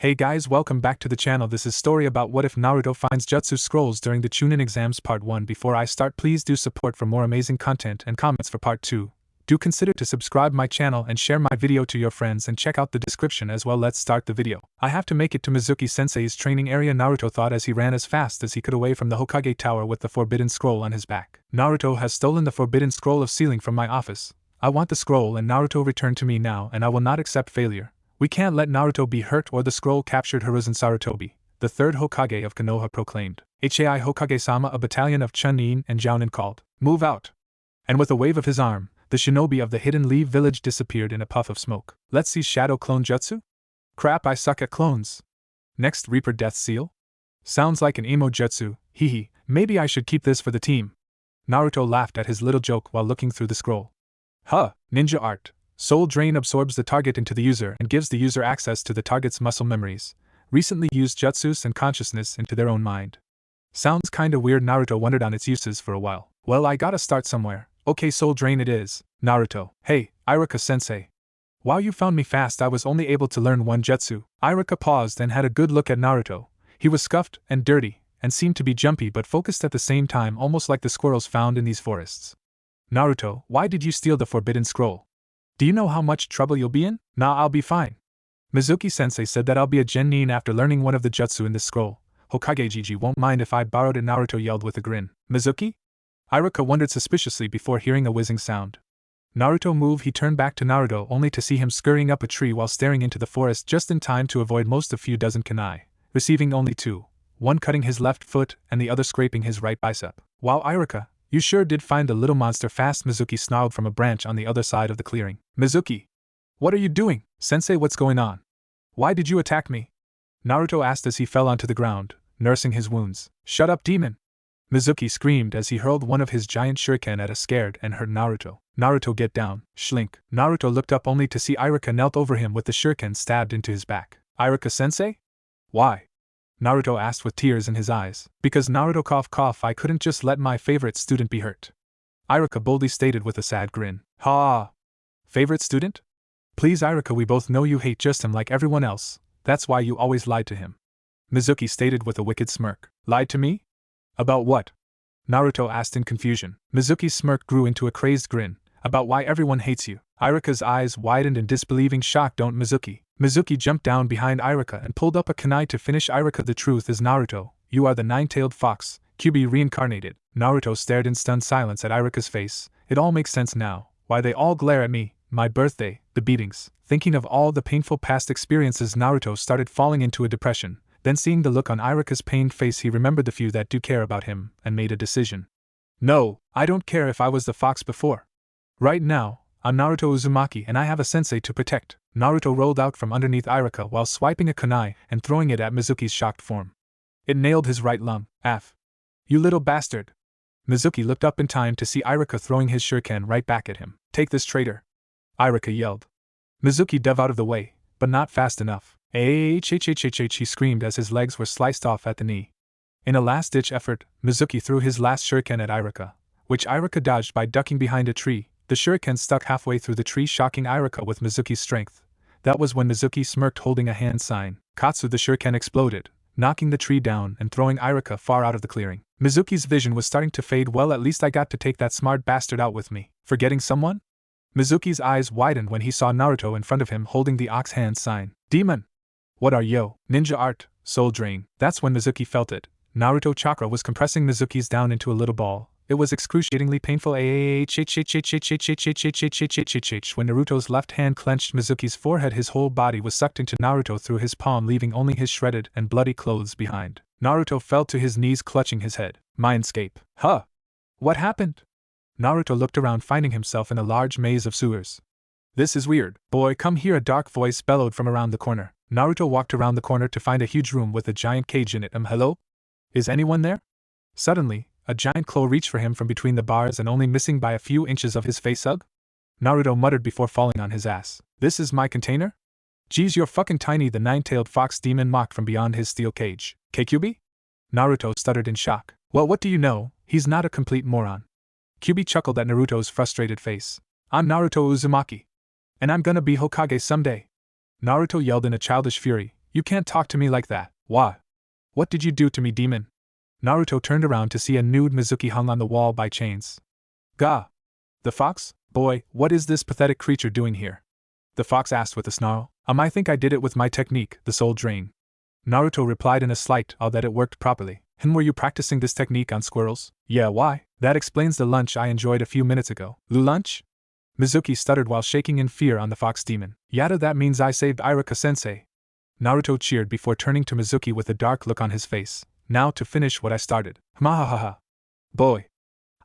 Hey guys, welcome back to the channel. This is story about what if Naruto finds Jutsu scrolls during the Chunin exams part 1. Before I start, please do support for more amazing content and comments for part 2. Do consider to subscribe my channel and share my video to your friends and check out the description as well. Let's start the video. I have to make it to Mizuki sensei's training area, Naruto thought as he ran as fast as he could away from the Hokage tower with the forbidden scroll on his back. Naruto has stolen the forbidden scroll of sealing from my office. I want the scroll and Naruto return to me now, and I will not accept failure. We can't let Naruto be hurt or the scroll captured. Hiruzen Sarutobi, the third Hokage of Konoha, proclaimed. Hai Hokage-sama, a battalion of Chunin and Jounin called, "Move out!" And with a wave of his arm, the shinobi of the hidden Leaf village disappeared in a puff of smoke. Let's see Shadow Clone Jutsu? Crap, I suck at clones. Next, Reaper Death Seal? Sounds like an emo jutsu, hehe, maybe I should keep this for the team. Naruto laughed at his little joke while looking through the scroll. Huh, ninja art. Soul Drain absorbs the target into the user and gives the user access to the target's muscle memories, recently used jutsus and consciousness into their own mind. Sounds kinda weird. Naruto wondered on its uses for a while. Well, I gotta start somewhere. Okay, Soul Drain it is. Naruto. Hey, Iruka-sensei. Wow, you found me fast. I was only able to learn one jutsu. Iruka paused and had a good look at Naruto. He was scuffed and dirty, and seemed to be jumpy but focused at the same time, almost like the squirrels found in these forests. Naruto, why did you steal the forbidden scroll? Do you know how much trouble you'll be in? Nah, I'll be fine. Mizuki-sensei said that I'll be a genin after learning one of the jutsu in this scroll. Hokage Gigi won't mind if I borrowed it, Naruto yelled with a grin. Mizuki? Iruka wondered suspiciously before hearing a whizzing sound. Naruto moved. He turned back to Naruto only to see him scurrying up a tree while staring into the forest just in time to avoid most of few dozen kunai, receiving only two, one cutting his left foot and the other scraping his right bicep. Wow, Iruka, you sure did find the little monster fast, Mizuki snarled from a branch on the other side of the clearing. Mizuki! What are you doing? Sensei, what's going on? Why did you attack me? Naruto asked as he fell onto the ground, nursing his wounds. Shut up, demon! Mizuki screamed as he hurled one of his giant shuriken at a scared and hurt Naruto. Naruto, get down, Schlink. Naruto looked up only to see Iruka knelt over him with the shuriken stabbed into his back. Iruka-sensei? Why? Naruto asked with tears in his eyes. Because Naruto, cough cough, I couldn't just let my favorite student be hurt. Iruka boldly stated with a sad grin. Ha! Favorite student? Please Iruka, we both know you hate just him like everyone else, that's why you always lied to him. Mizuki stated with a wicked smirk. Lied to me? About what? Naruto asked in confusion. Mizuki's smirk grew into a crazed grin. About why everyone hates you. Iruka's eyes widened in disbelieving shock. Don't Mizuki. Mizuki jumped down behind Iruka and pulled up a kunai to finish Iruka. The truth is, Naruto, you are the nine-tailed fox, QB reincarnated. Naruto stared in stunned silence at Iruka's face. It all makes sense now. Why they all glare at me, my birthday, the beatings. Thinking of all the painful past experiences, Naruto started falling into a depression. Then seeing the look on Iruka's pained face, he remembered the few that do care about him, and made a decision. No, I don't care if I was the fox before. Right now, I'm Naruto Uzumaki and I have a sensei to protect. Naruto rolled out from underneath Iruka while swiping a kunai and throwing it at Mizuki's shocked form. It nailed his right lung. Af. You little bastard. Mizuki looked up in time to see Iruka throwing his shuriken right back at him. Take this, traitor. Iruka yelled. Mizuki dove out of the way, but not fast enough. He screamed as his legs were sliced off at the knee. In a last-ditch effort, Mizuki threw his last shuriken at Iruka, which Iruka dodged by ducking behind a tree. The shuriken stuck halfway through the tree, shocking Iruka with Mizuki's strength. That was when Mizuki smirked, holding a hand sign. Katsu, the shuriken exploded, knocking the tree down and throwing Iruka far out of the clearing. Mizuki's vision was starting to fade. Well, at least I got to take that smart bastard out with me. Forgetting someone? Mizuki's eyes widened when he saw Naruto in front of him holding the ox hand sign. Demon! What are yo? Ninja art, soul drain. That's when Mizuki felt it. Naruto Chakra was compressing Mizuki's down into a little ball. It was excruciatingly painful. When Naruto's left hand clenched Mizuki's forehead, his whole body was sucked into Naruto through his palm, leaving only his shredded and bloody clothes behind. Naruto fell to his knees, clutching his head. Mindscape. Huh? What happened? Naruto looked around, finding himself in a large maze of sewers. This is weird. Boy, come here, a dark voice bellowed from around the corner. Naruto walked around the corner to find a huge room with a giant cage in it. Hello? Is anyone there? Suddenly, a giant claw reached for him from between the bars and only missing by a few inches of his face. Ugh? Naruto muttered before falling on his ass. This is my container? Geez, you're fucking tiny, the nine-tailed fox demon mocked from beyond his steel cage. Kyubi? Naruto stuttered in shock. Well, what do you know, he's not a complete moron. Kyubi chuckled at Naruto's frustrated face. I'm Naruto Uzumaki. And I'm gonna be Hokage someday. Naruto yelled in a childish fury. You can't talk to me like that. Why? What did you do to me, demon? Naruto turned around to see a nude Mizuki hung on the wall by chains. Gah! The fox? Boy, what is this pathetic creature doing here? The fox asked with a snarl. I think I did it with my technique, the soul drain. Naruto replied in a slight awe that it worked properly. And were you practicing this technique on squirrels? Yeah, why? That explains the lunch I enjoyed a few minutes ago. Lunch? Mizuki stuttered while shaking in fear on the fox demon. Yada, that means I saved Iruka-sensei. Naruto cheered before turning to Mizuki with a dark look on his face. Now to finish what I started. Mahahaha. Boy.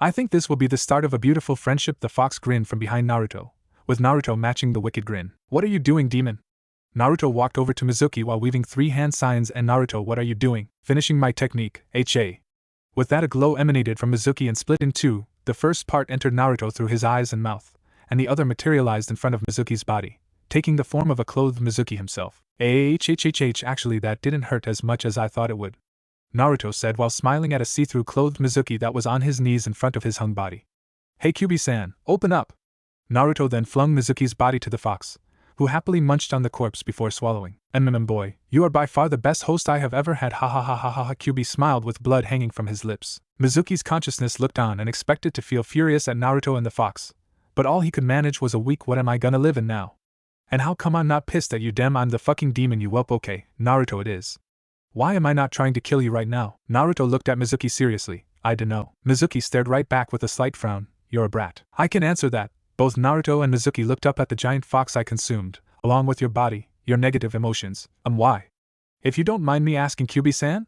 I think this will be the start of a beautiful friendship. The fox grinned from behind Naruto, with Naruto matching the wicked grin. What are you doing, demon? Naruto walked over to Mizuki while weaving 3 hand signs. And Naruto, what are you doing? Finishing my technique, HA. With that, a glow emanated from Mizuki and split in two. The first part entered Naruto through his eyes and mouth, and the other materialized in front of Mizuki's body, taking the form of a clothed Mizuki himself. Actually, that didn't hurt as much as I thought it would, Naruto said while smiling at a see-through clothed Mizuki that was on his knees in front of his hung body. Hey Kyubi-san, open up! Naruto then flung Mizuki's body to the fox, who happily munched on the corpse before swallowing. Boy, you are by far the best host I have ever had. Ha ha ha ha ha ha. Kyubi smiled with blood hanging from his lips. Mizuki's consciousness looked on and expected to feel furious at Naruto and the fox, but all he could manage was a weak what am I gonna live in now? And how come I'm not pissed at you? Dem, I'm the fucking demon, you whelp. Okay, Naruto it is. Why am I not trying to kill you right now? Naruto looked at Mizuki seriously. I dunno. Mizuki stared right back with a slight frown. You're a brat. I can answer that. Both Naruto and Mizuki looked up at the giant fox I consumed, along with your body, your negative emotions. Why? If you don't mind me asking, Kyubi-san?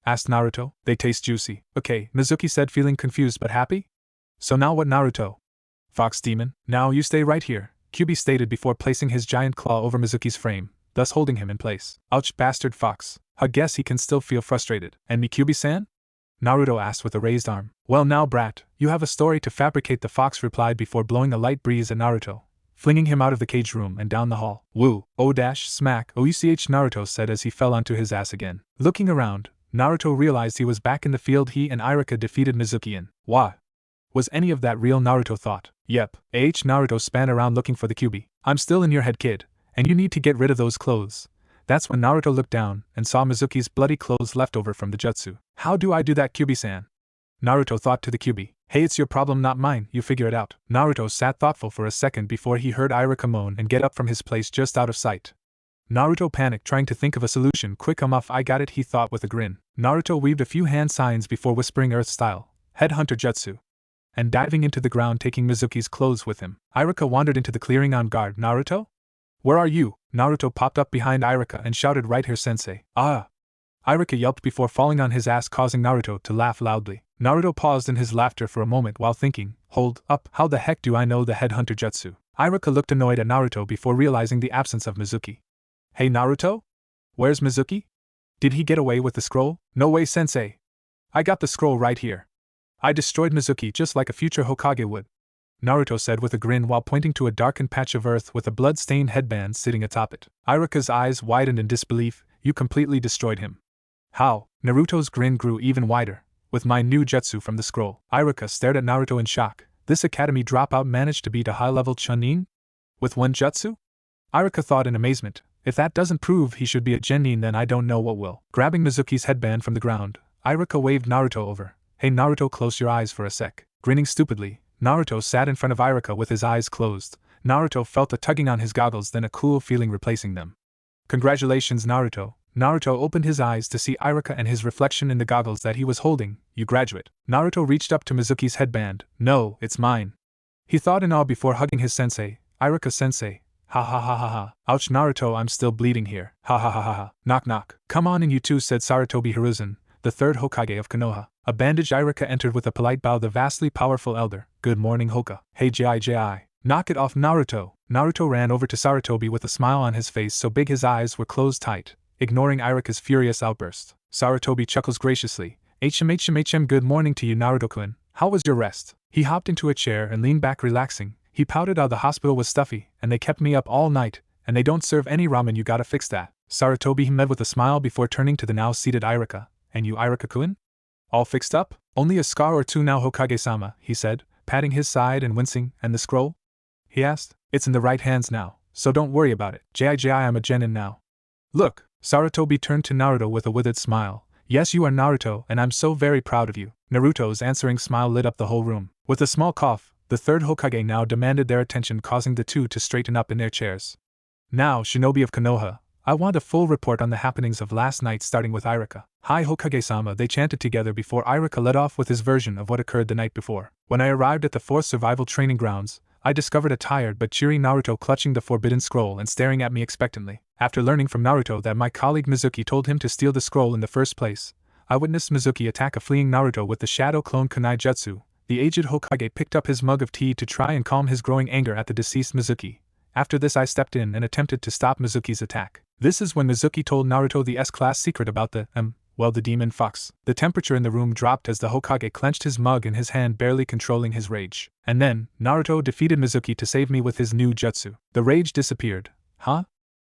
Asked Naruto. They taste juicy. Okay, Mizuki said, feeling confused but happy. So now what, Naruto? Fox demon, now you stay right here, Kyubi stated before placing his giant claw over Mizuki's frame, thus holding him in place. Ouch, bastard fox. I guess he can still feel frustrated. And me, Kyubi-san? Naruto asked with a raised arm. Well now, brat, you have a story to fabricate, the fox replied before blowing a light breeze at Naruto, flinging him out of the cage room and down the hall. Woo, smack, Naruto said as he fell onto his ass again. Looking around, Naruto realized he was back in the field he and Iruka defeated Mizuki in. Why? Was any of that real, Naruto thought. Yep, Naruto span around looking for the Kyubi. I'm still in your head, kid, and you need to get rid of those clothes. That's when Naruto looked down and saw Mizuki's bloody clothes left over from the jutsu. How do I do that, Kyubi-san? Naruto thought to the Kyubi. Hey, it's your problem, not mine, you figure it out. Naruto sat thoughtful for a second before he heard Iruka moan and get up from his place just out of sight. Naruto panicked, trying to think of a solution. Quick, I got it, he thought with a grin. Naruto weaved a few hand signs before whispering Earth style, Headhunter Jutsu, and diving into the ground, taking Mizuki's clothes with him. Iruka wandered into the clearing on guard. Naruto? Where are you? Naruto popped up behind Iruka and shouted, right here, sensei. Ah! Iruka yelped before falling on his ass, causing Naruto to laugh loudly. Naruto paused in his laughter for a moment while thinking, hold up, how the heck do I know the Headhunter Jutsu? Iruka looked annoyed at Naruto before realizing the absence of Mizuki. Hey Naruto? Where's Mizuki? Did he get away with the scroll? No way, sensei. I got the scroll right here. I destroyed Mizuki just like a future Hokage would, Naruto said with a grin while pointing to a darkened patch of earth with a blood-stained headband sitting atop it. Iruka's eyes widened in disbelief. You completely destroyed him. How? Naruto's grin grew even wider. With my new jutsu from the scroll. Iruka stared at Naruto in shock. This academy dropout managed to beat a high-level Chunin? With one jutsu? Iruka thought in amazement. If that doesn't prove he should be a genin, then I don't know what will. Grabbing Mizuki's headband from the ground, Iruka waved Naruto over. Hey Naruto, close your eyes for a sec. Grinning stupidly, Naruto sat in front of Iruka with his eyes closed. Naruto felt a tugging on his goggles, then a cool feeling replacing them. Congratulations, Naruto. Naruto opened his eyes to see Iruka and his reflection in the goggles that he was holding. You graduate. Naruto reached up to Mizuki's headband. No, it's mine, he thought in awe before hugging his sensei. Iruka-sensei. Ha ha ha ha ha. Ouch, Naruto, I'm still bleeding here. Ha ha ha ha ha. Knock knock. Come on in, you two, said Sarutobi Hiruzen, the third Hokage of Konoha. A bandaged Iruka entered with a polite bow, the vastly powerful elder. Good morning, Hoka. Hey Ji. Knock it off, Naruto. Naruto ran over to Sarutobi with a smile on his face so big his eyes were closed tight, ignoring Iruka's furious outburst. Sarutobi chuckles graciously. Good morning to you, Naruto-kun. How was your rest? He hopped into a chair and leaned back, relaxing. He pouted how the hospital was stuffy, and they kept me up all night, and they don't serve any ramen, you gotta fix that. Sarutobi met with a smile before turning to the now seated Iruka. And you, Iruka-kun? All fixed up? Only a scar or two now, Hokage-sama, he said, patting his side and wincing. And the scroll? He asked. It's in the right hands now, so don't worry about it. I'm a genin now. Look, Sarutobi turned to Naruto with a withered smile. Yes, you are Naruto, and I'm so very proud of you. Naruto's answering smile lit up the whole room. With a small cough, the third Hokage now demanded their attention, causing the two to straighten up in their chairs. Now, Shinobi of Konoha, I want a full report on the happenings of last night, starting with Iruka. Hi Hokage-sama, they chanted together before Iruka led off with his version of what occurred the night before. When I arrived at the 4th Survival Training Grounds, I discovered a tired but cheery Naruto clutching the forbidden scroll and staring at me expectantly. After learning from Naruto that my colleague Mizuki told him to steal the scroll in the first place, I witnessed Mizuki attack a fleeing Naruto with the Shadow Clone Kunai Jutsu. The aged Hokage picked up his mug of tea to try and calm his growing anger at the deceased Mizuki. After this, I stepped in and attempted to stop Mizuki's attack. This is when Mizuki told Naruto the S-class secret about the demon fox. The temperature in the room dropped as the Hokage clenched his mug in his hand, barely controlling his rage. And then, Naruto defeated Mizuki to save me with his new jutsu. The rage disappeared. Huh?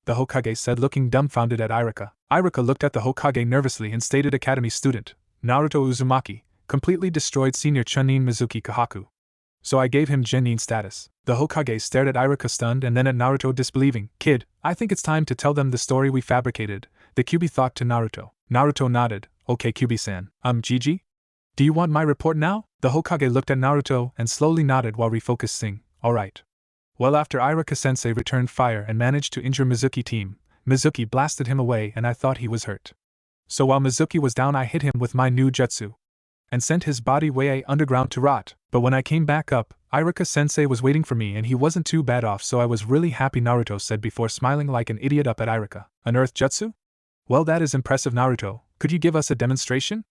The Hokage said, looking dumbfounded at Iruka. Iruka looked at the Hokage nervously and stated, Academy student, Naruto Uzumaki, completely destroyed senior Chunin Mizuki Kahaku. So I gave him Genin status. The Hokage stared at Iruka stunned and then at Naruto disbelieving. Kid, I think it's time to tell them the story we fabricated, the Kyuubi thought to Naruto. Naruto nodded. Okay Kyuubi-san. Gigi? Do you want my report now? The Hokage looked at Naruto and slowly nodded while refocusing. Alright. Well, after Iruka-sensei returned fire and managed to injure Mizuki team, Mizuki blasted him away and I thought he was hurt. So while Mizuki was down, I hit him with my new jutsu and sent his body way underground to rot. But when I came back up, Iruka-sensei was waiting for me and he wasn't too bad off, so I was really happy, Naruto said before smiling like an idiot up at Iruka. An earth jutsu? Well, that is impressive, Naruto. Could you give us a demonstration?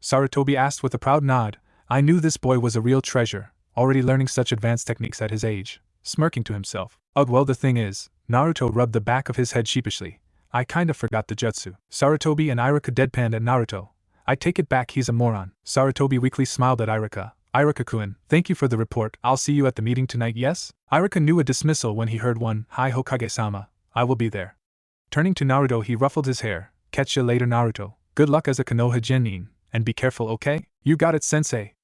Sarutobi asked with a proud nod. I knew this boy was a real treasure, already learning such advanced techniques at his age. Smirking to himself. Ugh, well, the thing is, Naruto rubbed the back of his head sheepishly. I kinda forgot the jutsu. Sarutobi and Iruka deadpanned at Naruto. I take it back, he's a moron. Sarutobi weakly smiled at Iruka. Iruka-kun, thank you for the report. I'll see you at the meeting tonight, yes? Iruka knew a dismissal when he heard one. Hi Hokage-sama, I will be there. Turning to Naruto, he ruffled his hair. Catch ya later, Naruto. Good luck as a Konoha Genin, and be careful, okay? You got it, sensei.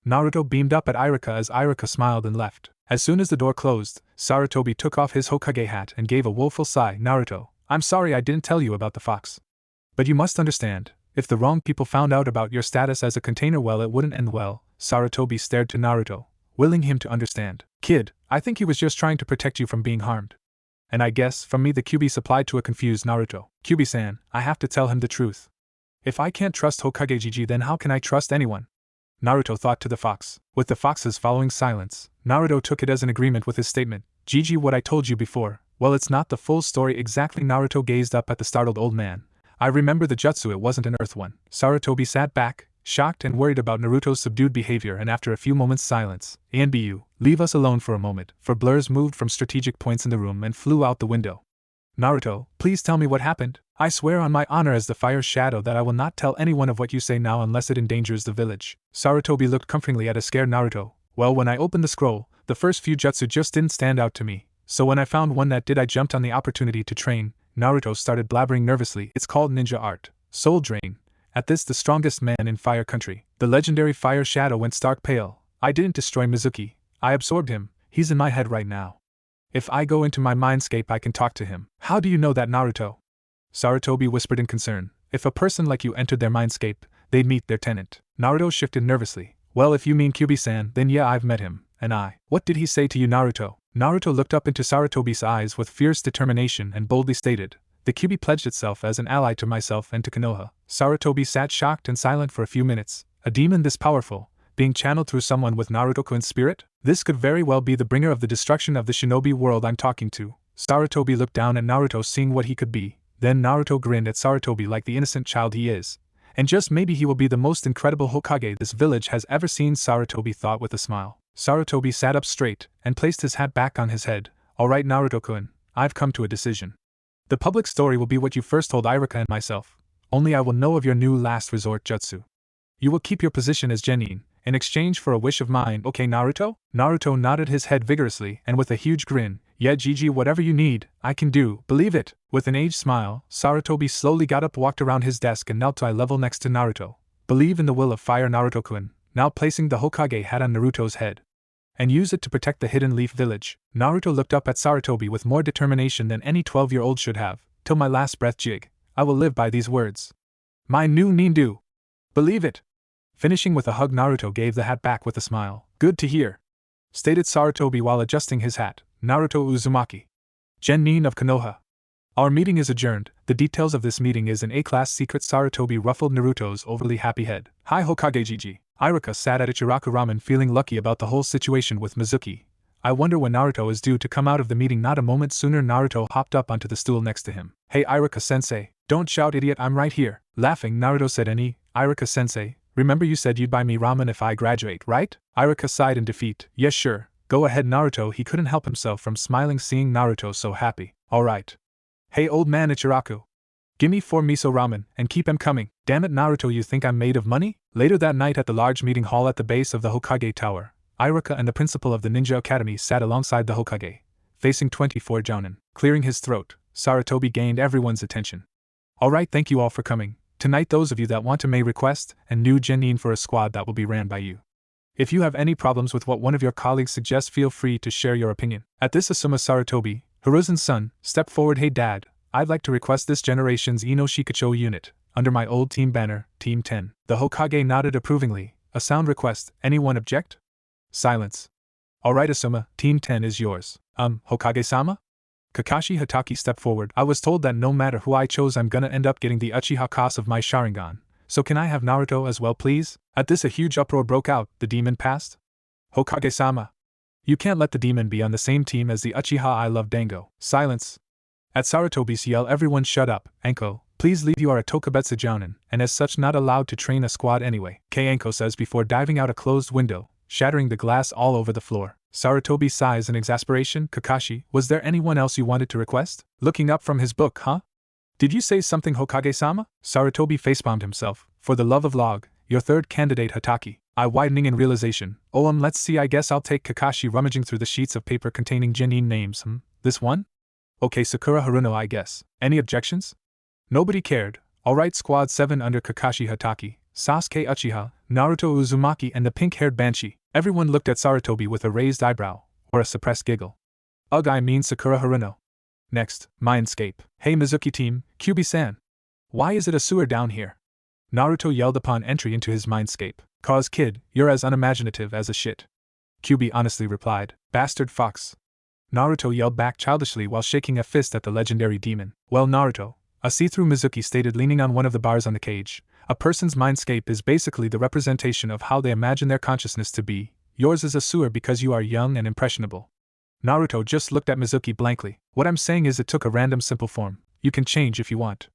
Naruto beamed up at Iruka as Iruka smiled and left. As soon as the door closed, Sarutobi took off his Hokage hat and gave a woeful sigh. Naruto, I'm sorry I didn't tell you about the fox. But you must understand, if the wrong people found out about your status as a container, well, it wouldn't end well. Sarutobi stared to Naruto, willing him to understand. Kid, I think he was just trying to protect you from being harmed. And I guess, from me, the Kyuubi supplied to a confused Naruto. Kyuubi-san, I have to tell him the truth. If I can't trust Hokage Gigi, then how can I trust anyone? Naruto thought to the fox. With the fox's following silence, Naruto took it as an agreement with his statement. Gigi, what I told you before, well, it's not the full story exactly. Naruto gazed up at the startled old man. I remember the jutsu, it wasn't an earth one. Sarutobi sat back, shocked and worried about Naruto's subdued behavior, and after a few moments' silence, Anbu, leave us alone for a moment, for blurs moved from strategic points in the room and flew out the window. Naruto, please tell me what happened. I swear on my honor as the fire shadow that I will not tell anyone of what you say now unless it endangers the village. Sarutobi looked comfortingly at a scared Naruto. Well, when I opened the scroll, the first few jutsu just didn't stand out to me, so when I found one that did, I jumped on the opportunity to train. Naruto started blabbering nervously. It's called ninja art. Soul Drain. At this, the strongest man in Fire Country, the legendary Fire Shadow, went stark pale. I didn't destroy Mizuki. I absorbed him. He's in my head right now. If I go into my Mindscape, I can talk to him. How do you know that, Naruto? Sarutobi whispered in concern. If a person like you entered their Mindscape, they'd meet their tenant. Naruto shifted nervously. Well, if you mean Kyuubi-san, then yeah, I've met him. And I. What did he say to you, Naruto? Naruto looked up into Sarutobi's eyes with fierce determination and boldly stated, the Kyuubi pledged itself as an ally to myself and to Konoha. Sarutobi sat shocked and silent for a few minutes. A demon this powerful, being channeled through someone with Naruto-kun's spirit? This could very well be the bringer of the destruction of the shinobi world I'm talking to. Sarutobi looked down at Naruto, seeing what he could be. Then Naruto grinned at Sarutobi like the innocent child he is. And just maybe he will be the most incredible Hokage this village has ever seen, Sarutobi thought with a smile. Sarutobi sat up straight and placed his hat back on his head. Alright, Naruto-kun, I've come to a decision. The public story will be what you first told Iruka and myself. Only I will know of your new last resort jutsu. You will keep your position as Genin, in exchange for a wish of mine, okay, Naruto? Naruto nodded his head vigorously and with a huge grin. Yeah, Gigi, whatever you need, I can do, believe it. With an aged smile, Sarutobi slowly got up, walked around his desk and knelt to eye level next to Naruto. Believe in the will of fire, Naruto-kun, now placing the Hokage hat on Naruto's head. And use it to protect the Hidden Leaf Village. Naruto looked up at Sarutobi with more determination than any 12-year-old should have. Till my last breath, Jig. I will live by these words. My new nindu. Believe it. Finishing with a hug, Naruto gave the hat back with a smile. Good to hear, stated Sarutobi while adjusting his hat. Naruto Uzumaki. Genin of Konoha. Our meeting is adjourned. The details of this meeting is an A-class secret. Sarutobi ruffled Naruto's overly happy head. Hi Hokage Gigi. Iruka sat at Ichiraku Ramen feeling lucky about the whole situation with Mizuki. I wonder when Naruto is due to come out of the meeting. Not a moment sooner, Naruto hopped up onto the stool next to him. Hey Iruka-sensei, don't shout idiot, I'm right here. Laughing, Naruto said, Iruka-sensei, remember you said you'd buy me ramen if I graduate, right? Iruka sighed in defeat. Yes sure, go ahead Naruto. He couldn't help himself from smiling seeing Naruto so happy. Alright. Hey old man Ichiraku. Gimme 4 miso ramen, and keep 'em coming. Damn it Naruto, you think I'm made of money? Later that night at the large meeting hall at the base of the Hokage Tower, Iruka and the principal of the Ninja Academy sat alongside the Hokage, facing 24 Jounin. Clearing his throat, Sarutobi gained everyone's attention. Alright, thank you all for coming. Tonight those of you that want to may request a new genin for a squad that will be ran by you. If you have any problems with what one of your colleagues suggests, feel free to share your opinion. At this, Asuma Sarutobi, Hiruzen's son, stepped forward. Hey dad, I'd like to request this generation's Ino Shikacho unit, under my old team banner, Team 10. The Hokage nodded approvingly. A sound request. Anyone object? Silence. Alright Asuma, Team 10 is yours. Hokage-sama? Kakashi Hatake stepped forward. I was told that no matter who I chose I'm gonna end up getting the Uchiha Class of my Sharingan, so can I have Naruto as well please? At this a huge uproar broke out. The demon passed? Hokage-sama. You can't let the demon be on the same team as the Uchiha. I love Dango. Silence. At Sarutobi's yell, everyone shut up. Anko, please leave. You are a Tokubetsu Jounin, and as such not allowed to train a squad anyway, Anko says before diving out a closed window, shattering the glass all over the floor. Sarutobi sighs in exasperation. Kakashi, was there anyone else you wanted to request? Looking up from his book, huh? Did you say something Hokage-sama? Sarutobi facepalmed himself. For the love of Log, your third candidate Hatake. I widening in realization. Let's see, I guess I'll take Kakashi rummaging through the sheets of paper containing genin names. This one? Okay, Sakura Haruno I guess. Any objections? Nobody cared. Alright, Squad 7 under Kakashi Hatake, Sasuke Uchiha, Naruto Uzumaki and the pink-haired Banshee. Everyone looked at Sarutobi with a raised eyebrow, or a suppressed giggle. Ugh, I mean Sakura Haruno. Next, Mindscape. Hey Mizuki team, Kyubi-san. Why is it a sewer down here? Naruto yelled upon entry into his Mindscape. Cause kid, you're as unimaginative as a shit. Kyubi honestly replied. Bastard fox. Naruto yelled back childishly while shaking a fist at the legendary demon. Well Naruto, a see-through Mizuki stated leaning on one of the bars on the cage. A person's mindscape is basically the representation of how they imagine their consciousness to be. Yours is a sewer because you are young and impressionable. Naruto just looked at Mizuki blankly. What I'm saying is it took a random simple form. You can change if you want.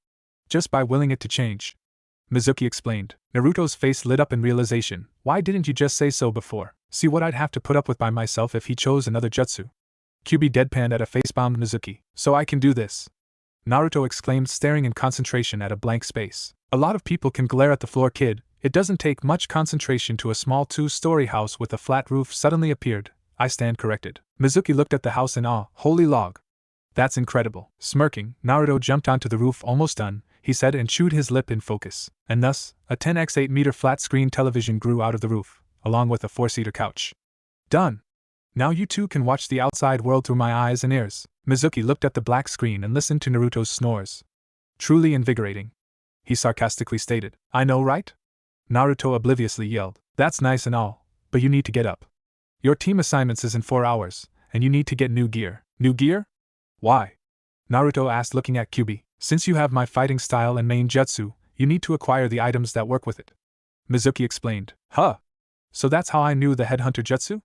Just by willing it to change. Mizuki explained. Naruto's face lit up in realization. Why didn't you just say so before? See what I'd have to put up with by myself if he chose another jutsu. Kyubi deadpanned at a face-bound Mizuki. So I can do this. Naruto exclaimed, staring in concentration at a blank space. A lot of people can glare at the floor, kid. It doesn't take much concentration to a small 2-story house with a flat roof suddenly appeared. I stand corrected. Mizuki looked at the house in awe. Holy log. That's incredible. Smirking, Naruto jumped onto the roof. Almost done, he said and chewed his lip in focus. And thus, a 10x8 meter flat-screen television grew out of the roof, along with a 4-seater couch. Done. Now you two can watch the outside world through my eyes and ears. Mizuki looked at the black screen and listened to Naruto's snores. Truly invigorating, he sarcastically stated. I know, right? Naruto obliviously yelled. That's nice and all, but you need to get up. Your team assignments is in 4 hours, and you need to get new gear. New gear? Why? Naruto asked, looking at Kyubi. Since you have my fighting style and main jutsu, you need to acquire the items that work with it. Mizuki explained. Huh. So that's how I knew the headhunter jutsu?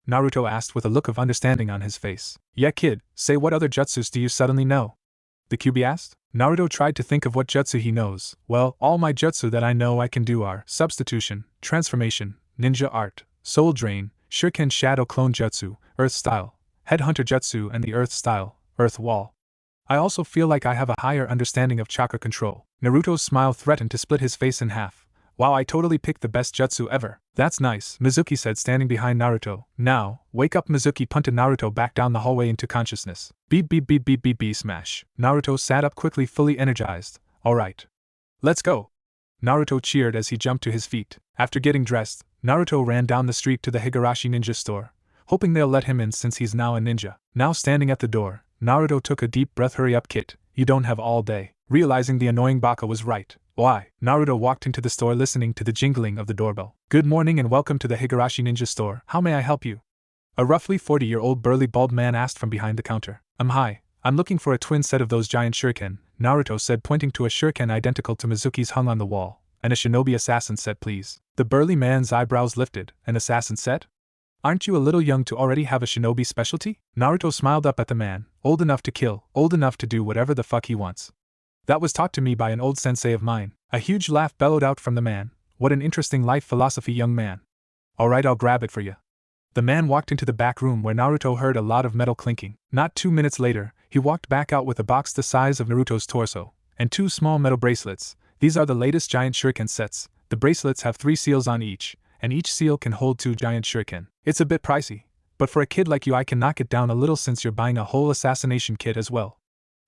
Naruto asked with a look of understanding on his face. Yeah kid, say what other jutsus do you suddenly know? The Kyubi asked. Naruto tried to think of what jutsu he knows. Well, all my jutsu that I know I can do are substitution, transformation, ninja art, soul drain, shuriken shadow clone jutsu, earth style, headhunter jutsu and the earth style, earth wall. I also feel like I have a higher understanding of chakra control. Naruto's smile threatened to split his face in half. Wow, I totally picked the best jutsu ever. That's nice, Mizuki said, standing behind Naruto. Now, wake up. Mizuki punted Naruto back down the hallway into consciousness. Beep beep beep beep beep beep smash. Naruto sat up quickly, fully energized. Alright. Let's go. Naruto cheered as he jumped to his feet. After getting dressed, Naruto ran down the street to the Higurashi ninja store, hoping they'll let him in since he's now a ninja. Now standing at the door, Naruto took a deep breath. Hurry up kid, you don't have all day. Realizing the annoying Baka was right, why, Naruto walked into the store listening to the jingling of the doorbell. Good morning and welcome to the Higurashi Ninja store. How may I help you? A roughly 40-year-old burly bald man asked from behind the counter. Hi. I'm looking for a twin set of those giant shuriken, Naruto said, pointing to a shuriken identical to Mizuki's hung on the wall. And a shinobi assassin set, please. The burly man's eyebrows lifted. An assassin set? Aren't you a little young to already have a shinobi specialty? Naruto smiled up at the man. Old enough to kill, old enough to do whatever the fuck he wants. That was taught to me by an old sensei of mine. A huge laugh bellowed out from the man. What an interesting life philosophy, young man. Alright, I'll grab it for you. The man walked into the back room where Naruto heard a lot of metal clinking. Not 2 minutes later, he walked back out with a box the size of Naruto's torso, and 2 small metal bracelets. These are the latest giant shuriken sets. The bracelets have 3 seals on each, and each seal can hold 2 giant shuriken. It's a bit pricey, but for a kid like you I can knock it down a little since you're buying a whole assassination kit as well.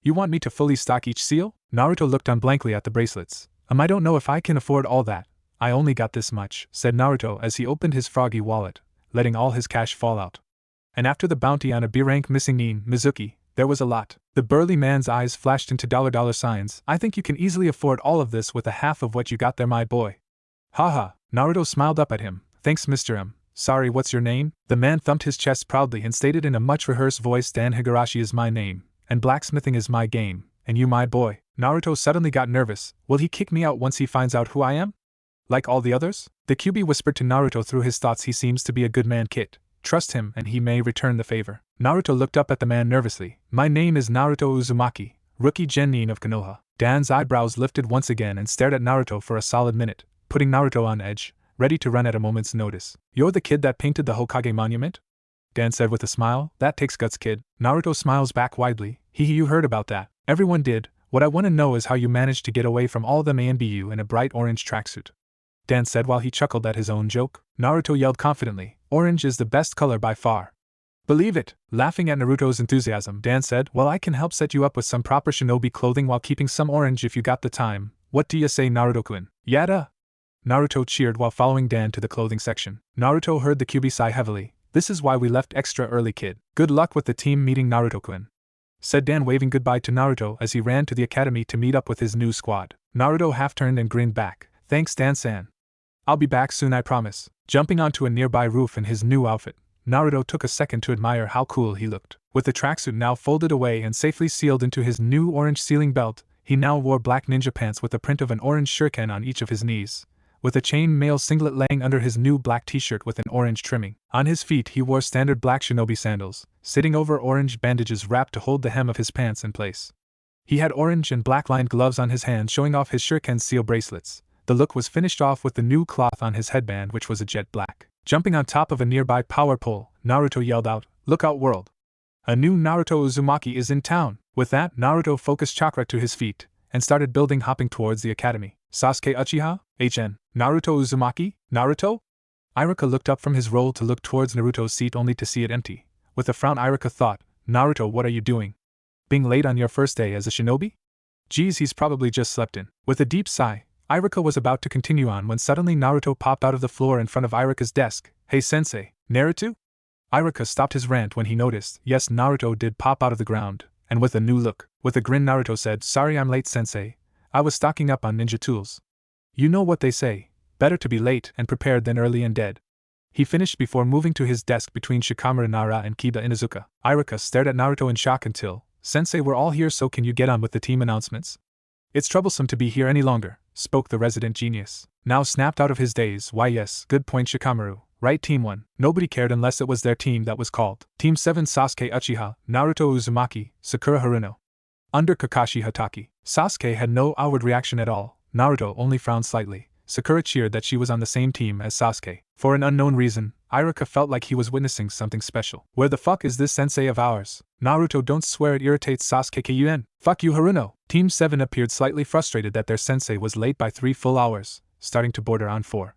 You want me to fully stock each seal? Naruto looked on blankly at the bracelets. I don't know if I can afford all that. I only got this much, said Naruto as he opened his froggy wallet, letting all his cash fall out. And after the bounty on a B-rank missing nin, Mizuki, there was a lot. The burly man's eyes flashed into dollar signs. I think you can easily afford all of this with a half of what you got there, my boy. Haha, Naruto smiled up at him. Thanks, Mr. M. Sorry, what's your name? The man thumped his chest proudly and stated in a much rehearsed voice, Dan Higurashi is my name, and blacksmithing is my game, and you my boy. Naruto suddenly got nervous. Will he kick me out once he finds out who I am? Like all the others? The QB whispered to Naruto through his thoughts, he seems to be a good man, kid. Trust him and he may return the favor. Naruto looked up at the man nervously. My name is Naruto Uzumaki, rookie genin of Konoha. Dan's eyebrows lifted once again and stared at Naruto for a solid minute, putting Naruto on edge, ready to run at a moment's notice. You're the kid that painted the Hokage monument? Dan said with a smile. That takes guts, kid. Naruto smiles back widely. You heard about that. Everyone did. What I want to know is how you managed to get away from all them and BU in a bright orange tracksuit. Dan said while he chuckled at his own joke. Naruto yelled confidently. Orange is the best color by far. Believe it. Laughing at Naruto's enthusiasm, Dan said, well, I can help set you up with some proper shinobi clothing while keeping some orange if you got the time. What do you say, Naruto-kun? Yada! Naruto cheered while following Dan to the clothing section. Naruto heard the QB sigh heavily. This is why we left extra early, kid. Good luck with the team meeting, Naruto-kun, said Dan, waving goodbye to Naruto as he ran to the academy to meet up with his new squad. Naruto half-turned and grinned back. Thanks, Dan-san. I'll be back soon, I promise. Jumping onto a nearby roof in his new outfit, Naruto took a second to admire how cool he looked. With the tracksuit now folded away and safely sealed into his new orange sealing belt, he now wore black ninja pants with the print of an orange shuriken on each of his knees, with a chain mail singlet laying under his new black t-shirt with an orange trimming. On his feet he wore standard black shinobi sandals, sitting over orange bandages wrapped to hold the hem of his pants in place. He had orange and black lined gloves on his hands showing off his shuriken seal bracelets. The look was finished off with the new cloth on his headband, which was a jet black. Jumping on top of a nearby power pole, Naruto yelled out, "Look out, world! A new Naruto Uzumaki is in town!" With that, Naruto focused Chakra to his feet and started building, hopping towards the academy. Sasuke Uchiha? HN. Naruto Uzumaki? Naruto? Iruka looked up from his roll to look towards Naruto's seat only to see it empty. With a frown, Iruka thought, Naruto, what are you doing? Being late on your first day as a shinobi? Geez, he's probably just slept in. With a deep sigh, Iruka was about to continue on when suddenly Naruto popped out of the floor in front of Iruka's desk. Hey sensei, Naruto? Iruka stopped his rant when he noticed, yes, Naruto did pop out of the ground, and with a new look. With a grin, Naruto said, sorry I'm late, sensei. I was stocking up on ninja tools. You know what they say, better to be late and prepared than early and dead. He finished before moving to his desk between Shikamaru Nara and Kiba Inuzuka. Iruka stared at Naruto in shock until, Sensei, we're all here, so can you get on with the team announcements? It's troublesome to be here any longer, spoke the resident genius. Now snapped out of his daze, why yes, good point Shikamaru, right, Team 1. Nobody cared unless it was their team that was called. Team 7 Sasuke Uchiha, Naruto Uzumaki, Sakura Haruno. Under Kakashi Hatake. Sasuke had no outward reaction at all, Naruto only frowned slightly. Sakura cheered that she was on the same team as Sasuke. For an unknown reason, Iruka felt like he was witnessing something special. Where the fuck is this sensei of ours? Naruto, don't swear, it irritates Sasuke kun. Fuck you, Haruno. Team 7 appeared slightly frustrated that their sensei was late by 3 full hours, starting to border on 4.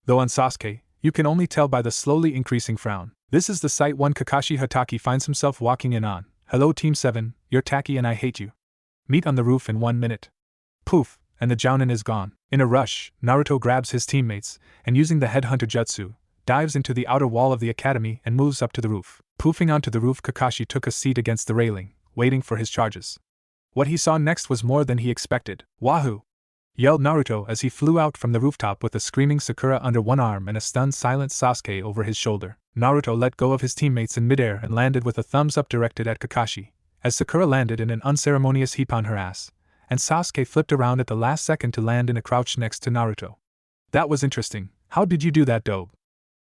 Though on Sasuke, you can only tell by the slowly increasing frown. This is the sight one Kakashi Hatake finds himself walking in on. Hello Team 7, you're tacky and I hate you. Meet on the roof in 1 minute. Poof, and the Jounin is gone. In a rush, Naruto grabs his teammates, and using the headhunter jutsu, dives into the outer wall of the academy and moves up to the roof. Poofing onto the roof, Kakashi took a seat against the railing, waiting for his charges. What he saw next was more than he expected. Wahoo! Yelled Naruto as he flew out from the rooftop with a screaming Sakura under one arm and a stunned silent Sasuke over his shoulder. Naruto let go of his teammates in midair and landed with a thumbs up directed at Kakashi, as Sakura landed in an unceremonious heap on her ass, and Sasuke flipped around at the last second to land in a crouch next to Naruto. That was interesting. How did you do that, dope?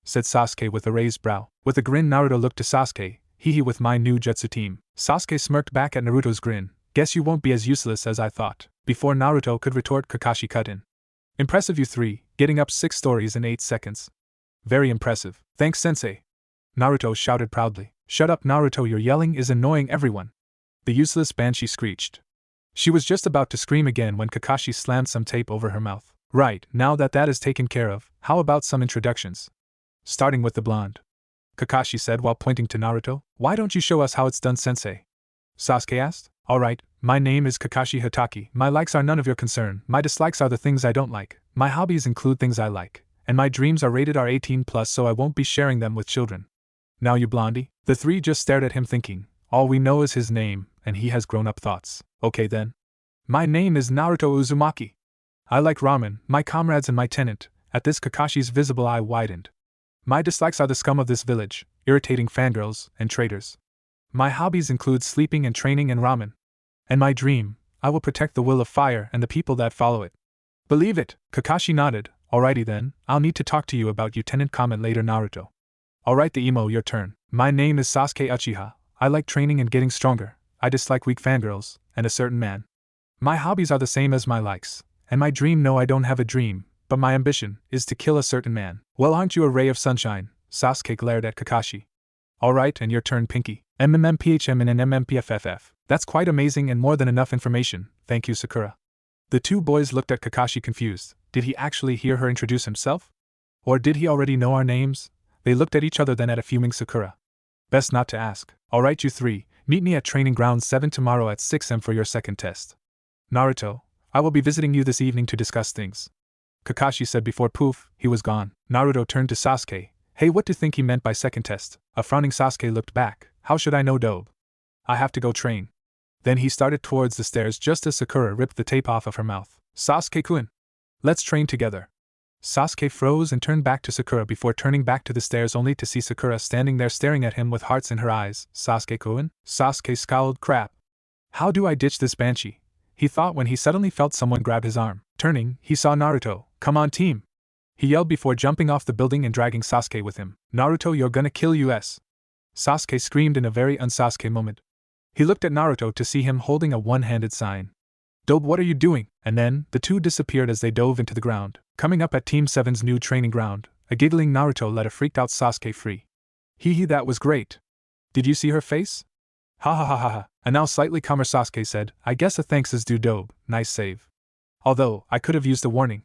Said Sasuke with a raised brow. With a grin, Naruto looked to Sasuke. Hee with my new jutsu team. Sasuke smirked back at Naruto's grin. Guess you won't be as useless as I thought. Before Naruto could retort, Kakashi cut in. Impressive, you three, getting up 6 stories in 8 seconds. Very impressive. Thanks, sensei. Naruto shouted proudly. Shut up, Naruto, your yelling is annoying everyone. The useless banshee screeched. She was just about to scream again when Kakashi slammed some tape over her mouth. Right, now that is taken care of, how about some introductions? Starting with the blonde. Kakashi said while pointing to Naruto. Why don't you show us how it's done, sensei? Sasuke asked. Alright, my name is Kakashi Hatake. My likes are none of your concern, my dislikes are the things I don't like, my hobbies include things I like, and my dreams are rated R18+, so I won't be sharing them with children. Now you blondie? The three just stared at him thinking, all we know is his name, and he has grown-up thoughts. Okay then. My name is Naruto Uzumaki. I like ramen, my comrades and my tenant. At this, Kakashi's visible eye widened. My dislikes are the scum of this village, irritating fangirls and traitors. My hobbies include sleeping and training and ramen. And my dream, I will protect the will of fire and the people that follow it. Believe it, Kakashi nodded. Alrighty then, I'll need to talk to you about you, tenant. Comment later, Naruto. Alright, the emo, your turn. My name is Sasuke Uchiha. I like training and getting stronger. I dislike weak fangirls, and a certain man. My hobbies are the same as my likes, and my dream, no, I don't have a dream, but my ambition is to kill a certain man. Well, aren't you a ray of sunshine? Sasuke glared at Kakashi. Alright, and your turn, Pinky. MMMPHM and an MMPFFF. That's quite amazing and more than enough information, thank you, Sakura. The two boys looked at Kakashi confused. Did he actually hear her introduce himself? Or did he already know our names? They looked at each other, then at a fuming Sakura. Best not to ask. Alright, you three, meet me at Training Ground 7 tomorrow at 6 am for your second test. Naruto, I will be visiting you this evening to discuss things. Kakashi said before poof, he was gone. Naruto turned to Sasuke. Hey, what do you think he meant by second test? A frowning Sasuke looked back. How should I know, dope? I have to go train. Then he started towards the stairs just as Sakura ripped the tape off of her mouth. Sasuke-kun, let's train together. Sasuke froze and turned back to Sakura before turning back to the stairs only to see Sakura standing there staring at him with hearts in her eyes. Sasuke-kun? Sasuke scowled. Crap. How do I ditch this banshee? He thought when he suddenly felt someone grab his arm. Turning, he saw Naruto. Come on, team. He yelled before jumping off the building and dragging Sasuke with him. Naruto, you're gonna kill us. Sasuke screamed in a very un-Sasuke moment. He looked at Naruto to see him holding a one-handed sign. Dope, what are you doing? And then, the two disappeared as they dove into the ground. Coming up at Team 7's new training ground, a giggling Naruto let a freaked-out Sasuke free. Hee, that was great. Did you see her face? Ha ha ha ha ha. A now slightly calmer Sasuke said, I guess a thanks is due, dope, nice save. Although, I could have used a warning.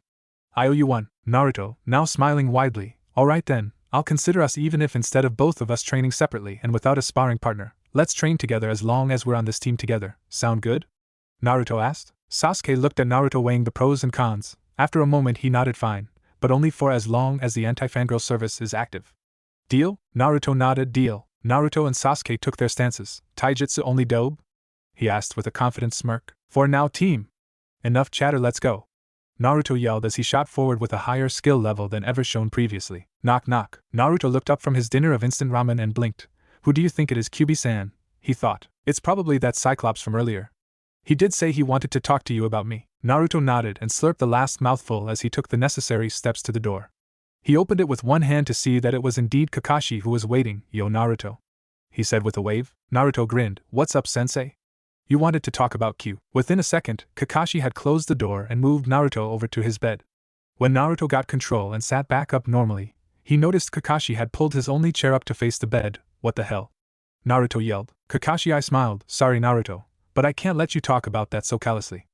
I owe you one. Naruto, now smiling widely. Alright then, I'll consider us even if instead of both of us training separately and without a sparring partner, let's train together as long as we're on this team together. Sound good? Naruto asked. Sasuke looked at Naruto weighing the pros and cons. After a moment he nodded fine, but only for as long as the anti-fangirl service is active. Deal? Naruto nodded. Deal. Naruto and Sasuke took their stances. Taijutsu only, dope? He asked with a confident smirk. For now, team. Enough chatter, let's go. Naruto yelled as he shot forward with a higher skill level than ever shown previously. Knock knock. Naruto looked up from his dinner of instant ramen and blinked. Who do you think it is, Kyubi-san? He thought. It's probably that Cyclops from earlier. He did say he wanted to talk to you about me. Naruto nodded and slurped the last mouthful as he took the necessary steps to the door. He opened it with one hand to see that it was indeed Kakashi who was waiting. Yo, Naruto, he said with a wave. Naruto grinned. What's up, sensei? You wanted to talk about Q. Within a second, Kakashi had closed the door and moved Naruto over to his bed. When Naruto got control and sat back up normally, he noticed Kakashi had pulled his only chair up to face the bed. What the hell? Naruto yelled. Kakashi, I smiled. Sorry, Naruto, but I can't let you talk about that so callously,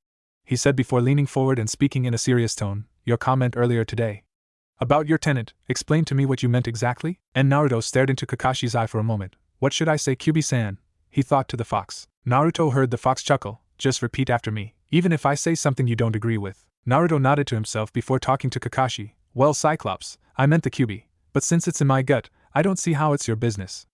he said before leaning forward and speaking in a serious tone. Your comment earlier today about your tenant, explain to me what you meant exactly? And Naruto stared into Kakashi's eye for a moment. What should I say, Kyubi-san? He thought to the fox. Naruto heard the fox chuckle. Just repeat after me, even if I say something you don't agree with. Naruto nodded to himself before talking to Kakashi. Well, Cyclops, I meant the Kyubi, but since it's in my gut, I don't see how it's your business,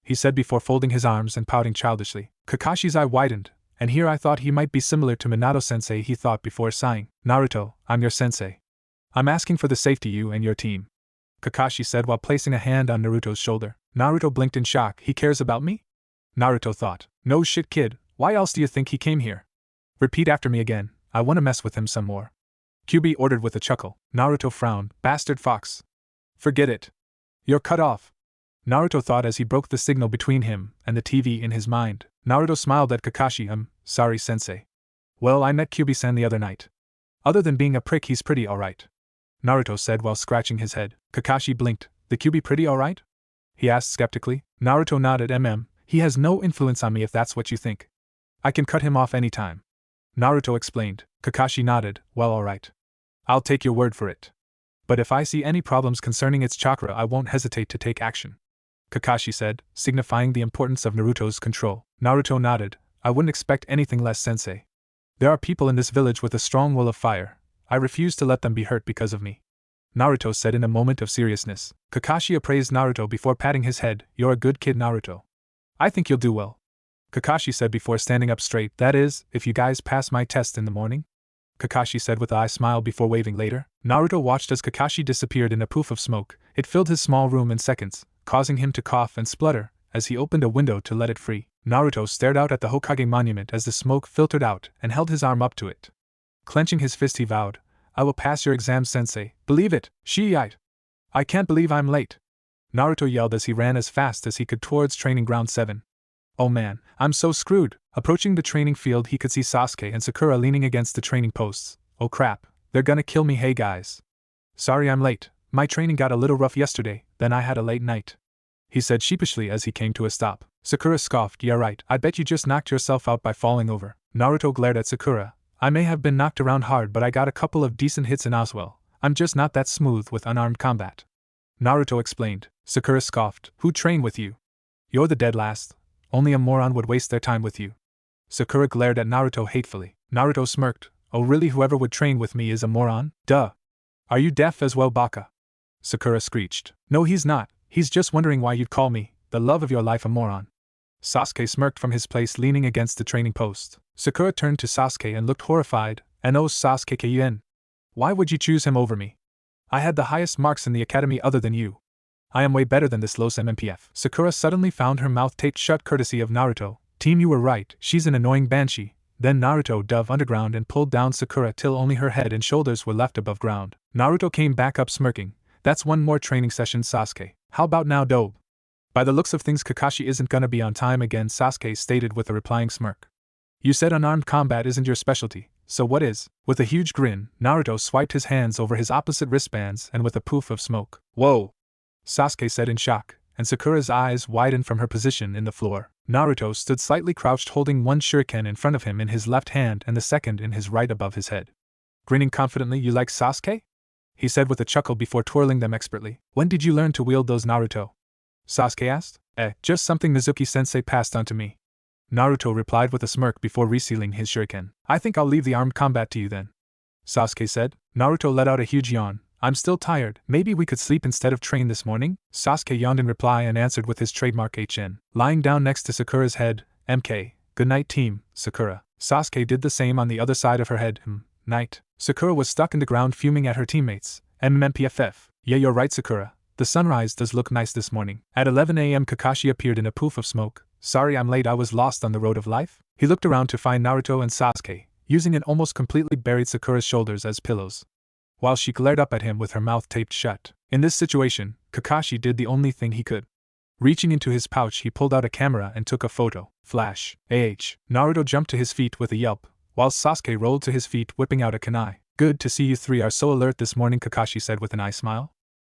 he said before folding his arms and pouting childishly. Kakashi's eye widened. And here I thought he might be similar to Minato-sensei, he thought before sighing. Naruto, I'm your sensei. I'm asking for the safety you and your team, Kakashi said while placing a hand on Naruto's shoulder. Naruto blinked in shock. He cares about me? Naruto thought. No shit, kid, why else do you think he came here? Repeat after me again, I want to mess with him some more. Kyuubi ordered with a chuckle. Naruto frowned. Bastard fox. Forget it. You're cut off, Naruto thought as he broke the signal between him and the TV in his mind. Naruto smiled at Kakashi. Sorry sensei. Well, I met Kyuubi-san the other night. Other than being a prick, he's pretty alright, Naruto said while scratching his head. Kakashi blinked. The Kyuubi pretty alright? He asked skeptically. Naruto nodded. He has no influence on me if that's what you think. I can cut him off anytime, Naruto explained. Kakashi nodded. Well, alright. I'll take your word for it. But if I see any problems concerning its chakra, I won't hesitate to take action, Kakashi said, signifying the importance of Naruto's control. Naruto nodded. I wouldn't expect anything less, sensei. There are people in this village with a strong will of fire. I refuse to let them be hurt because of me, Naruto said in a moment of seriousness. Kakashi appraised Naruto before patting his head. You're a good kid, Naruto. I think you'll do well, Kakashi said before standing up straight. That is, if you guys pass my test in the morning, Kakashi said with an eye smile before waving later. Naruto watched as Kakashi disappeared in a poof of smoke. It filled his small room in seconds, causing him to cough and splutter as he opened a window to let it free. Naruto stared out at the Hokage monument as the smoke filtered out and held his arm up to it. Clenching his fist, he vowed, I will pass your exam, sensei. Believe it, Shiite. I can't believe I'm late, Naruto yelled as he ran as fast as he could towards Training Ground 7. Oh man, I'm so screwed. Approaching the training field, he could see Sasuke and Sakura leaning against the training posts. Oh crap, they're gonna kill me. Hey guys. Sorry I'm late. My training got a little rough yesterday, then I had a late night, he said sheepishly as he came to a stop. Sakura scoffed. Yeah right, I bet you just knocked yourself out by falling over. Naruto glared at Sakura. I may have been knocked around hard, but I got a couple of decent hits in Oswell. I'm just not that smooth with unarmed combat, Naruto explained. Sakura scoffed. Who trained with you? You're the dead last. Only a moron would waste their time with you. Sakura glared at Naruto hatefully. Naruto smirked. Oh really, whoever would train with me is a moron? Duh. Are you deaf as well, Baka? Sakura screeched. No he's not, he's just wondering why you'd call me, the love of your life, a moron. Sasuke smirked from his place leaning against the training post. Sakura turned to Sasuke and looked horrified. And oh Sasuke-kun. Why would you choose him over me? I had the highest marks in the academy other than you. I am way better than this Los MMPF. Sakura suddenly found her mouth taped shut courtesy of Naruto. Team, you were right, she's an annoying banshee. Then Naruto dove underground and pulled down Sakura till only her head and shoulders were left above ground. Naruto came back up smirking. That's one more training session, Sasuke. How about now, dope? By the looks of things, Kakashi isn't gonna be on time again, Sasuke stated with a replying smirk. You said unarmed combat isn't your specialty, so what is? With a huge grin, Naruto swiped his hands over his opposite wristbands and with a poof of smoke. Whoa! Sasuke said in shock, and Sakura's eyes widened from her position in the floor. Naruto stood slightly crouched, holding one shuriken in front of him in his left hand and the second in his right above his head. Grinning confidently. You like Sasuke? He said with a chuckle before twirling them expertly. When did you learn to wield those, Naruto? Sasuke asked. Just something Mizuki-sensei passed on to me, Naruto replied with a smirk before resealing his shuriken. I think I'll leave the armed combat to you then, Sasuke said. Naruto let out a huge yawn. I'm still tired. Maybe we could sleep instead of train this morning? Sasuke yawned in reply and answered with his trademark HN. Lying down next to Sakura's head. MK. Good night, team, Sakura. Sasuke did the same on the other side of her head. Night. Sakura was stuck in the ground fuming at her teammates. MMPFF. Yeah, you're right, Sakura. The sunrise does look nice this morning. At 11 a.m. Kakashi appeared in a poof of smoke. Sorry I'm late, I was lost on the road of life. He looked around to find Naruto and Sasuke, using an almost completely buried Sakura's shoulders as pillows, while she glared up at him with her mouth taped shut. In this situation, Kakashi did the only thing he could. Reaching into his pouch, he pulled out a camera and took a photo. Flash. Naruto jumped to his feet with a yelp, while Sasuke rolled to his feet whipping out a kunai. Good to see you three are so alert this morning, Kakashi said with an eye smile.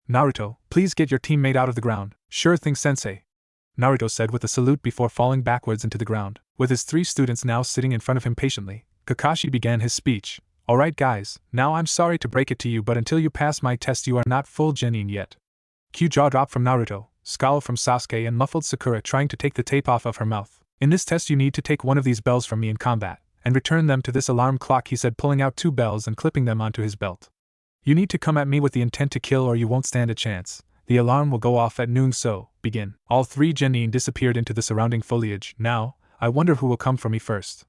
Naruto, please get your teammate out of the ground. Sure thing, sensei, Naruto said with a salute before falling backwards into the ground. With his three students now sitting in front of him patiently, Kakashi began his speech. Alright guys, now I'm sorry to break it to you, but until you pass my test you are not full genin yet. Cue jaw drop from Naruto, scowl from Sasuke and muffled Sakura trying to take the tape off of her mouth. In this test you need to take one of these bells from me in combat, and return them to this alarm clock, he said, pulling out two bells and clipping them onto his belt. You need to come at me with the intent to kill or you won't stand a chance. The alarm will go off at noon, so, begin. All three genin disappeared into the surrounding foliage. Now, I wonder who will come for me first.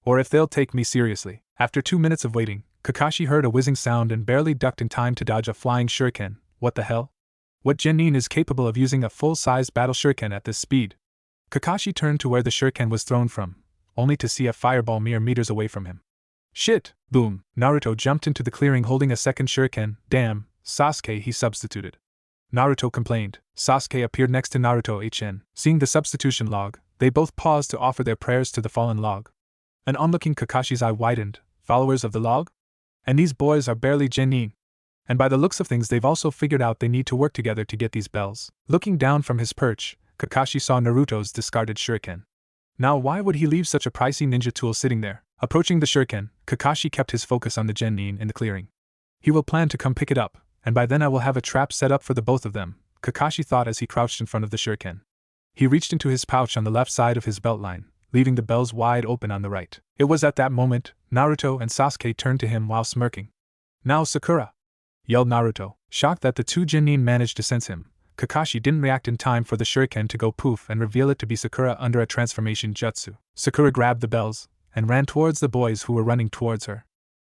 Or if they'll take me seriously. After 2 minutes of waiting, Kakashi heard a whizzing sound and barely ducked in time to dodge a flying shuriken. What the hell? What genin is capable of using a full-sized battle shuriken at this speed? Kakashi turned to where the shuriken was thrown from, only to see a fireball mere meters away from him. Shit! Boom! Naruto jumped into the clearing holding a second shuriken. Damn, Sasuke, he substituted. Naruto complained. Sasuke appeared next to Naruto HN. Seeing the substitution log, they both paused to offer their prayers to the fallen log. An onlooking Kakashi's eye widened. Followers of the log? And these boys are barely genin. And by the looks of things they've also figured out they need to work together to get these bells. Looking down from his perch, Kakashi saw Naruto's discarded shuriken. Now why would he leave such a pricey ninja tool sitting there? Approaching the shuriken, Kakashi kept his focus on the genin in the clearing. He will plan to come pick it up, and by then I will have a trap set up for the both of them, Kakashi thought as he crouched in front of the shuriken. He reached into his pouch on the left side of his belt line, leaving the bells wide open on the right. It was at that moment, Naruto and Sasuke turned to him while smirking. Now Sakura! Yelled Naruto, shocked that the two genin managed to sense him. Kakashi didn't react in time for the shuriken to go poof and reveal it to be Sakura under a transformation jutsu. Sakura grabbed the bells and ran towards the boys who were running towards her.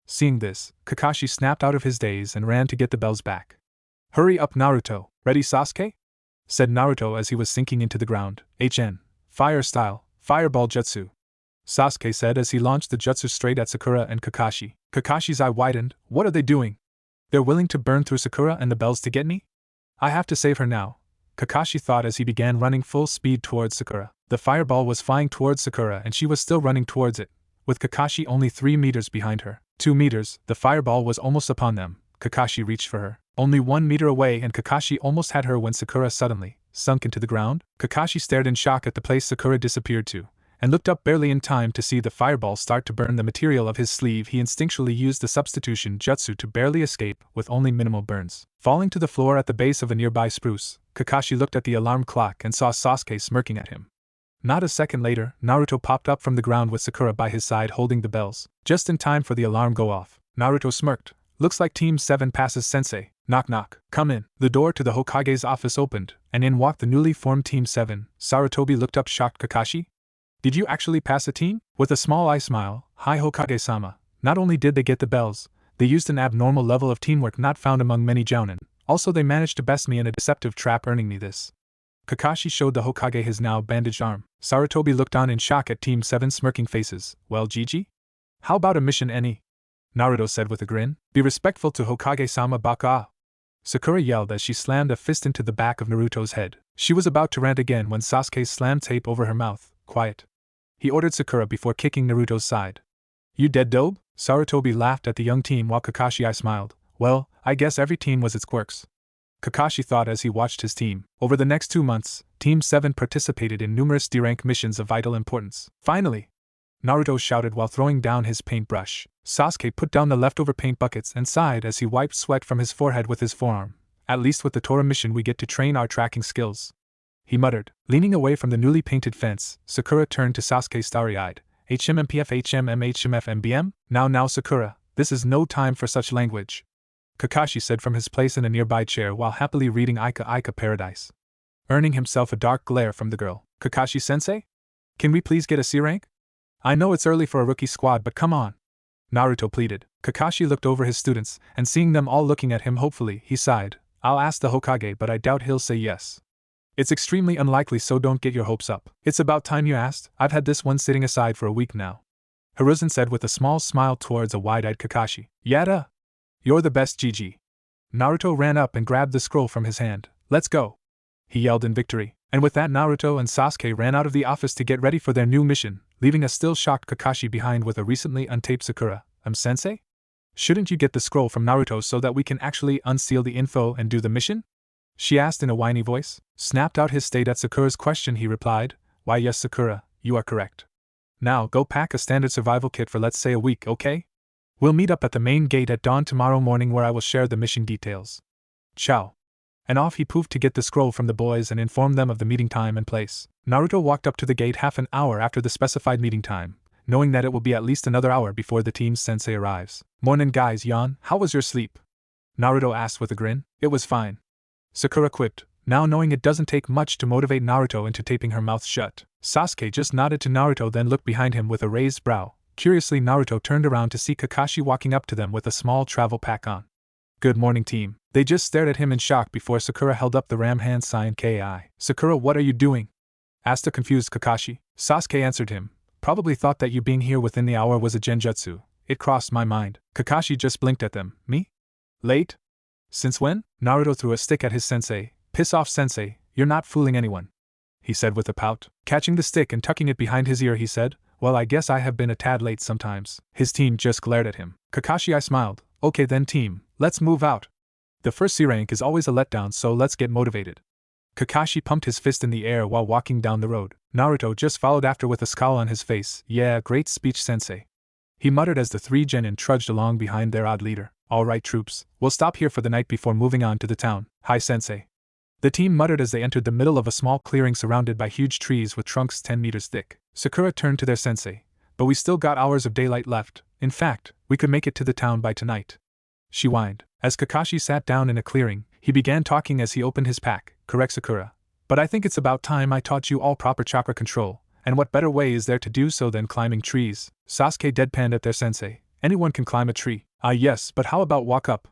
Seeing this, Kakashi snapped out of his daze and ran to get the bells back. Hurry up Naruto, ready Sasuke? Said Naruto as he was sinking into the ground. HN, fire style, fireball jutsu. Sasuke said as he launched the jutsu straight at Sakura and Kakashi. Kakashi's eye widened. What are they doing? They're willing to burn through Sakura and the bells to get me? I have to save her now, Kakashi thought as he began running full speed towards Sakura. The fireball was flying towards Sakura and she was still running towards it, with Kakashi only 3 meters behind her. 2 meters, the fireball was almost upon them. Kakashi reached for her. Only 1 meter away and Kakashi almost had her when Sakura suddenly sunk into the ground. Kakashi stared in shock at the place Sakura disappeared to, and looked up barely in time to see the fireball start to burn the material of his sleeve. He instinctually used the substitution jutsu to barely escape with only minimal burns. Falling to the floor at the base of a nearby spruce, Kakashi looked at the alarm clock and saw Sasuke smirking at him. Not a second later, Naruto popped up from the ground with Sakura by his side holding the bells, just in time for the alarm go off. Naruto smirked. Looks like Team 7 passes Sensei. Knock knock. Come in. The door to the Hokage's office opened, and in walked the newly formed Team 7. Sarutobi looked up shocked. Kakashi? Did you actually pass a team? With a small eye smile, hi Hokage-sama. Not only did they get the bells, they used an abnormal level of teamwork not found among many jounin. Also they managed to best me in a deceptive trap earning me this. Kakashi showed the Hokage his now bandaged arm. Sarutobi looked on in shock at Team 7's smirking faces. Well Gigi? How about a mission any? Naruto said with a grin. Be respectful to Hokage-sama baka. Sakura yelled as she slammed a fist into the back of Naruto's head. She was about to rant again when Sasuke slammed tape over her mouth. Quiet. He ordered Sakura before kicking Naruto's side. You dead dope? Sarutobi laughed at the young team while Kakashi smiled. Well, I guess every team was its quirks. Kakashi thought as he watched his team. Over the next 2 months, Team 7 participated in numerous D-rank missions of vital importance. Finally! Naruto shouted while throwing down his paintbrush. Sasuke put down the leftover paint buckets and sighed as he wiped sweat from his forehead with his forearm. At least with the Tora mission we get to train our tracking skills. He muttered. Leaning away from the newly painted fence, Sakura turned to Sasuke starry-eyed. HMMPF. Now Sakura, this is no time for such language. Kakashi said from his place in a nearby chair while happily reading Ika Paradise. Earning himself a dark glare from the girl. Kakashi-sensei? Can we please get a C rank? I know it's early for a rookie squad but come on. Naruto pleaded. Kakashi looked over his students, and seeing them all looking at him hopefully, he sighed. I'll ask the Hokage but I doubt he'll say yes. It's extremely unlikely so don't get your hopes up. It's about time you asked, I've had this one sitting aside for a week now. Hiruzen said with a small smile towards a wide-eyed Kakashi. Yada! You're the best GG. Naruto ran up and grabbed the scroll from his hand. Let's go! He yelled in victory. And with that Naruto and Sasuke ran out of the office to get ready for their new mission, leaving a still shocked Kakashi behind with a recently untaped Sakura. Sensei? Shouldn't you get the scroll from Naruto so that we can actually unseal the info and do the mission? She asked in a whiny voice. Snapped out his state at Sakura's question he replied. Why yes Sakura, you are correct. Now go pack a standard survival kit for let's say a week, okay? We'll meet up at the main gate at dawn tomorrow morning where I will share the mission details. Ciao. And off he poofed to get the scroll from the boys and inform them of the meeting time and place. Naruto walked up to the gate half an hour after the specified meeting time, knowing that it will be at least another hour before the team's sensei arrives. Mornin' guys, yawn, how was your sleep? Naruto asked with a grin. It was fine. Sakura quipped, now knowing it doesn't take much to motivate Naruto into taping her mouth shut. Sasuke just nodded to Naruto then looked behind him with a raised brow. Curiously, Naruto turned around to see Kakashi walking up to them with a small travel pack on. Good morning, team. They just stared at him in shock before Sakura held up the ram hand sign KI. Sakura, what are you doing? Asked a confused Kakashi. Sasuke answered him. Probably thought that you being here within the hour was a genjutsu. It crossed my mind. Kakashi just blinked at them. Me? Late? Since when? Naruto threw a stick at his sensei. Piss off, sensei, you're not fooling anyone, he said with a pout. Catching the stick and tucking it behind his ear, he said, well, I guess I have been a tad late sometimes. His team just glared at him. Kakashi, I smiled. Okay then, team, let's move out. The first C rank is always a letdown, so let's get motivated. Kakashi pumped his fist in the air while walking down the road. Naruto just followed after with a scowl on his face. Yeah, great speech, sensei, he muttered as the three genin trudged along behind their odd leader. All right, troops, we'll stop here for the night before moving on to the town. Hi, sensei. The team muttered as they entered the middle of a small clearing surrounded by huge trees with trunks 10 meters thick. Sakura turned to their sensei. But we still got hours of daylight left. In fact, we could make it to the town by tonight, she whined. As Kakashi sat down in a clearing, he began talking as he opened his pack. Correct, Sakura. But I think it's about time I taught you all proper chakra control, and what better way is there to do so than climbing trees? Sasuke deadpanned at their sensei. Anyone can climb a tree. Ah yes, but how about walk up?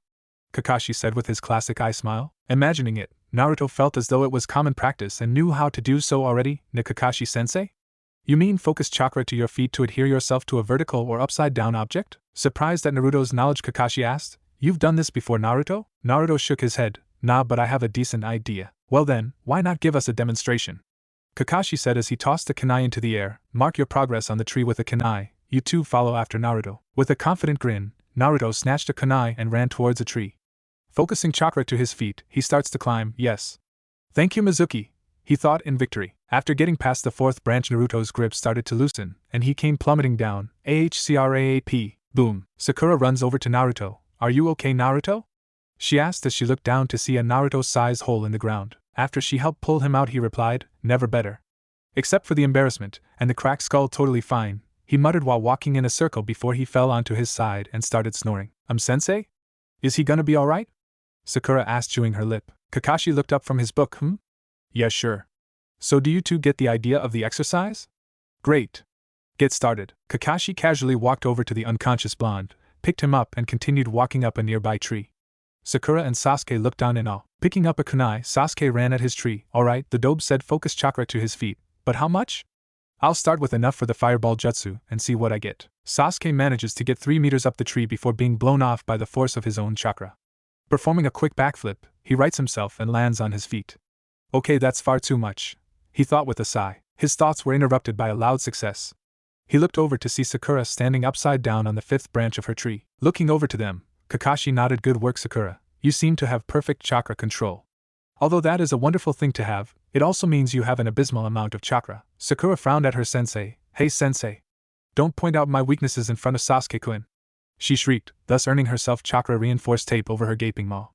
Kakashi said with his classic eye smile. Imagining it, Naruto felt as though it was common practice and knew how to do so already. Kakashi-sensei? You mean focus chakra to your feet to adhere yourself to a vertical or upside-down object? Surprised at Naruto's knowledge, Kakashi asked. You've done this before, Naruto? Naruto shook his head. Nah, but I have a decent idea. Well then, why not give us a demonstration? Kakashi said as he tossed a kunai into the air. Mark your progress on the tree with a kunai. You two follow after Naruto. With a confident grin, Naruto snatched a kunai and ran towards a tree. Focusing chakra to his feet, he starts to climb. Yes. Thank you, Mizuki, he thought in victory. After getting past the fourth branch, Naruto's grip started to loosen, and he came plummeting down. AHCRAAP. Boom. Sakura runs over to Naruto. Are you okay, Naruto? She asked as she looked down to see a Naruto-sized hole in the ground. After she helped pull him out, he replied, never better. Except for the embarrassment, and the cracked skull, totally fine, he muttered while walking in a circle before he fell onto his side and started snoring. Sensei? Is he gonna be alright? Sakura asked, chewing her lip. Kakashi looked up from his book. Yeah, sure. So do you two get the idea of the exercise? Great. Get started. Kakashi casually walked over to the unconscious blonde, picked him up and continued walking up a nearby tree. Sakura and Sasuke looked down in awe. Picking up a kunai, Sasuke ran at his tree. Alright, the dobe said, focus chakra to his feet. But how much? I'll start with enough for the fireball jutsu and see what I get. Sasuke manages to get 3 meters up the tree before being blown off by the force of his own chakra. Performing a quick backflip, he rights himself and lands on his feet. Okay, that's far too much, he thought with a sigh. His thoughts were interrupted by a loud success. He looked over to see Sakura standing upside down on the 5th branch of her tree. Looking over to them, Kakashi nodded. Good work, Sakura. You seem to have perfect chakra control. Although that is a wonderful thing to have, it also means you have an abysmal amount of chakra. Sakura frowned at her sensei. Hey sensei. Don't point out my weaknesses in front of Sasuke-kun, she shrieked, thus earning herself chakra-reinforced tape over her gaping maw.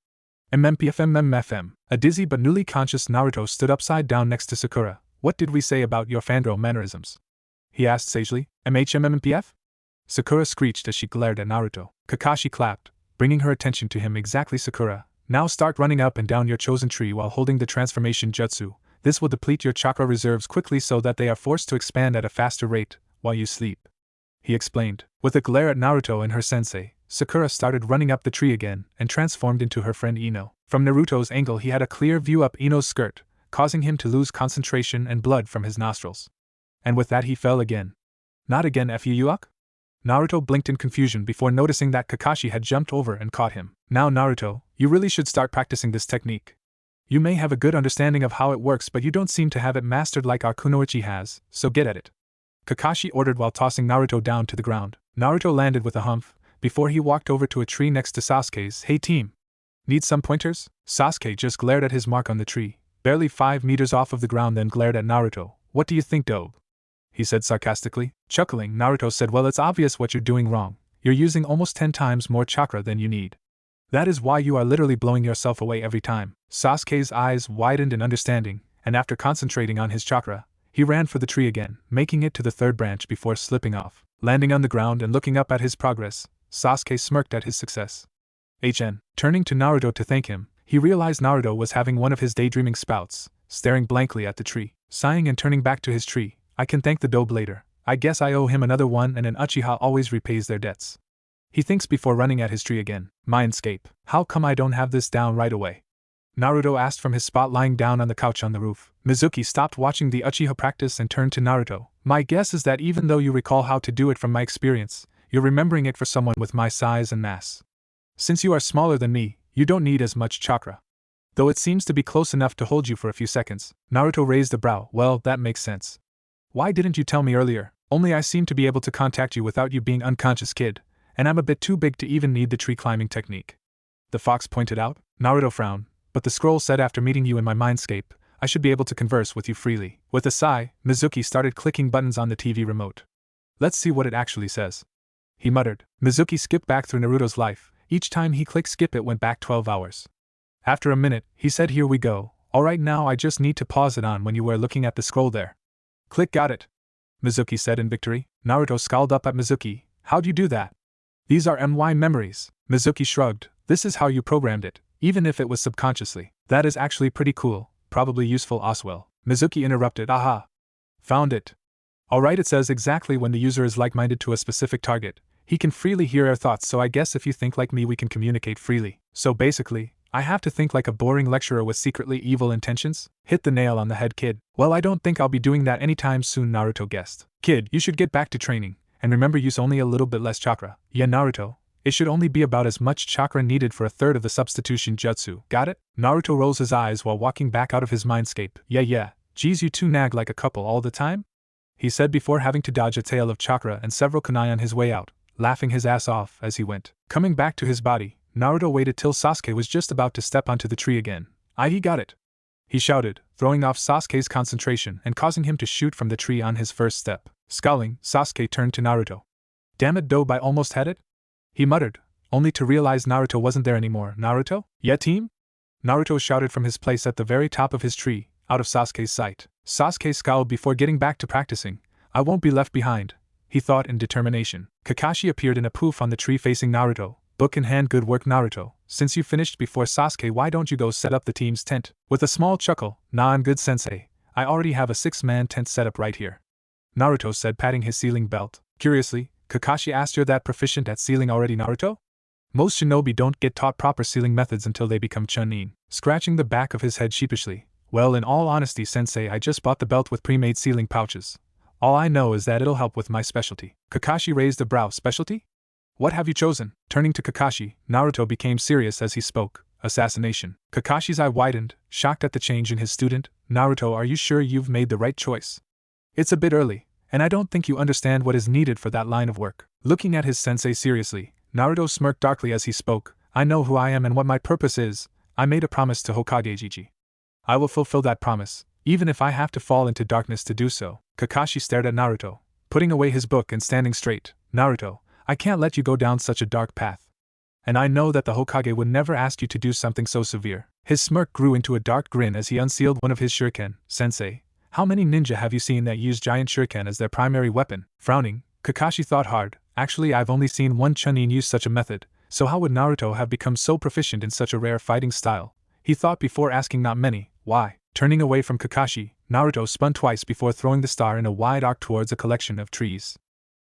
MMPFMMFM. A dizzy but newly conscious Naruto stood upside down next to Sakura. What did we say about your fangirl mannerisms? He asked sagely. MHMMPF? Sakura screeched as she glared at Naruto. Kakashi clapped, bringing her attention to him. Exactly, Sakura. Now start running up and down your chosen tree while holding the transformation jutsu. This will deplete your chakra reserves quickly so that they are forced to expand at a faster rate while you sleep, he explained. With a glare at Naruto and her sensei, Sakura started running up the tree again and transformed into her friend Ino. From Naruto's angle, he had a clear view up Ino's skirt, causing him to lose concentration and blood from his nostrils. And with that he fell again. Not again, Fyuuk? Naruto blinked in confusion before noticing that Kakashi had jumped over and caught him. Now Naruto, you really should start practicing this technique. You may have a good understanding of how it works, but you don't seem to have it mastered like our Kunoichi has, so get at it, Kakashi ordered while tossing Naruto down to the ground. Naruto landed with a humph, before he walked over to a tree next to Sasuke's. Hey team. Need some pointers? Sasuke just glared at his mark on the tree, barely 5 meters off of the ground, then glared at Naruto. What do you think, dope? He said sarcastically. Chuckling, Naruto said, well, it's obvious what you're doing wrong. You're using almost 10 times more chakra than you need. That is why you are literally blowing yourself away every time. Sasuke's eyes widened in understanding, and after concentrating on his chakra, he ran for the tree again, making it to the 3rd branch before slipping off. Landing on the ground and looking up at his progress, Sasuke smirked at his success. Turning to Naruto to thank him, he realized Naruto was having one of his daydreaming spouts, staring blankly at the tree. Sighing and turning back to his tree, I can thank the dobe later. I guess I owe him another one, and an Uchiha always repays their debts. He thinks before running at his tree again. Mindscape. How come I don't have this down right away? Naruto asked from his spot lying down on the couch on the roof. Mizuki stopped watching the Uchiha practice and turned to Naruto. My guess is that even though you recall how to do it from my experience, you're remembering it for someone with my size and mass. Since you are smaller than me, you don't need as much chakra. Though it seems to be close enough to hold you for a few seconds. Naruto raised a brow. Well, that makes sense. Why didn't you tell me earlier? Only I seem to be able to contact you without you being unconscious, kid, and I'm a bit too big to even need the tree climbing technique. The fox pointed out. Naruto frowned. But the scroll said after meeting you in my mindscape, I should be able to converse with you freely. With a sigh, Mizuki started clicking buttons on the TV remote. Let's see what it actually says. He muttered. Mizuki skipped back through Naruto's life. Each time he clicked skip it went back 12 hours. After a minute, he said, here we go. Alright, now I just need to pause it on when you were looking at the scroll there. Click, got it. Mizuki said in victory. Naruto scowled up at Mizuki. How'd you do that? These are MY memories. Mizuki shrugged. This is how you programmed it. Even if it was subconsciously. That is actually pretty cool, probably useful as well. Mizuki interrupted. Aha! Found it. Alright, it says exactly when the user is like-minded to a specific target. He can freely hear our thoughts, so I guess if you think like me we can communicate freely. So basically, I have to think like a boring lecturer with secretly evil intentions? Hit the nail on the head, kid. Well, I don't think I'll be doing that anytime soon, Naruto guessed. Kid, you should get back to training, and remember use only a little bit less chakra. Yeah, Naruto. It should only be about as much chakra needed for a third of the substitution jutsu. Got it? Naruto rolls his eyes while walking back out of his mindscape. Yeah. Geez, you two nag like a couple all the time? He said before having to dodge a tail of chakra and several kunai on his way out, laughing his ass off as he went. Coming back to his body, Naruto waited till Sasuke was just about to step onto the tree again. He got it! He shouted, throwing off Sasuke's concentration and causing him to shoot from the tree on his first step. Scowling, Sasuke turned to Naruto. Damn it, Dobe, I almost had it? He muttered, only to realize Naruto wasn't there anymore. Naruto? Yeah, team? Naruto shouted from his place at the very top of his tree, out of Sasuke's sight. Sasuke scowled before getting back to practicing. I won't be left behind, he thought in determination. Kakashi appeared in a poof on the tree facing Naruto. Book in hand. Good work, Naruto. Since you finished before Sasuke, why don't you go set up the team's tent? With a small chuckle, nah, I'm good, sensei. I already have a 6-man tent set up right here, Naruto said, patting his sealing belt. Curiously, Kakashi asked, you're that proficient at sealing already, Naruto? Most shinobi don't get taught proper sealing methods until they become Chunin. Scratching the back of his head sheepishly. Well, in all honesty, sensei, I just bought the belt with pre-made sealing pouches. All I know is that it'll help with my specialty. Kakashi raised a brow. Specialty? What have you chosen? Turning to Kakashi, Naruto became serious as he spoke. Assassination. Kakashi's eye widened, shocked at the change in his student. Naruto, are you sure you've made the right choice? It's a bit early, and I don't think you understand what is needed for that line of work. Looking at his sensei seriously, Naruto smirked darkly as he spoke. I know who I am and what my purpose is. I made a promise to Hokage Gigi. I will fulfill that promise, even if I have to fall into darkness to do so. Kakashi stared at Naruto, putting away his book and standing straight. Naruto, I can't let you go down such a dark path. And I know that the Hokage would never ask you to do something so severe. His smirk grew into a dark grin as he unsealed one of his shuriken. Sensei, how many ninja have you seen that use giant shuriken as their primary weapon? Frowning, Kakashi thought hard. Actually, I've only seen one Chunin use such a method, so how would Naruto have become so proficient in such a rare fighting style? He thought before asking. Not many. Why? Turning away from Kakashi, Naruto spun twice before throwing the star in a wide arc towards a collection of trees.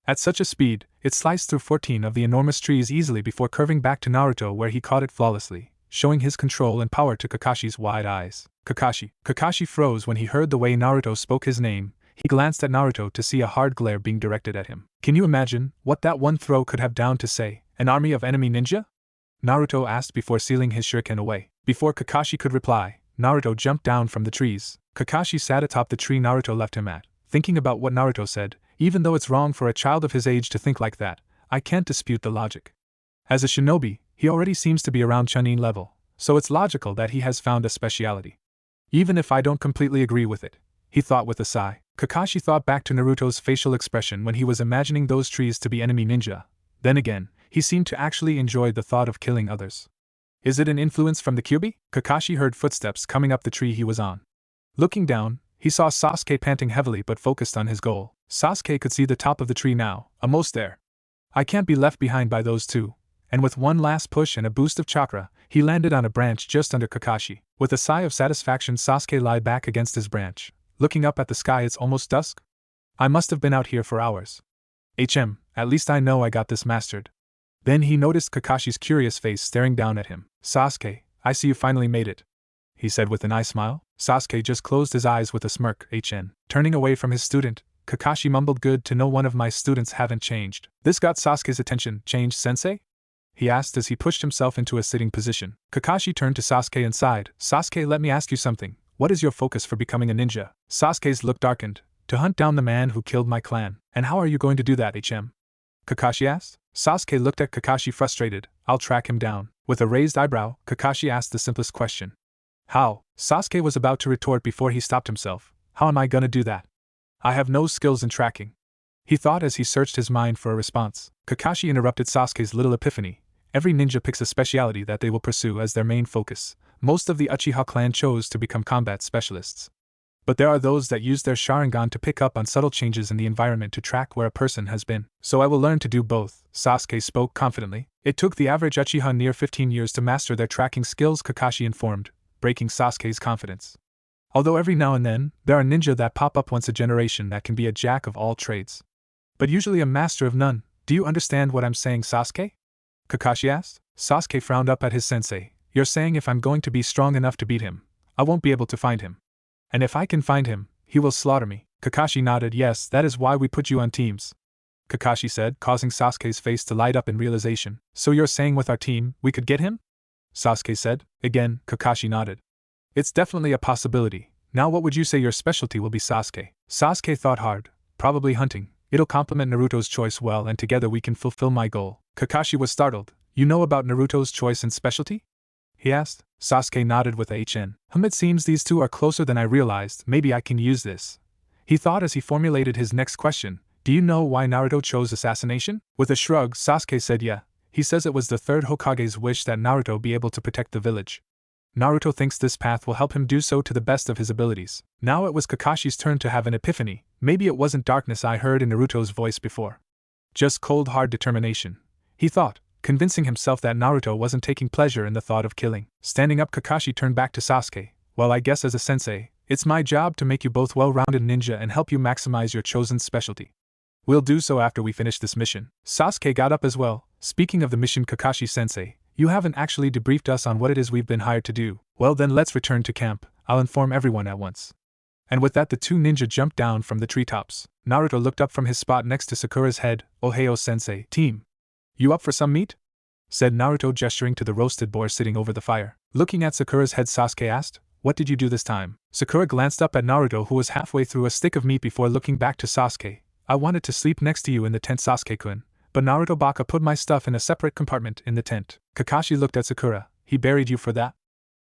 At such a speed, it sliced through 14 of the enormous trees easily before curving back to Naruto, where he caught it flawlessly, showing his control and power to Kakashi's wide eyes. Kakashi. Kakashi froze when he heard the way Naruto spoke his name. He glanced at Naruto to see a hard glare being directed at him. Can you imagine what that one throw could have done to, say, an army of enemy ninja? Naruto asked before sealing his shuriken away. Before Kakashi could reply, Naruto jumped down from the trees. Kakashi sat atop the tree Naruto left him at, thinking about what Naruto said. Even though it's wrong for a child of his age to think like that, I can't dispute the logic. As a shinobi, he already seems to be around Chunin level, so it's logical that he has found a speciality. Even if I don't completely agree with it, he thought with a sigh. Kakashi thought back to Naruto's facial expression when he was imagining those trees to be enemy ninja. Then again, he seemed to actually enjoy the thought of killing others. Is it an influence from the Kyuubi? Kakashi heard footsteps coming up the tree he was on. Looking down, he saw Sasuke panting heavily but focused on his goal. Sasuke could see the top of the tree now, almost there. I can't be left behind by those two. And with one last push and a boost of chakra, he landed on a branch just under Kakashi. With a sigh of satisfaction, Sasuke lay back against his branch. Looking up at the sky, it's almost dusk? I must have been out here for hours. At least I know I got this mastered. Then he noticed Kakashi's curious face staring down at him. Sasuke, I see you finally made it, he said with an eye smile. Sasuke just closed his eyes with a smirk. Turning away from his student, Kakashi mumbled, good to know one of my students haven't changed. This got Sasuke's attention. Changed, sensei? He asked as he pushed himself into a sitting position. Kakashi turned to Sasuke and sighed. Sasuke, let me ask you something. What is your focus for becoming a ninja? Sasuke's look darkened. To hunt down the man who killed my clan. And how are you going to do that, Kakashi asked. Sasuke looked at Kakashi frustrated. I'll track him down. With a raised eyebrow, Kakashi asked the simplest question. How? Sasuke was about to retort before he stopped himself. How am I gonna do that? I have no skills in tracking, he thought as he searched his mind for a response. Kakashi interrupted Sasuke's little epiphany. Every ninja picks a speciality that they will pursue as their main focus. Most of the Uchiha clan chose to become combat specialists. But there are those that use their Sharingan to pick up on subtle changes in the environment to track where a person has been. So I will learn to do both, Sasuke spoke confidently. It took the average Uchiha near 15 years to master their tracking skills, Kakashi informed, breaking Sasuke's confidence. Although every now and then, there are ninja that pop up once a generation that can be a jack of all trades. But usually a master of none. Do you understand what I'm saying, Sasuke? Kakashi asked. Sasuke frowned up at his sensei. You're saying if I'm going to be strong enough to beat him, I won't be able to find him. And if I can find him, he will slaughter me. Kakashi nodded. Yes, that is why we put you on teams, Kakashi said, causing Sasuke's face to light up in realization. So you're saying with our team, we could get him? Sasuke said. Again, Kakashi nodded. It's definitely a possibility. Now what would you say your specialty will be, Sasuke? Sasuke thought hard. Probably hunting. It'll complement Naruto's choice well and together we can fulfill my goal. Kakashi was startled. You know about Naruto's choice and specialty? He asked. Sasuke nodded with a It seems these two are closer than I realized. Maybe I can use this, he thought as he formulated his next question. Do you know why Naruto chose assassination? With a shrug, Sasuke said yeah. He says it was the third Hokage's wish that Naruto be able to protect the village. Naruto thinks this path will help him do so to the best of his abilities. Now it was Kakashi's turn to have an epiphany. Maybe it wasn't darkness I heard in Naruto's voice before. Just cold hard determination, he thought, convincing himself that Naruto wasn't taking pleasure in the thought of killing. Standing up, Kakashi turned back to Sasuke. Well, I guess as a sensei, it's my job to make you both well-rounded ninja and help you maximize your chosen specialty. We'll do so after we finish this mission. Sasuke got up as well. Speaking of the mission, Kakashi-sensei, you haven't actually debriefed us on what it is we've been hired to do. Well then let's return to camp. I'll inform everyone at once. And with that the two ninja jumped down from the treetops. Naruto looked up from his spot next to Sakura's head. Ohio-sensei, team. You up for some meat? Said Naruto, gesturing to the roasted boar sitting over the fire. Looking at Sakura's head, Sasuke asked, what did you do this time? Sakura glanced up at Naruto, who was halfway through a stick of meat before looking back to Sasuke. I wanted to sleep next to you in the tent, Sasuke-kun, but Naruto Baka put my stuff in a separate compartment in the tent. Kakashi looked at Sakura. He buried you for that?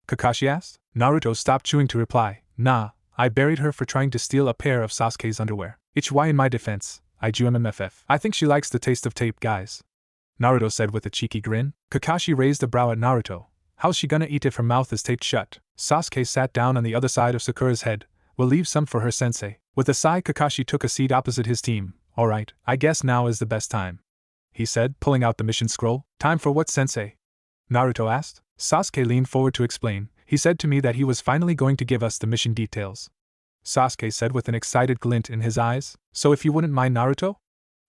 Kakashi asked. Naruto stopped chewing to reply. Nah, I buried her for trying to steal a pair of Sasuke's underwear. Why in my defense, I do MMFF. I think she likes the taste of tape, guys, Naruto said with a cheeky grin. Kakashi raised a brow at Naruto. How's she gonna eat if her mouth is taped shut? Sasuke sat down on the other side of Sakura's head. We'll leave some for her, sensei. With a sigh, Kakashi took a seat opposite his team. Alright, I guess now is the best time, he said, pulling out the mission scroll. Time for what, sensei? Naruto asked. Sasuke leaned forward to explain. He said to me that he was finally going to give us the mission details, Sasuke said with an excited glint in his eyes. So if you wouldn't mind, Naruto?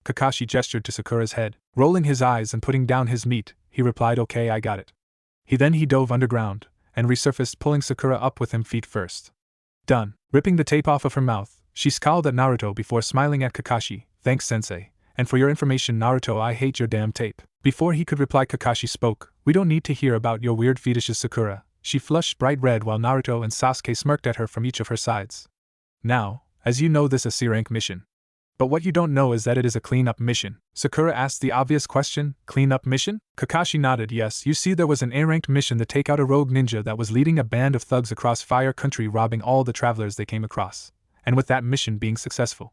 Kakashi gestured to Sakura's head. Rolling his eyes and putting down his meat, he replied, okay, I got it. He dove underground and resurfaced, pulling Sakura up with him feet first. Done. Ripping the tape off of her mouth, she scowled at Naruto before smiling at Kakashi. Thanks, sensei. And for your information, Naruto, I hate your damn tape. Before he could reply, Kakashi spoke. We don't need to hear about your weird fetishes, Sakura. She flushed bright red while Naruto and Sasuke smirked at her from each of her sides. Now, as you know, this is a C-rank mission. But what you don't know is that it is a clean-up mission. Sakura asked the obvious question, clean-up mission? Kakashi nodded. Yes, you see, there was an A-ranked mission to take out a rogue ninja that was leading a band of thugs across Fire Country, robbing all the travelers they came across. And with that mission being successful,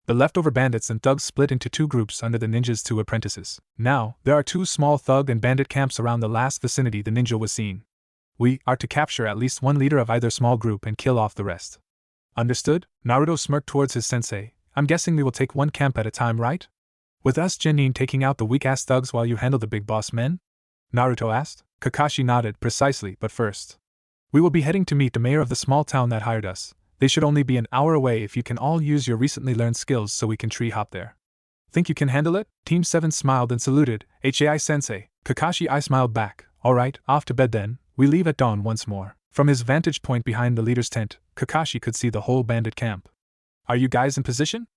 the leftover bandits and thugs split into two groups under the ninja's two apprentices. Now, there are two small thug and bandit camps around the last vicinity the ninja was seen. We are to capture at least one leader of either small group and kill off the rest. Understood? Naruto smirked towards his sensei. I'm guessing we will take one camp at a time, right? With us Genin taking out the weak-ass thugs while you handle the big boss men? Naruto asked. Kakashi nodded. Precisely, but first, we will be heading to meet the mayor of the small town that hired us. They should only be an hour away if you can all use your recently learned skills so we can tree hop there. Think you can handle it? Team 7 smiled and saluted. Hai-sensei. Kakashi I smiled back. Alright, off to bed then, we leave at dawn once more. From his vantage point behind the leader's tent, Kakashi could see the whole bandit camp. Are you guys in position?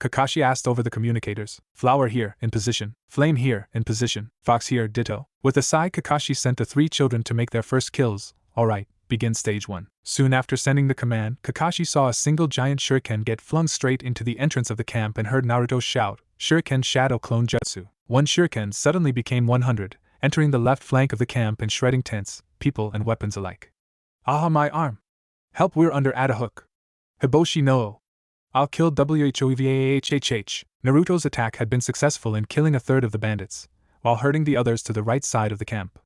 Kakashi asked over the communicators. Flower here, in position. Flame here, in position. Fox here, ditto. With a sigh, Kakashi sent the 3 children to make their first kills. Alright, begin stage 1. Soon after sending the command, Kakashi saw a single giant shuriken get flung straight into the entrance of the camp and heard Naruto shout, Shuriken Shadow Clone Jutsu. One shuriken suddenly became 100, entering the left flank of the camp and shredding tents, people and weapons alike. Aha, my arm! Help, we're under at a hook. Hiboshi no. I'll kill WHOEVAHHH. Naruto's attack had been successful in killing a third of the bandits, while hurting the others to the right side of the camp.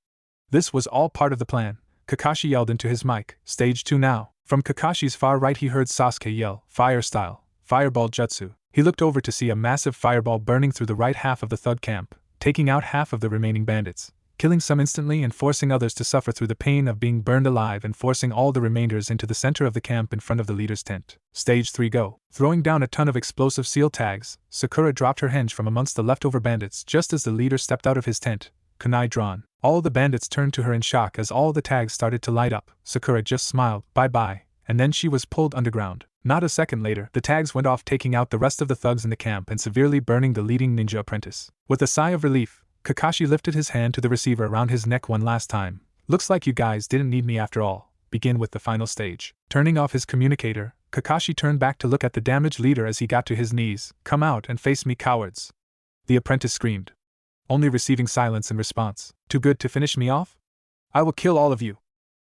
This was all part of the plan. Kakashi yelled into his mic, Stage 2 now. From Kakashi's far right he heard Sasuke yell, Fire style, Fireball Jutsu. He looked over to see a massive fireball burning through the right half of the thug camp, taking out half of the remaining bandits, killing some instantly and forcing others to suffer through the pain of being burned alive and forcing all the remainders into the center of the camp in front of the leader's tent. Stage 3 go. Throwing down a ton of explosive seal tags, Sakura dropped her henge from amongst the leftover bandits just as the leader stepped out of his tent, kunai drawn. All the bandits turned to her in shock as all the tags started to light up. Sakura just smiled, bye-bye, and then she was pulled underground. Not a second later, the tags went off, taking out the rest of the thugs in the camp and severely burning the leading ninja apprentice. With a sigh of relief, Kakashi lifted his hand to the receiver around his neck one last time. Looks like you guys didn't need me after all. Begin with the final stage. Turning off his communicator, Kakashi turned back to look at the damaged leader as he got to his knees. Come out and face me, cowards. The apprentice screamed, only receiving silence in response. Too good to finish me off? I will kill all of you.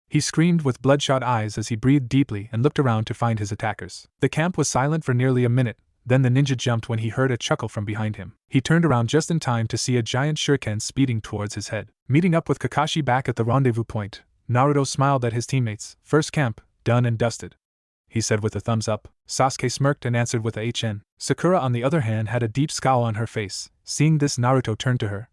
He screamed with bloodshot eyes as he breathed deeply and looked around to find his attackers. The camp was silent for nearly a minute, then the ninja jumped when he heard a chuckle from behind him. He turned around just in time to see a giant shuriken speeding towards his head. Meeting up with Kakashi back at the rendezvous point, Naruto smiled at his teammates. First camp, done and dusted, he said with a thumbs up. Sasuke smirked and answered with a HN. Sakura on the other hand had a deep scowl on her face. Seeing this, Naruto turned to her.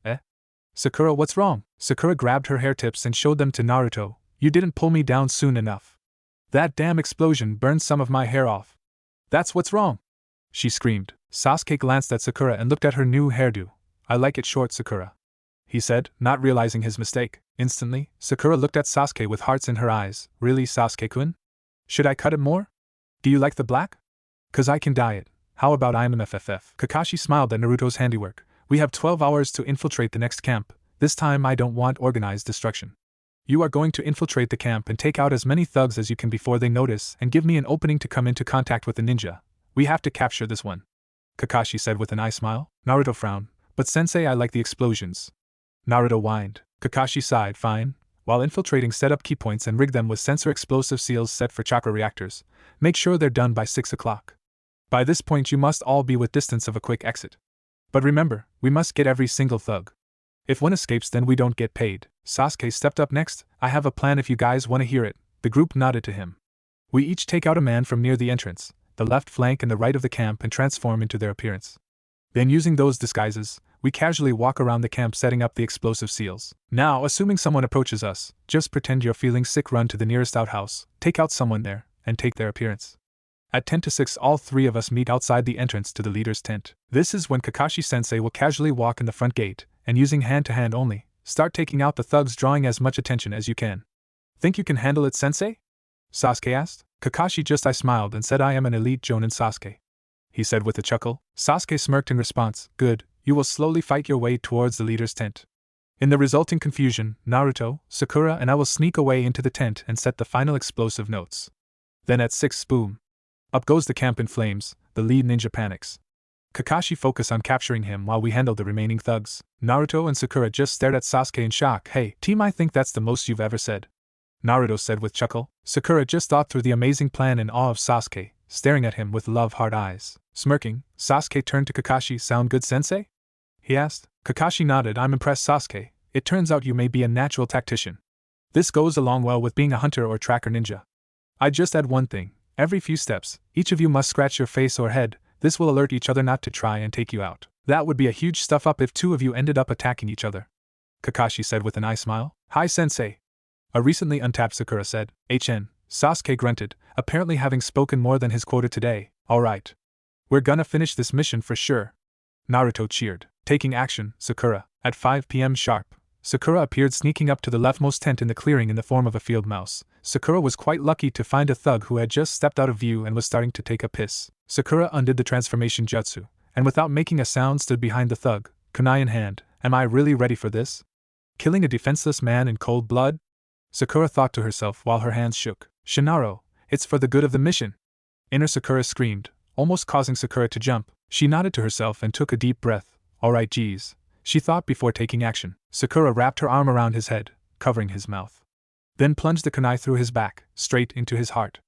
Sakura, what's wrong? Sakura grabbed her hair tips and showed them to Naruto. You didn't pull me down soon enough. That damn explosion burned some of my hair off. That's what's wrong, she screamed. Sasuke glanced at Sakura and looked at her new hairdo. I like it short, Sakura, he said, not realizing his mistake. Instantly, Sakura looked at Sasuke with hearts in her eyes. Really, Sasuke-kun? Should I cut it more? Do you like the black? 'Cause I can dye it. How about I'm an FFF? Kakashi smiled at Naruto's handiwork. We have 12 hours to infiltrate the next camp. This time I don't want organized destruction. You are going to infiltrate the camp and take out as many thugs as you can before they notice and give me an opening to come into contact with the ninja. We have to capture this one, Kakashi said with an eye smile. Naruto frowned. But sensei, I like the explosions. Naruto whined. Kakashi sighed. Fine. While infiltrating, set up key points and rig them with sensor explosive seals set for chakra reactors. Make sure they're done by 6 o'clock. By this point you must all be with distance of a quick exit. But remember, we must get every single thug. If one escapes, then we don't get paid. Sasuke stepped up next. I have a plan if you guys want to hear it. The group nodded to him. We each take out a man from near the entrance, the left flank and the right of the camp, and transform into their appearance. Then using those disguises, we casually walk around the camp setting up the explosive seals. Now, assuming someone approaches us, just pretend you're feeling sick, run to the nearest outhouse, take out someone there, and take their appearance. At 10 to 6 all 3 of us meet outside the entrance to the leader's tent. This is when Kakashi-sensei will casually walk in the front gate, and using hand-to-hand only, start taking out the thugs, drawing as much attention as you can. Think you can handle it, sensei? Sasuke asked. Kakashi just smiled and said, I am an elite Jonin Sasuke, he said with a chuckle. Sasuke smirked in response. Good, you will slowly fight your way towards the leader's tent. In the resulting confusion, Naruto, Sakura and I will sneak away into the tent and set the final explosive notes. Then at 6 boom. Up goes the camp in flames, the lead ninja panics. Kakashi focused on capturing him while we handled the remaining thugs. Naruto and Sakura just stared at Sasuke in shock. Hey, team, I think that's the most you've ever said, Naruto said with chuckle. Sakura just thought through the amazing plan in awe of Sasuke, staring at him with love-hard eyes. Smirking, Sasuke turned to Kakashi. Sound good, sensei? He asked. Kakashi nodded. I'm impressed, Sasuke. It turns out you may be a natural tactician. This goes along well with being a hunter or tracker ninja. I just add one thing. Every few steps, each of you must scratch your face or head. This will alert each other not to try and take you out. That would be a huge stuff up if 2 of you ended up attacking each other, Kakashi said with an eye smile. Hi, sensei, a recently untapped Sakura said. HN, Sasuke grunted, apparently having spoken more than his quota today. Alright. We're gonna finish this mission for sure. Naruto cheered. Taking action, Sakura. At 5 p.m. sharp, Sakura appeared sneaking up to the leftmost tent in the clearing in the form of a field mouse. Sakura was quite lucky to find a thug who had just stepped out of view and was starting to take a piss. Sakura undid the transformation jutsu, and without making a sound stood behind the thug, kunai in hand. Am I really ready for this? Killing a defenseless man in cold blood? Sakura thought to herself while her hands shook. Shinaro, it's for the good of the mission. Inner Sakura screamed, almost causing Sakura to jump. She nodded to herself and took a deep breath. Alright geez, she thought before taking action. Sakura wrapped her arm around his head, covering his mouth. Then plunged the kunai through his back, straight into his heart.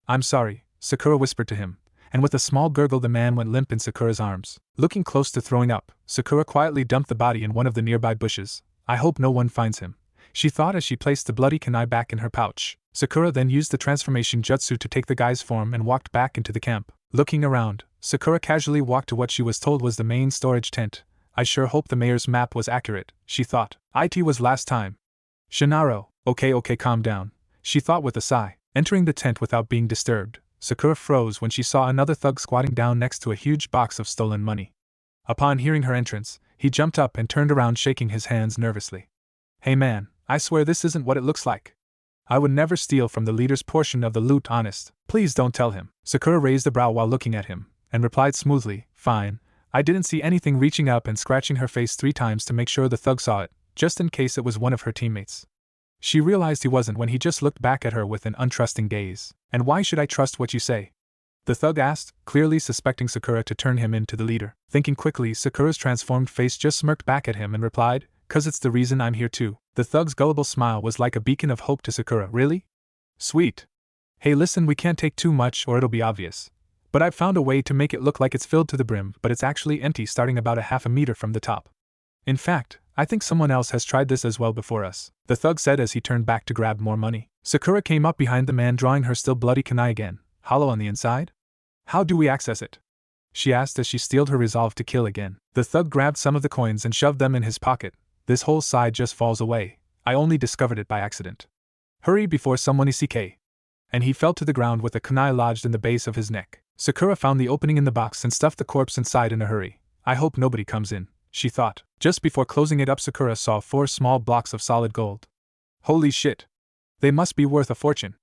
I'm sorry, Sakura whispered to him, and with a small gurgle the man went limp in Sakura's arms. Looking close to throwing up, Sakura quietly dumped the body in one of the nearby bushes. I hope no one finds him, she thought as she placed the bloody kunai back in her pouch. Sakura then used the transformation jutsu to take the guy's form and walked back into the camp. Looking around, Sakura casually walked to what she was told was the main storage tent. I sure hope the mayor's map was accurate, she thought. It was last time. Shinaro, okay calm down, she thought with a sigh. Entering the tent without being disturbed, Sakura froze when she saw another thug squatting down next to a huge box of stolen money. Upon hearing her entrance, he jumped up and turned around shaking his hands nervously. Hey man, I swear this isn't what it looks like. I would never steal from the leader's portion of the loot, honest. Please don't tell him. Sakura raised a brow while looking at him, and replied smoothly, fine. I didn't see anything, reaching up and scratching her face 3 times to make sure the thug saw it, just in case it was one of her teammates. She realized he wasn't when he just looked back at her with an untrusting gaze. And why should I trust what you say? The thug asked, clearly suspecting Sakura to turn him into the leader. Thinking quickly, Sakura's transformed face just smirked back at him and replied, 'Cause it's the reason I'm here too. The thug's gullible smile was like a beacon of hope to Sakura. Really? Sweet. Hey listen, we can't take too much or it'll be obvious. But I've found a way to make it look like it's filled to the brim, but it's actually empty starting about a half a meter from the top. In fact, I think someone else has tried this as well before us, the thug said as he turned back to grab more money. Sakura came up behind the man drawing her still bloody kunai again. Hollow on the inside? How do we access it? She asked as she steeled her resolve to kill again. The thug grabbed some of the coins and shoved them in his pocket. This whole side just falls away. I only discovered it by accident. Hurry before someone Iruka. And he fell to the ground with a kunai lodged in the base of his neck. Sakura found the opening in the box and stuffed the corpse inside in a hurry. I hope nobody comes in, she thought. Just before closing it up, Sakura saw 4 small blocks of solid gold. Holy shit. They must be worth a fortune.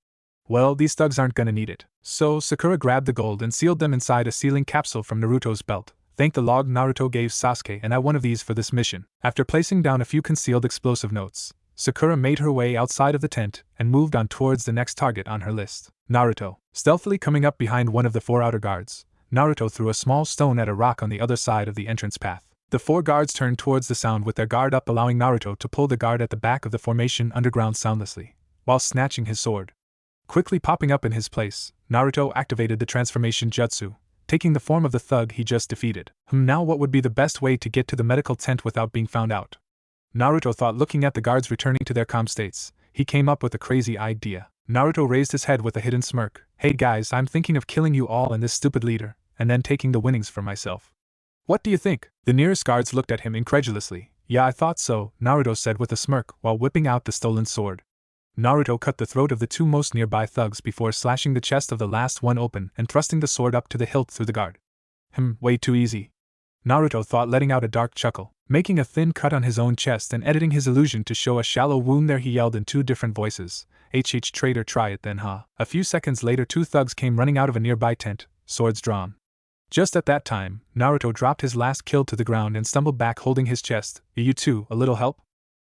Well, these thugs aren't gonna need it. So Sakura grabbed the gold and sealed them inside a sealing capsule from Naruto's belt. Thank the log Naruto gave Sasuke and I one of these for this mission. After placing down a few concealed explosive notes, Sakura made her way outside of the tent and moved on towards the next target on her list. Naruto. Stealthily coming up behind one of the 4 outer guards, Naruto threw a small stone at a rock on the other side of the entrance path. The 4 guards turned towards the sound with their guard up, allowing Naruto to pull the guard at the back of the formation underground soundlessly, while snatching his sword. Quickly popping up in his place, Naruto activated the transformation jutsu, taking the form of the thug he just defeated. Now what would be the best way to get to the medical tent without being found out? Naruto thought, looking at the guards returning to their calm states. He came up with a crazy idea. Naruto raised his head with a hidden smirk. Hey guys, I'm thinking of killing you all and this stupid leader, and then taking the winnings for myself. What do you think? The nearest guards looked at him incredulously. Yeah, I thought so, Naruto said with a smirk while whipping out the stolen sword. Naruto cut the throat of the 2 most nearby thugs before slashing the chest of the last one open and thrusting the sword up to the hilt through the guard. Way too easy. Naruto thought, letting out a dark chuckle. Making a thin cut on his own chest and editing his illusion to show a shallow wound there, he yelled in 2 different voices. Traitor, try it then, huh? A few seconds later 2 thugs came running out of a nearby tent, swords drawn. Just at that time, Naruto dropped his last kill to the ground and stumbled back holding his chest. You too, a little help?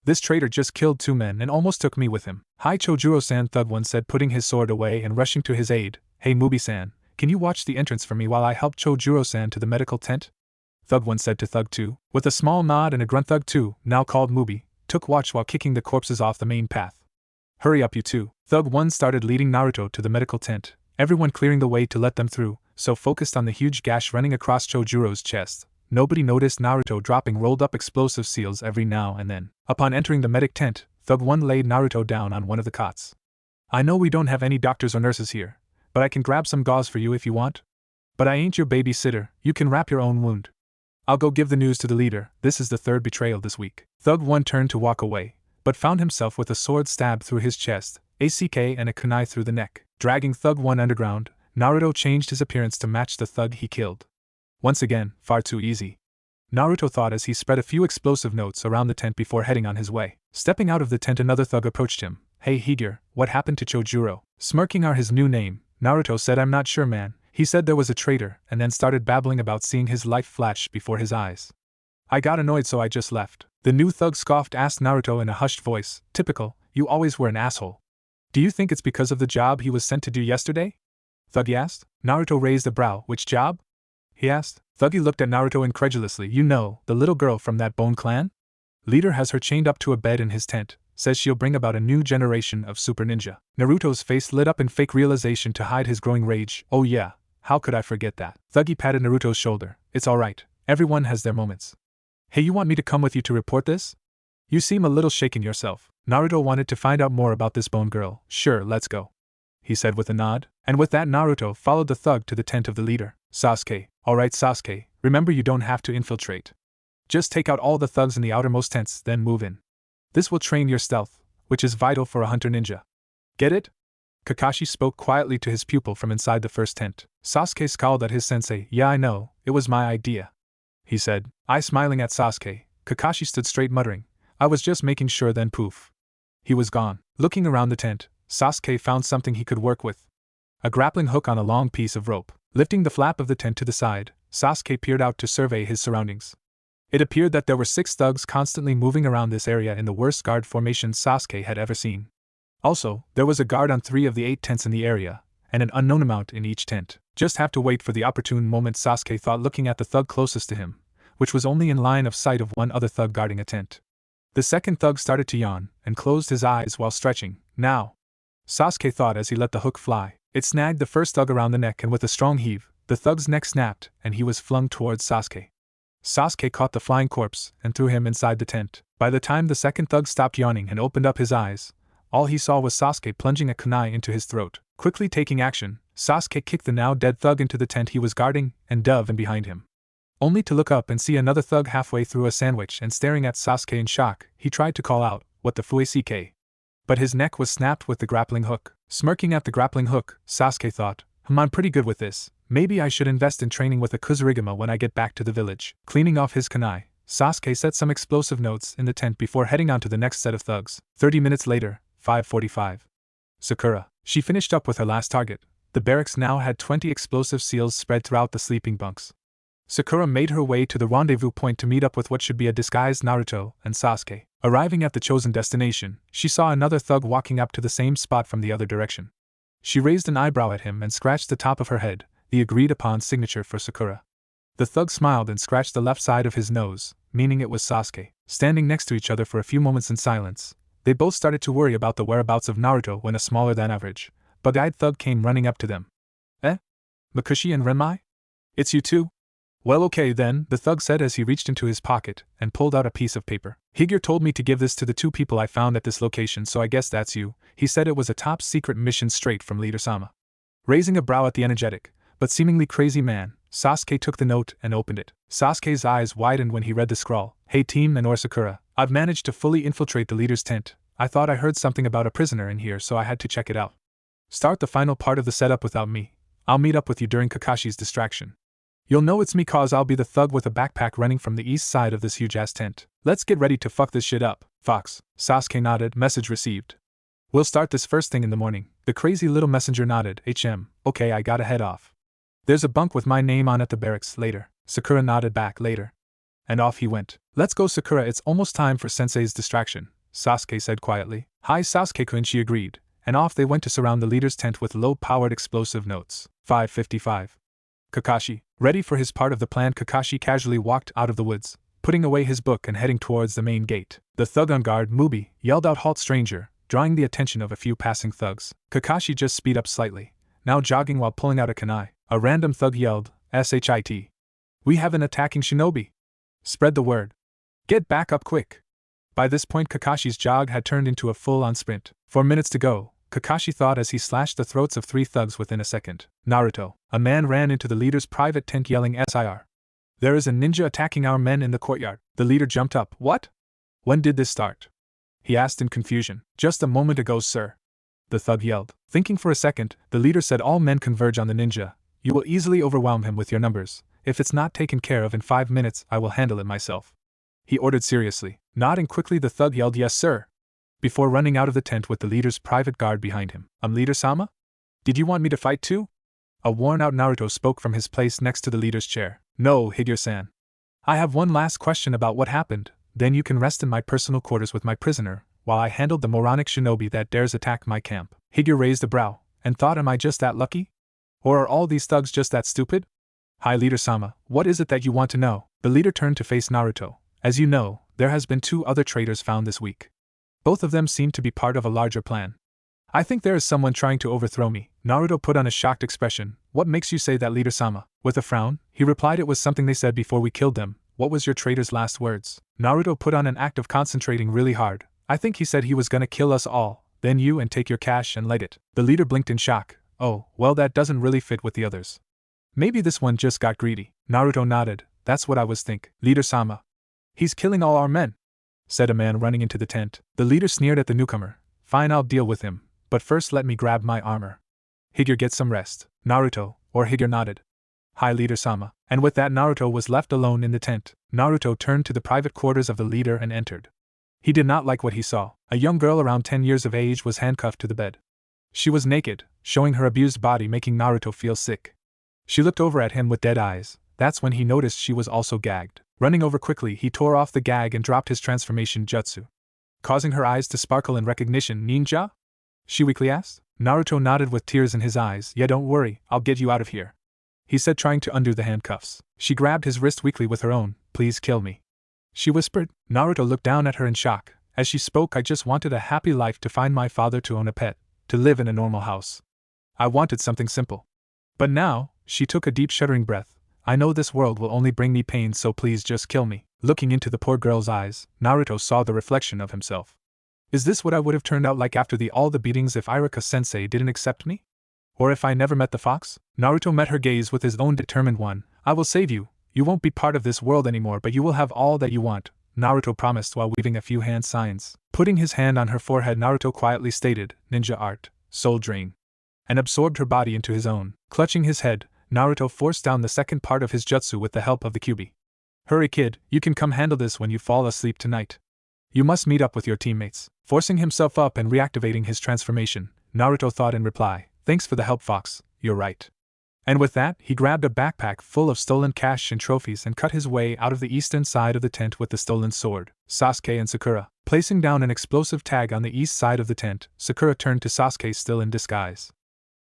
This traitor just killed 2 men and almost took me with him. Hi Chojuro-san, Thug 1 said, putting his sword away and rushing to his aid. Hey Mubi-san, can you watch the entrance for me while I help Chojuro-san to the medical tent? Thug 1 said to Thug 2. With a small nod and a grunt, Thug 2, now called Mubi, took watch while kicking the corpses off the main path. Hurry up you two. Thug 1 started leading Naruto to the medical tent, everyone clearing the way to let them through, so focused on the huge gash running across Chojuro's chest. Nobody noticed Naruto dropping rolled-up explosive seals every now and then. Upon entering the medic tent, Thug 1 laid Naruto down on one of the cots. I know we don't have any doctors or nurses here, but I can grab some gauze for you if you want. But I ain't your babysitter, you can wrap your own wound. I'll go give the news to the leader. This is the 3rd betrayal this week. Thug 1 turned to walk away, but found himself with a sword stabbed through his chest. ACK and a kunai through the neck. Dragging Thug 1 underground, Naruto changed his appearance to match the thug he killed. Once again, far too easy, Naruto thought as he spread a few explosive notes around the tent before heading on his way. Stepping out of the tent, another thug approached him. Hey Higure, what happened to Chojuro? Smirking at his new name, Naruto said, I'm not sure, man. He said there was a traitor, and then started babbling about seeing his life flash before his eyes. I got annoyed, so I just left. The new thug scoffed, asked Naruto in a hushed voice. Typical, you always were an asshole. Do you think it's because of the job he was sent to do yesterday? Thuggy asked. Naruto raised a brow. Which job? He asked. Thuggy looked at Naruto incredulously. You know, the little girl from that Bone clan? Leader has her chained up to a bed in his tent, says she'll bring about a new generation of super ninja. Naruto's face lit up in fake realization to hide his growing rage. Oh yeah, how could I forget that? Thuggy patted Naruto's shoulder. It's alright, everyone has their moments. Hey, you want me to come with you to report this? You seem a little shaken yourself. Naruto wanted to find out more about this Bone girl. Sure, let's go, he said with a nod, and with that Naruto followed the thug to the tent of the leader. Sasuke, alright Sasuke, remember you don't have to infiltrate. Just take out all the thugs in the outermost tents, then move in. This will train your stealth, which is vital for a hunter ninja. Get it? Kakashi spoke quietly to his pupil from inside the first tent. Sasuke scowled at his sensei. Yeah, I know, it was my idea, he said. Eye smiling at Sasuke, Kakashi stood straight muttering, I was just making sure, then poof. He was gone. Looking around the tent, Sasuke found something he could work with. A grappling hook on a long piece of rope. Lifting the flap of the tent to the side, Sasuke peered out to survey his surroundings. It appeared that there were 6 thugs constantly moving around this area in the worst guard formation Sasuke had ever seen. Also, there was a guard on 3 of the 8 tents in the area, and an unknown amount in each tent. Just have to wait for the opportune moment, Sasuke thought, looking at the thug closest to him, which was only in line of sight of one other thug guarding a tent. The second thug started to yawn, and closed his eyes while stretching. Now, Sasuke thought as he let the hook fly. It snagged the first thug around the neck, and with a strong heave, the thug's neck snapped, and he was flung towards Sasuke. Sasuke caught the flying corpse, and threw him inside the tent. By the time the second thug stopped yawning and opened up his eyes, all he saw was Sasuke plunging a kunai into his throat. Quickly taking action, Sasuke kicked the now dead thug into the tent he was guarding, and dove in behind him. Only to look up and see another thug halfway through a sandwich and staring at Sasuke in shock. He tried to call out, what the fuck? But his neck was snapped with the grappling hook. Smirking at the grappling hook, Sasuke thought, I'm pretty good with this. Maybe I should invest in training with a Kusarigama when I get back to the village. Cleaning off his kunai, Sasuke set some explosive notes in the tent before heading on to the next set of thugs. 30 minutes later, 5:45. Sakura. She finished up with her last target. The barracks now had 20 explosive seals spread throughout the sleeping bunks. Sakura made her way to the rendezvous point to meet up with what should be a disguised Naruto and Sasuke. Arriving at the chosen destination, she saw another thug walking up to the same spot from the other direction. She raised an eyebrow at him and scratched the top of her head, the agreed-upon signature for Sakura. The thug smiled and scratched the left side of his nose, meaning it was Sasuke. Standing next to each other for a few moments in silence, they both started to worry about the whereabouts of Naruto when a smaller-than-average, bug-eyed thug came running up to them. Makushi and Renmai? It's you two? Well, okay then, the thug said as he reached into his pocket and pulled out a piece of paper. Higure told me to give this to the 2 people I found at this location, so I guess that's you. He said it was a top-secret mission straight from Leader Sama. Raising a brow at the energetic, but seemingly crazy man, Sasuke took the note and opened it. Sasuke's eyes widened when he read the scrawl. Hey team and Sakura, I've managed to fully infiltrate the leader's tent. I thought I heard something about a prisoner in here, so I had to check it out. Start the final part of the setup without me. I'll meet up with you during Kakashi's distraction. You'll know it's me cause I'll be the thug with a backpack running from the east side of this huge-ass tent. Let's get ready to fuck this shit up, Fox. Sasuke nodded. Message received. We'll start this first thing in the morning. The crazy little messenger nodded. Okay, I gotta head off. There's a bunk with my name on at the barracks. Later. Sakura nodded back. Later. And off he went. Let's go, Sakura, it's almost time for Sensei's distraction, Sasuke said quietly. Hi Sasuke-kun, she agreed, and off they went to surround the leader's tent with low-powered explosive notes. 5:55. Kakashi. Ready for his part of the plan, Kakashi casually walked out of the woods, putting away his book and heading towards the main gate. The thug on guard, Mubi, yelled out, "Halt, stranger," drawing the attention of a few passing thugs. Kakashi just speed up slightly, now jogging while pulling out a kunai. A random thug yelled, "Shit. We have an attacking shinobi. Spread the word. Get back up quick." By this point Kakashi's jog had turned into a full-on sprint. 4 minutes to go, Kakashi thought as he slashed the throats of 3 thugs within a second. Naruto. A man ran into the leader's private tent yelling, "Sir. There is a ninja attacking our men in the courtyard." The leader jumped up. "What? When did this start?" he asked in confusion. "Just a moment ago, sir." the thug yelled. Thinking for a second, the leader said, all men converge on the ninja. You will easily overwhelm him with your numbers. If it's not taken care of in 5 minutes, I will handle it myself. He ordered seriously. Nodding quickly, the thug yelled, yes sir, before running out of the tent with the leader's private guard behind him. Leader-sama? Did you want me to fight too? A worn-out Naruto spoke from his place next to the leader's chair. No, Higure-san. I have one last question about what happened, then you can rest in my personal quarters with my prisoner, while I handled the moronic shinobi that dares attack my camp. Higure raised a brow, and thought, am I just that lucky? Or are all these thugs just that stupid? Hi Leader-sama, what is it that you want to know? The leader turned to face Naruto. As you know, there has been 2 other traitors found this week. Both of them seem to be part of a larger plan. I think there is someone trying to overthrow me. Naruto put on a shocked expression. What makes you say that, Leader-sama? With a frown, he replied, it was something they said before we killed them. What was your traitor's last words? Naruto put on an act of concentrating really hard. I think he said he was gonna kill us all, then you and take your cash and light it. The leader blinked in shock. Oh, well, that doesn't really fit with the others. Maybe this one just got greedy. Naruto nodded. That's what I was thinking. Leader-sama. He's killing all our men, said a man running into the tent. The leader sneered at the newcomer. Fine, I'll deal with him, but first let me grab my armor. Higure, get some rest. Naruto, or Higure nodded. Hi Leader-sama. And with that, Naruto was left alone in the tent. Naruto turned to the private quarters of the leader and entered. He did not like what he saw. A young girl around 10 years of age was handcuffed to the bed. She was naked, showing her abused body, making Naruto feel sick. She looked over at him with dead eyes. That's when he noticed she was also gagged. Running over quickly, he tore off the gag and dropped his transformation jutsu, causing her eyes to sparkle in recognition. Ninja? She weakly asked. Naruto nodded with tears in his eyes. Yeah, don't worry, I'll get you out of here, he said, trying to undo the handcuffs. She grabbed his wrist weakly with her own. Please kill me, she whispered. Naruto looked down at her in shock. As she spoke, I just wanted a happy life, to find my father, to own a pet, to live in a normal house. I wanted something simple. But now, she took a deep shuddering breath. I know this world will only bring me pain, so please just kill me. Looking into the poor girl's eyes, Naruto saw the reflection of himself. Is this what I would have turned out like after all the beatings if Iruka-sensei didn't accept me? Or if I never met the fox? Naruto met her gaze with his own determined one. I will save you. You won't be part of this world anymore, but you will have all that you want, Naruto promised while weaving a few hand signs. Putting his hand on her forehead, Naruto quietly stated, Ninja art, soul drain, and absorbed her body into his own. Clutching his head, Naruto forced down the second part of his jutsu with the help of the Kyuubi. Hurry kid, you can come handle this when you fall asleep tonight. You must meet up with your teammates. Forcing himself up and reactivating his transformation, Naruto thought in reply, thanks for the help, Fox, you're right. And with that, he grabbed a backpack full of stolen cash and trophies and cut his way out of the eastern side of the tent with the stolen sword. Sasuke and Sakura. Placing down an explosive tag on the east side of the tent, Sakura turned to Sasuke, still in disguise.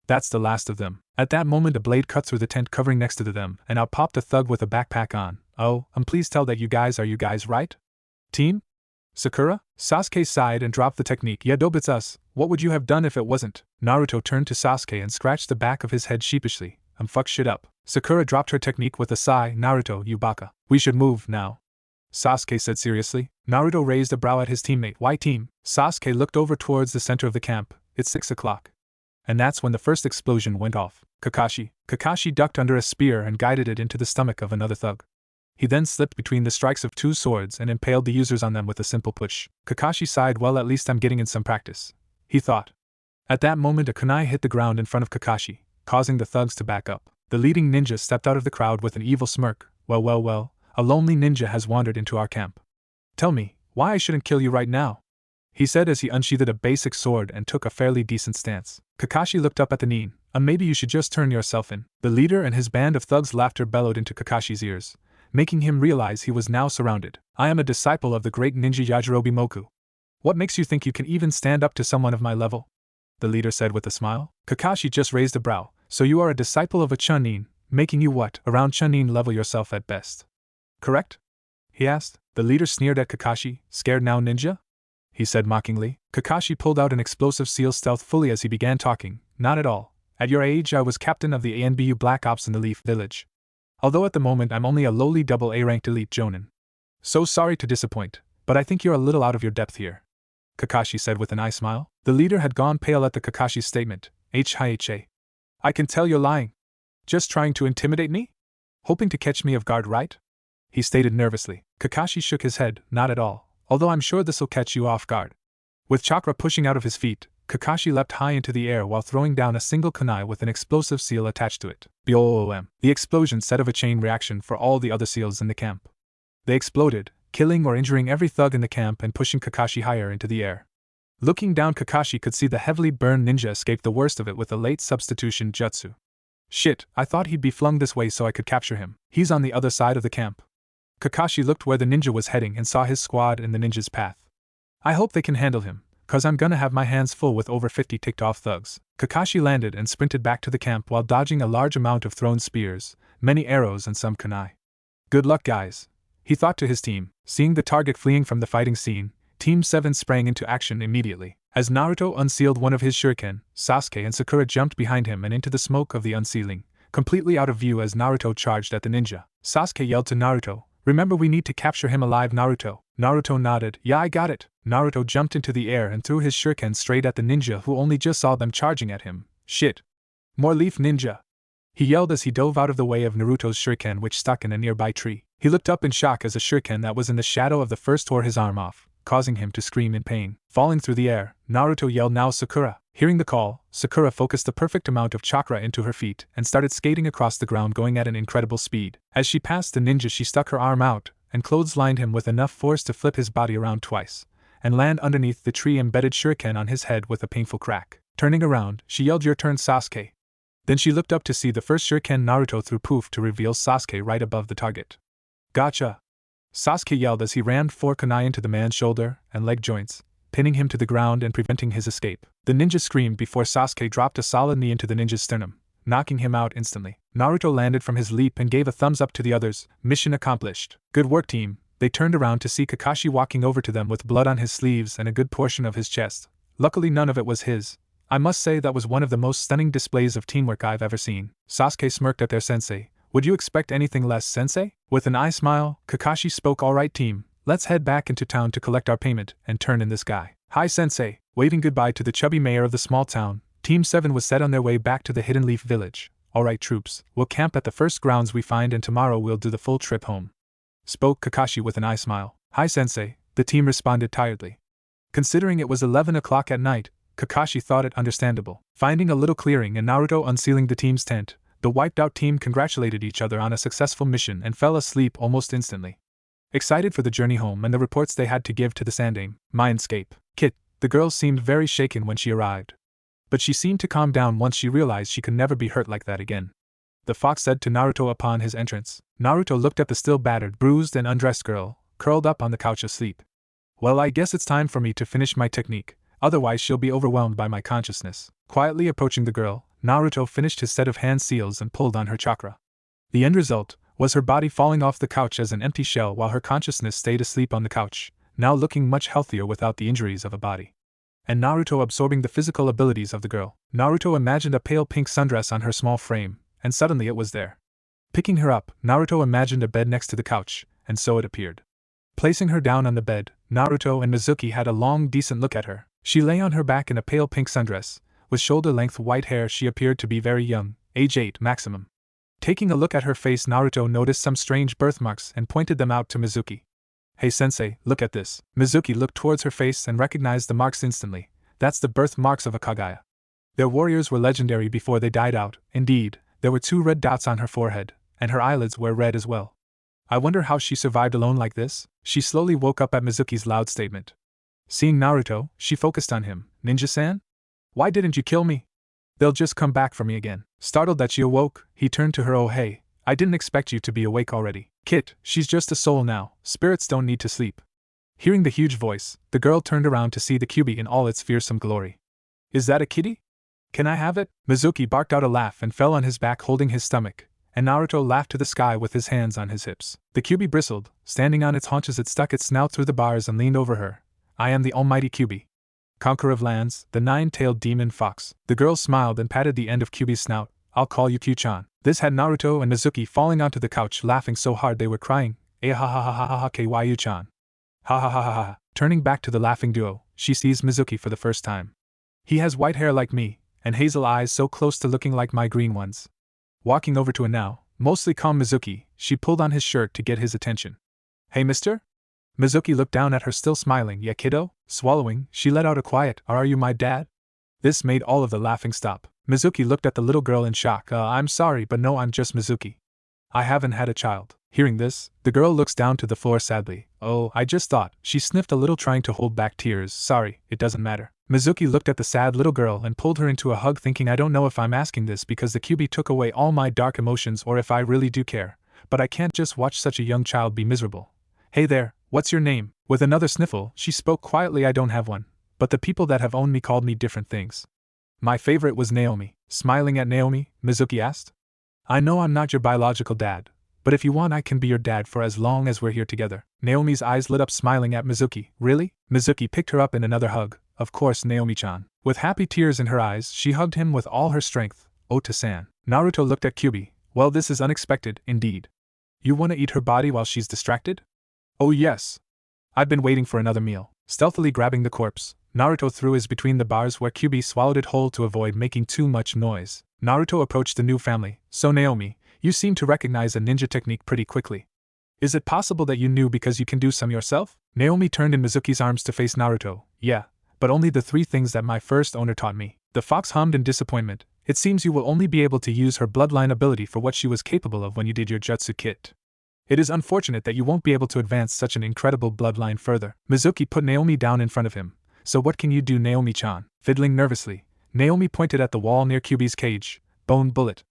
That's the last of them. At that moment, a blade cut through the tent covering next to them, and out popped a thug with a backpack on. Oh, please tell that are you guys right? Team? Sakura? Sasuke sighed and dropped the technique. Yeah, dope, it's us. What would you have done if it wasn't? Naruto turned to Sasuke and scratched the back of his head sheepishly. Fuck shit up. Sakura dropped her technique with a sigh. Naruto, you baka. We should move now, Sasuke said seriously. Naruto raised a brow at his teammate. Why team? Sasuke looked over towards the center of the camp. It's 6 o'clock. And that's when the first explosion went off. Kakashi ducked under a spear and guided it into the stomach of another thug. He then slipped between the strikes of 2 swords and impaled the users on them with a simple push. Kakashi sighed. Well, at least I'm getting in some practice, he thought. At that moment, a kunai hit the ground in front of Kakashi, causing the thugs to back up. The leading ninja stepped out of the crowd with an evil smirk. Well, a lonely ninja has wandered into our camp. Tell me, why I shouldn't kill you right now, he said as he unsheathed a basic sword and took a fairly decent stance. Kakashi looked up at the nin. Maybe you should just turn yourself in. The leader and his band of thugs' laughter bellowed into Kakashi's ears, making him realize he was now surrounded. I am a disciple of the great ninja Yajirobe Moku. What makes you think you can even stand up to someone of my level? The leader said with a smile. Kakashi just raised a brow. So you are a disciple of a Chunin, making you what? Around Chunin level yourself at best. Correct? He asked. The leader sneered at Kakashi. Scared now, ninja? He said mockingly. Kakashi pulled out an explosive seal stealthily as he began talking. Not at all. At your age, I was captain of the ANBU Black Ops in the Leaf Village. Although at the moment I'm only a lowly AA ranked elite jonin. So sorry to disappoint, but I think you're a little out of your depth here, Kakashi said with an eye smile. The leader had gone pale at the Kakashi's statement. HHA. I can tell you're lying. Just trying to intimidate me? Hoping to catch me off guard, right? He stated nervously. Kakashi shook his head. Not at all, although I'm sure this'll catch you off guard. With Chakra pushing out of his feet, Kakashi leapt high into the air while throwing down a single kunai with an explosive seal attached to it. BOOM! The explosion set off a chain reaction for all the other seals in the camp. They exploded, killing or injuring every thug in the camp and pushing Kakashi higher into the air. Looking down, Kakashi could see the heavily burned ninja escape the worst of it with a late substitution jutsu. Shit, I thought he'd be flung this way so I could capture him. He's on the other side of the camp. Kakashi looked where the ninja was heading and saw his squad in the ninja's path. I hope they can handle him, cause I'm gonna have my hands full with over 50 ticked off thugs. Kakashi landed and sprinted back to the camp while dodging a large amount of thrown spears, many arrows and some kunai. Good luck, guys, he thought to his team. Seeing the target fleeing from the fighting scene, Team 7 sprang into action immediately. As Naruto unsealed one of his shuriken, Sasuke and Sakura jumped behind him and into the smoke of the unsealing, completely out of view as Naruto charged at the ninja. Sasuke yelled to Naruto, "Remember, we need to capture him alive, Naruto." Naruto nodded, "Yeah, I got it." Naruto jumped into the air and threw his shuriken straight at the ninja who only just saw them charging at him. Shit. More leaf ninja, he yelled as he dove out of the way of Naruto's shuriken which stuck in a nearby tree. He looked up in shock as a shuriken that was in the shadow of the first tore his arm off, causing him to scream in pain. Falling through the air, Naruto yelled, "Now Sakura!" Hearing the call, Sakura focused the perfect amount of chakra into her feet and started skating across the ground going at an incredible speed. As she passed the ninja, she stuck her arm out and clotheslined him with enough force to flip his body around twice and land underneath the tree-embedded shuriken on his head with a painful crack. Turning around, she yelled, "Your turn, Sasuke." Then she looked up to see the first shuriken Naruto threw poof to reveal Sasuke right above the target. "Gotcha!" Sasuke yelled as he rammed 4 kunai into the man's shoulder and leg joints, pinning him to the ground and preventing his escape. The ninja screamed before Sasuke dropped a solid knee into the ninja's sternum, knocking him out instantly. Naruto landed from his leap and gave a thumbs up to the others. Mission accomplished. Good work, team. They turned around to see Kakashi walking over to them with blood on his sleeves and a good portion of his chest. Luckily none of it was his. I must say that was one of the most stunning displays of teamwork I've ever seen. Sasuke smirked at their sensei. Would you expect anything less, sensei? With an eye smile, Kakashi spoke, "All right, team, let's head back into town to collect our payment and turn in this guy." "Hi, sensei." Waving goodbye to the chubby mayor of the small town, Team 7 was set on their way back to the Hidden Leaf Village. "All right, troops, we'll camp at the first grounds we find and tomorrow we'll do the full trip home," spoke Kakashi with an eye smile. "Hi, sensei," the team responded tiredly. Considering it was 11 o'clock at night, Kakashi thought it understandable. Finding a little clearing and Naruto unsealing the team's tent, the wiped-out team congratulated each other on a successful mission and fell asleep almost instantly. Excited for the journey home and the reports they had to give to the Sandaime, Mindscape, Kit, the girl seemed very shaken when she arrived. But she seemed to calm down once she realized she could never be hurt like that again. The fox said to Naruto upon his entrance. Naruto looked at the still battered, bruised and undressed girl, curled up on the couch asleep. "Well, I guess it's time for me to finish my technique, otherwise she'll be overwhelmed by my consciousness." Quietly approaching the girl, Naruto finished his set of hand seals and pulled on her chakra. The end result was her body falling off the couch as an empty shell while her consciousness stayed asleep on the couch, now looking much healthier without the injuries of a body. And Naruto absorbing the physical abilities of the girl. Naruto imagined a pale pink sundress on her small frame, and suddenly it was there. Picking her up, Naruto imagined a bed next to the couch, and so it appeared. Placing her down on the bed, Naruto and Mizuki had a long, decent look at her. She lay on her back in a pale pink sundress. With shoulder-length white hair, she appeared to be very young, age 8 maximum. Taking a look at her face, Naruto noticed some strange birthmarks and pointed them out to Mizuki. "Hey sensei, look at this." Mizuki looked towards her face and recognized the marks instantly. "That's the birthmarks of a Hokage. Their warriors were legendary before they died out. Indeed, there were 2 red dots on her forehead, and her eyelids were red as well. I wonder how she survived alone like this?" She slowly woke up at Mizuki's loud statement. Seeing Naruto, she focused on him. "Ninja-san? Why didn't you kill me? They'll just come back for me again." Startled that she awoke, he turned to her. "Oh hey, I didn't expect you to be awake already. Kit, she's just a soul now, spirits don't need to sleep." Hearing the huge voice, the girl turned around to see the Kyuubi in all its fearsome glory. "Is that a kitty? Can I have it?" Mizuki barked out a laugh and fell on his back holding his stomach, and Naruto laughed to the sky with his hands on his hips. The Kyuubi bristled, standing on its haunches. It stuck its snout through the bars and leaned over her. "I am the almighty Kyuubi, conqueror of lands, the 9-tailed demon fox." The girl smiled and patted the end of Kyuubi's snout. "I'll call you Q-chan." This had Naruto and Mizuki falling onto the couch laughing so hard they were crying. "Eh ha ha ha ha ha ha Kyu-chan. Ha ha ha ha ha." Turning back to the laughing duo, she sees Mizuki for the first time. "He has white hair like me, and hazel eyes so close to looking like my green ones." Walking over to a now, mostly calm Mizuki, she pulled on his shirt to get his attention. "Hey mister?" Mizuki looked down at her still smiling. "Yeah kiddo?" Swallowing, she let out a quiet, "Are you my dad?" This made all of the laughing stop. Mizuki looked at the little girl in shock. I'm sorry, but no, I'm just Mizuki. I haven't had a child. Hearing this, the girl looks down to the floor sadly. Oh, I just thought. She sniffed a little, trying to hold back tears. Sorry, it doesn't matter. Mizuki looked at the sad little girl and pulled her into a hug, thinking, I don't know if I'm asking this because the QB took away all my dark emotions or if I really do care, but I can't just watch such a young child be miserable. Hey there, what's your name? With another sniffle, she spoke quietly. I don't have one, but the people that have owned me called me different things. My favorite was Naomi. Smiling at Naomi, Mizuki asked. I know I'm not your biological dad, but if you want I can be your dad for as long as we're here together. Naomi's eyes lit up, smiling at Mizuki. Really? Mizuki picked her up in another hug. Of course, Naomi-chan. With happy tears in her eyes, she hugged him with all her strength. Ota-san. Naruto looked at Kyubi. Well, this is unexpected, indeed. You want to eat her body while she's distracted? Oh yes. I've been waiting for another meal. Stealthily grabbing the corpse, Naruto threw his between the bars where Kyubi swallowed it whole to avoid making too much noise. Naruto approached the new family. So Naomi, you seem to recognize a ninja technique pretty quickly. Is it possible that you knew because you can do some yourself? Naomi turned in Mizuki's arms to face Naruto. Yeah, but only the 3 things that my first owner taught me. The fox hummed in disappointment. It seems you will only be able to use her bloodline ability for what she was capable of when you did your jutsu kit. It is unfortunate that you won't be able to advance such an incredible bloodline further. Mizuki put Naomi down in front of him. So what can you do, Naomi-chan? Fiddling nervously, Naomi pointed at the wall near Kyubi's cage. Bone bullet,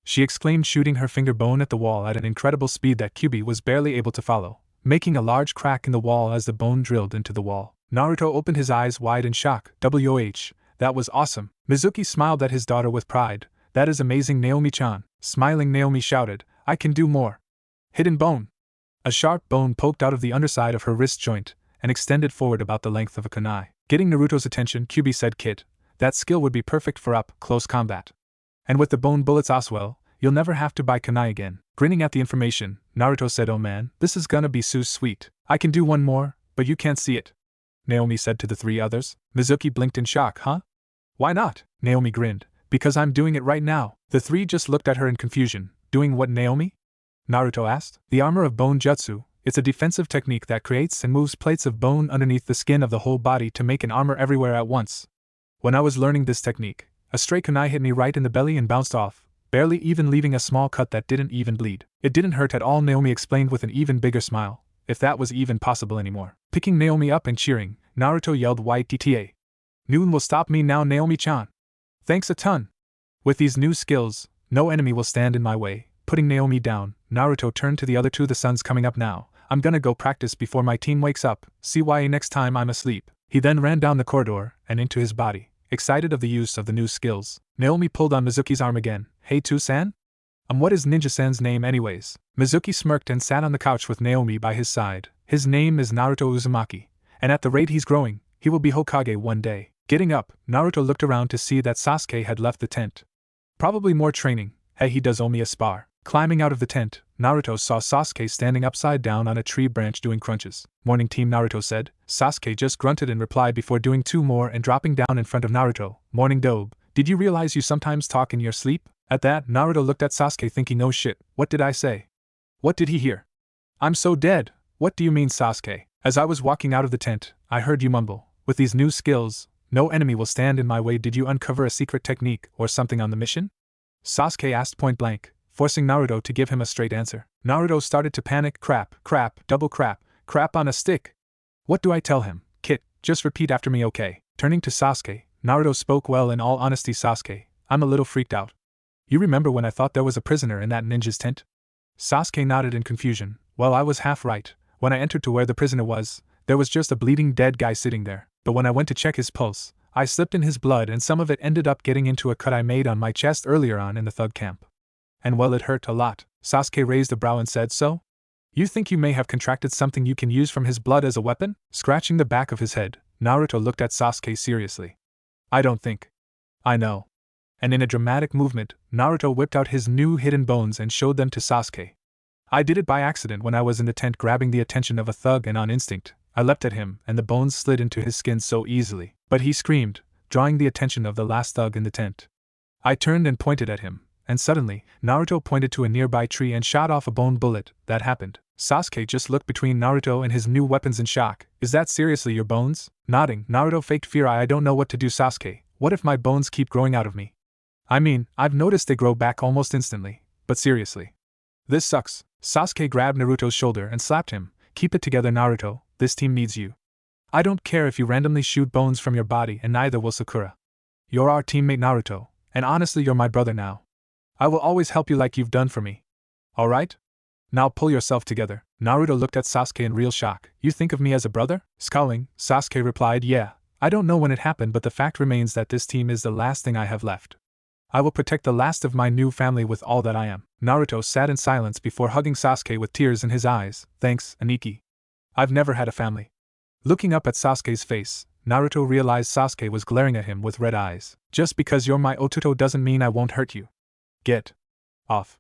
she exclaimed, shooting her finger bone at the wall at an incredible speed that Kyubi was barely able to follow, making a large crack in the wall as the bone drilled into the wall. Naruto opened his eyes wide in shock. WOH, that was awesome. Mizuki smiled at his daughter with pride. That is amazing, Naomi-chan. Smiling, Naomi shouted, I can do more. Hidden bone. A sharp bone poked out of the underside of her wrist joint and extended forward about the length of a kunai. Getting Naruto's attention, Kyubi said, Kid, that skill would be perfect for up-close combat. And with the bone bullets as well, you'll never have to buy kunai again. Grinning at the information, Naruto said, oh man, this is gonna be so sweet. I can do one more, but you can't see it, Naomi said to the 3 others. Mizuki blinked in shock. Huh? Why not? Naomi grinned. Because I'm doing it right now. The 3 just looked at her in confusion. Doing what, Naomi? Naruto asked. The armor of bone jutsu. It's a defensive technique that creates and moves plates of bone underneath the skin of the whole body to make an armor everywhere at once. When I was learning this technique, a stray kunai hit me right in the belly and bounced off, barely even leaving a small cut that didn't even bleed. It didn't hurt at all, Naomi explained with an even bigger smile, if that was even possible anymore. Picking Naomi up and cheering, Naruto yelled, YTTA. Noon will stop me now, Naomi-chan. Thanks a ton. With these new skills, no enemy will stand in my way. Putting Naomi down, Naruto turned to the other 2. The sun's coming up now. I'm gonna go practice before my team wakes up. CYA next time I'm asleep. He then ran down the corridor and into his body, excited of the use of the new skills. Naomi pulled on Mizuki's arm again. Hey Tu-san? What is Ninja-san's name anyways? Mizuki smirked and sat on the couch with Naomi by his side. His name is Naruto Uzumaki, and at the rate he's growing, he will be Hokage one day. Getting up, Naruto looked around to see that Sasuke had left the tent. Probably more training. Hey, he does owe me a spar. Climbing out of the tent, Naruto saw Sasuke standing upside down on a tree branch doing crunches. Morning team, Naruto said. Sasuke just grunted in reply before doing 2 more and dropping down in front of Naruto. Morning Dobe, did you realize you sometimes talk in your sleep? At that, Naruto looked at Sasuke thinking, oh shit, what did I say? What did he hear? I'm so dead. What do you mean, Sasuke? As I was walking out of the tent, I heard you mumble, with these new skills, no enemy will stand in my way. Did you uncover a secret technique or something on the mission? Sasuke asked point blank, forcing Naruto to give him a straight answer. Naruto started to panic. Crap, double crap on a stick. What do I tell him? Kit, just repeat after me, okay? Turning to Sasuke, Naruto spoke. Well, in all honesty, Sasuke, I'm a little freaked out. You remember when I thought there was a prisoner in that ninja's tent? Sasuke nodded in confusion. Well, I was half right. When I entered to where the prisoner was, there was just a bleeding dead guy sitting there. But when I went to check his pulse, I slipped in his blood and some of it ended up getting into a cut I made on my chest earlier on in the thug camp. And well, it hurt a lot. Sasuke raised a brow and said, so? You think you may have contracted something you can use from his blood as a weapon? Scratching the back of his head, Naruto looked at Sasuke seriously. I don't think. I know. And in a dramatic movement, Naruto whipped out his new hidden bones and showed them to Sasuke. I did it by accident when I was in the tent, grabbing the attention of a thug, and on instinct, I leapt at him and the bones slid into his skin so easily. But he screamed, drawing the attention of the last thug in the tent. I turned and pointed at him, and suddenly, Naruto pointed to a nearby tree and shot off a bone bullet. That happened. Sasuke just looked between Naruto and his new weapons in shock. Is that seriously your bones? Nodding, Naruto faked fear. I don't know what to do, Sasuke. What if my bones keep growing out of me? I mean, I've noticed they grow back almost instantly, but seriously. This sucks. Sasuke grabbed Naruto's shoulder and slapped him. Keep it together, Naruto, this team needs you. I don't care if you randomly shoot bones from your body, and neither will Sakura. You're our teammate, Naruto, and honestly you're my brother now. I will always help you like you've done for me. Alright? Now pull yourself together. Naruto looked at Sasuke in real shock. You think of me as a brother? Scowling, Sasuke replied, yeah. I don't know when it happened, but the fact remains that this team is the last thing I have left. I will protect the last of my new family with all that I am. Naruto sat in silence before hugging Sasuke with tears in his eyes. Thanks, Aniki. I've never had a family. Looking up at Sasuke's face, Naruto realized Sasuke was glaring at him with red eyes. Just because you're my Otuto doesn't mean I won't hurt you. Get off.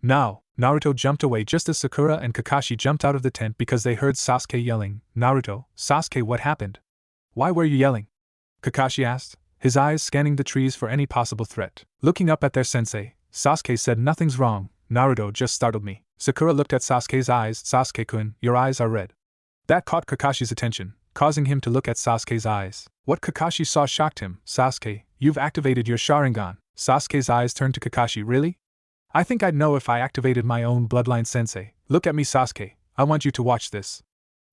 Now, Naruto jumped away just as Sakura and Kakashi jumped out of the tent because they heard Sasuke yelling. Naruto, Sasuke, what happened? Why were you yelling? Kakashi asked, his eyes scanning the trees for any possible threat. Looking up at their sensei, Sasuke said, nothing's wrong, Naruto just startled me. Sakura looked at Sasuke's eyes. Sasuke-kun, your eyes are red. That caught Kakashi's attention, causing him to look at Sasuke's eyes. What Kakashi saw shocked him. Sasuke, you've activated your Sharingan. Sasuke's eyes turned to Kakashi. Really? I think I'd know if I activated my own bloodline, sensei. Look at me, Sasuke. I want you to watch this.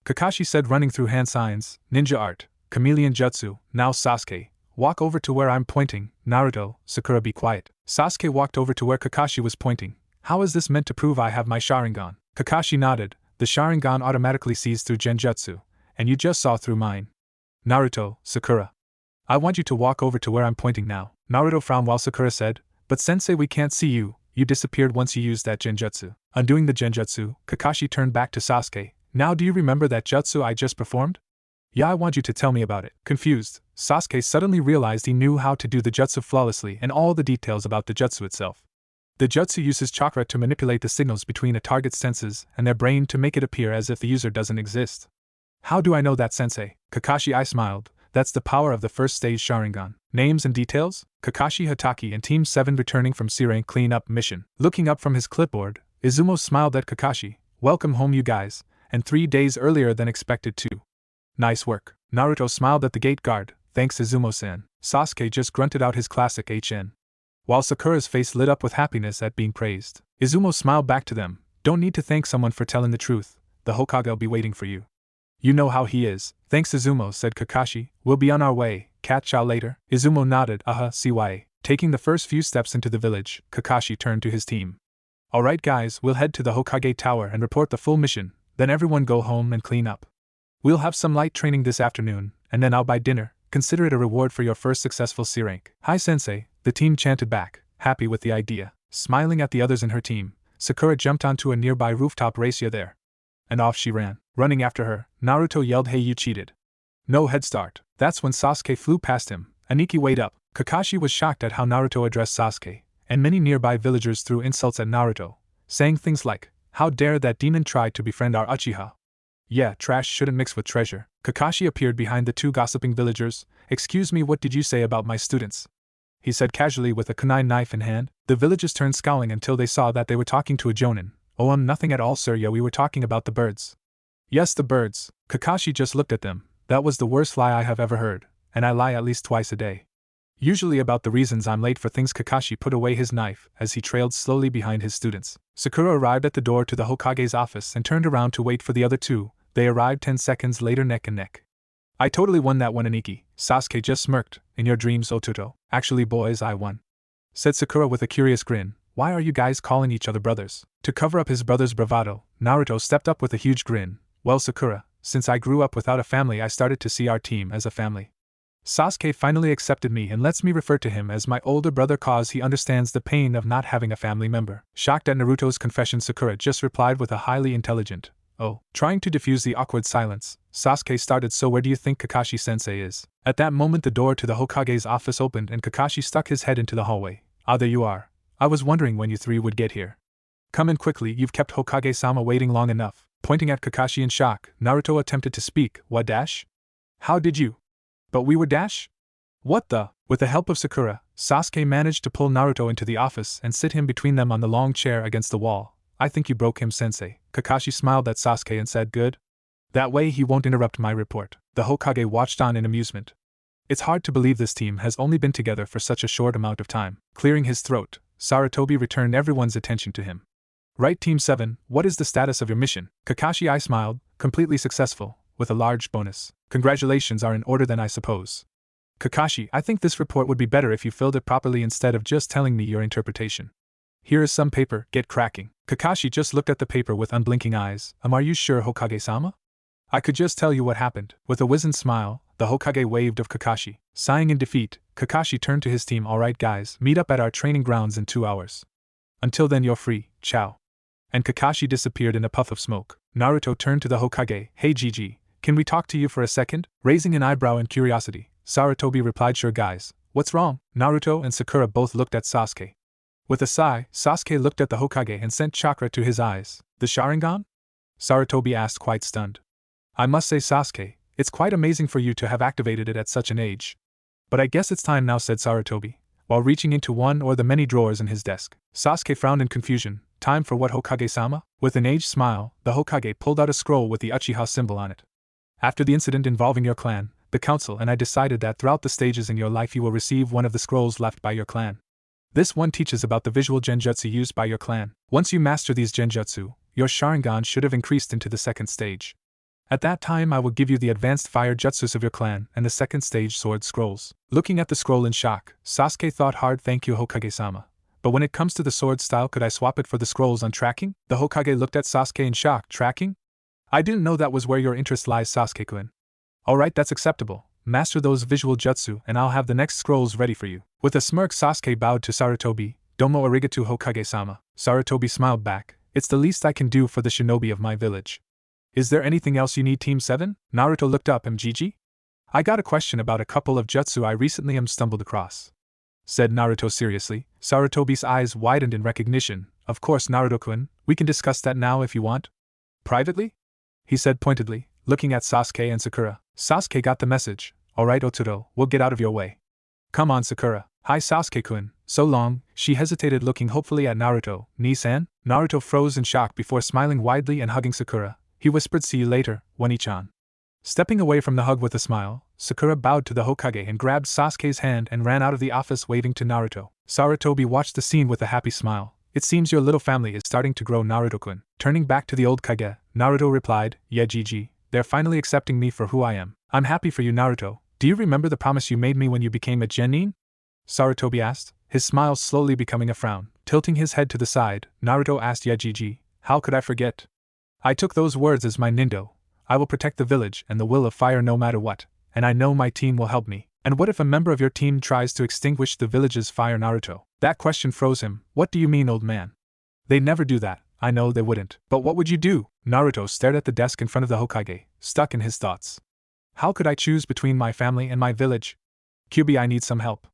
Kakashi said, running through hand signs. Ninja art. Chameleon jutsu. Now Sasuke, walk over to where I'm pointing. Naruto, Sakura, be quiet. Sasuke walked over to where Kakashi was pointing. How is this meant to prove I have my Sharingan? Kakashi nodded. The Sharingan automatically sees through Genjutsu, and you just saw through mine. Naruto, Sakura. I want you to walk over to where I'm pointing now. Naruto frowned while Sakura said, but sensei, we can't see you. You disappeared once you used that Genjutsu. Undoing the Genjutsu, Kakashi turned back to Sasuke. Now do you remember that jutsu I just performed? Yeah, I want you to tell me about it. Confused, Sasuke suddenly realized he knew how to do the jutsu flawlessly and all the details about the jutsu itself. The jutsu uses chakra to manipulate the signals between a target's senses and their brain to make it appear as if the user doesn't exist. How do I know that, sensei? Kakashi, I smiled. That's the power of the first stage Sharingan. Names and details? Kakashi Hatake and Team 7 returning from C-Rank clean-up mission. Looking up from his clipboard, Izumo smiled at Kakashi. Welcome home, you guys, and 3 days earlier than expected too. Nice work. Naruto smiled at the gate guard. Thanks, Izumo-san. Sasuke just grunted out his classic HN. While Sakura's face lit up with happiness at being praised, Izumo smiled back to them. Don't need to thank someone for telling the truth. The Hokage will be waiting for you. You know how he is. Thanks, Izumo, said Kakashi. We'll be on our way. Catch y'all later. Izumo nodded. CYA. Taking the first few steps into the village, Kakashi turned to his team. Alright guys, we'll head to the Hokage Tower and report the full mission, then everyone go home and clean up. We'll have some light training this afternoon, and then I'll buy dinner. Consider it a reward for your first successful C-Rank. Hi sensei, the team chanted back, happy with the idea. Smiling at the others in her team, Sakura jumped onto a nearby rooftop. Race ya there. And off she ran. Running after her, Naruto yelled, hey, you cheated. No head start. That's when Sasuke flew past him. Aniki, wait up. Kakashi was shocked at how Naruto addressed Sasuke, and many nearby villagers threw insults at Naruto, saying things like, how dare that demon try to befriend our Uchiha. Yeah, trash shouldn't mix with treasure. Kakashi appeared behind the two gossiping villagers. Excuse me, what did you say about my students? He said casually with a kunai knife in hand. The villagers turned scowling until they saw that they were talking to a jonin. Oh, nothing at all, sir. Yeah, we were talking about the birds. Yes, the birds. Kakashi just looked at them. That was the worst lie I have ever heard, and I lie at least twice a day. Usually about the reasons I'm late for things. Kakashi put away his knife as he trailed slowly behind his students. Sakura arrived at the door to the Hokage's office and turned around to wait for the other two. They arrived 10 seconds later, neck and neck. I totally won that one, Aniki. Sasuke just smirked. In your dreams, Otuto. Actually, boys, I won, said Sakura with a curious grin. Why are you guys calling each other brothers? To cover up his brother's bravado, Naruto stepped up with a huge grin. Well, Sakura, since I grew up without a family, I started to see our team as a family. Sasuke finally accepted me and lets me refer to him as my older brother cause he understands the pain of not having a family member. Shocked at Naruto's confession, Sakura just replied with a highly intelligent, oh. Trying to diffuse the awkward silence, Sasuke started, so where do you think Kakashi-sensei is? At that moment the door to the Hokage's office opened and Kakashi stuck his head into the hallway. Ah, there you are. I was wondering when you three would get here. Come in quickly, you've kept Hokage-sama waiting long enough. Pointing at Kakashi in shock, Naruto attempted to speak. What, dash? How did you? But we were dash? What the? With the help of Sakura, Sasuke managed to pull Naruto into the office and sit him between them on the long chair against the wall. I think you broke him, sensei. Kakashi smiled at Sasuke and said, good. That way he won't interrupt my report. The Hokage watched on in amusement. It's hard to believe this team has only been together for such a short amount of time. Clearing his throat, Sarutobi returned everyone's attention to him. Right, Team 7, what is the status of your mission? Kakashi I smiled, completely successful, with a large bonus. Congratulations are in order then I suppose. Kakashi, I think this report would be better if you filled it properly instead of just telling me your interpretation. Here is some paper, get cracking. Kakashi just looked at the paper with unblinking eyes. Are you sure, Hokage-sama? I could just tell you what happened. With a wizened smile, the Hokage waved of Kakashi. Sighing in defeat, Kakashi turned to his team. Alright guys, meet up at our training grounds in 2 hours. Until then you're free, ciao. And Kakashi disappeared in a puff of smoke. Naruto turned to the Hokage. Hey Gigi, can we talk to you for a second? Raising an eyebrow in curiosity, Sarutobi replied, sure guys, what's wrong? Naruto and Sakura both looked at Sasuke. With a sigh, Sasuke looked at the Hokage and sent chakra to his eyes. The Sharingan? Sarutobi asked, quite stunned. I must say Sasuke, it's quite amazing for you to have activated it at such an age. But I guess it's time now, said Sarutobi, while reaching into one or the many drawers in his desk. Sasuke frowned in confusion. Time for what, Hokage-sama? With an aged smile, the Hokage pulled out a scroll with the Uchiha symbol on it. After the incident involving your clan, the council and I decided that throughout the stages in your life you will receive one of the scrolls left by your clan. This one teaches about the visual genjutsu used by your clan. Once you master these genjutsu, your Sharingan should have increased into the 2nd stage. At that time I will give you the advanced fire jutsus of your clan and the 2nd stage sword scrolls. Looking at the scroll in shock, Sasuke thought hard. Thank you, Hokage-sama. But when it comes to the sword style, could I swap it for the scrolls on tracking? The Hokage looked at Sasuke in shock. Tracking? I didn't know that was where your interest lies, Sasuke-kun. Alright, that's acceptable. Master those visual jutsu and I'll have the next scrolls ready for you. With a smirk, Sasuke bowed to Sarutobi. Domo arigato, Hokage-sama. Sarutobi smiled back. It's the least I can do for the shinobi of my village. Is there anything else you need, Team 7? Naruto looked up. Gigi? I got a question about a couple of jutsu I recently stumbled across, said Naruto seriously. Sarutobi's eyes widened in recognition. Of course, Naruto-kun, we can discuss that now if you want. Privately? He said pointedly, looking at Sasuke and Sakura. Sasuke got the message. Alright, Otoro, we'll get out of your way. Come on, Sakura. Hi, Sasuke-kun. So long. She hesitated, looking hopefully at Naruto. Ni-san? Naruto froze in shock before smiling widely and hugging Sakura. He whispered, see you later, Wani-chan. Stepping away from the hug with a smile, Sakura bowed to the Hokage and grabbed Sasuke's hand and ran out of the office, waving to Naruto. Sarutobi watched the scene with a happy smile. It seems your little family is starting to grow, Naruto-kun. Turning back to the old Kage, Naruto replied, yeah Gigi, they're finally accepting me for who I am. I'm happy for you, Naruto. Do you remember the promise you made me when you became a genin? Sarutobi asked, his smile slowly becoming a frown. Tilting his head to the side, Naruto asked, yeah Gigi, how could I forget? I took those words as my nindo. I will protect the village and the will of fire no matter what, and I know my team will help me. And what if a member of your team tries to extinguish the village's fire, Naruto? That question froze him. What do you mean, old man? They'd never do that. I know they wouldn't. But what would you do? Naruto stared at the desk in front of the Hokage, stuck in his thoughts. How could I choose between my family and my village? QB, I need some help.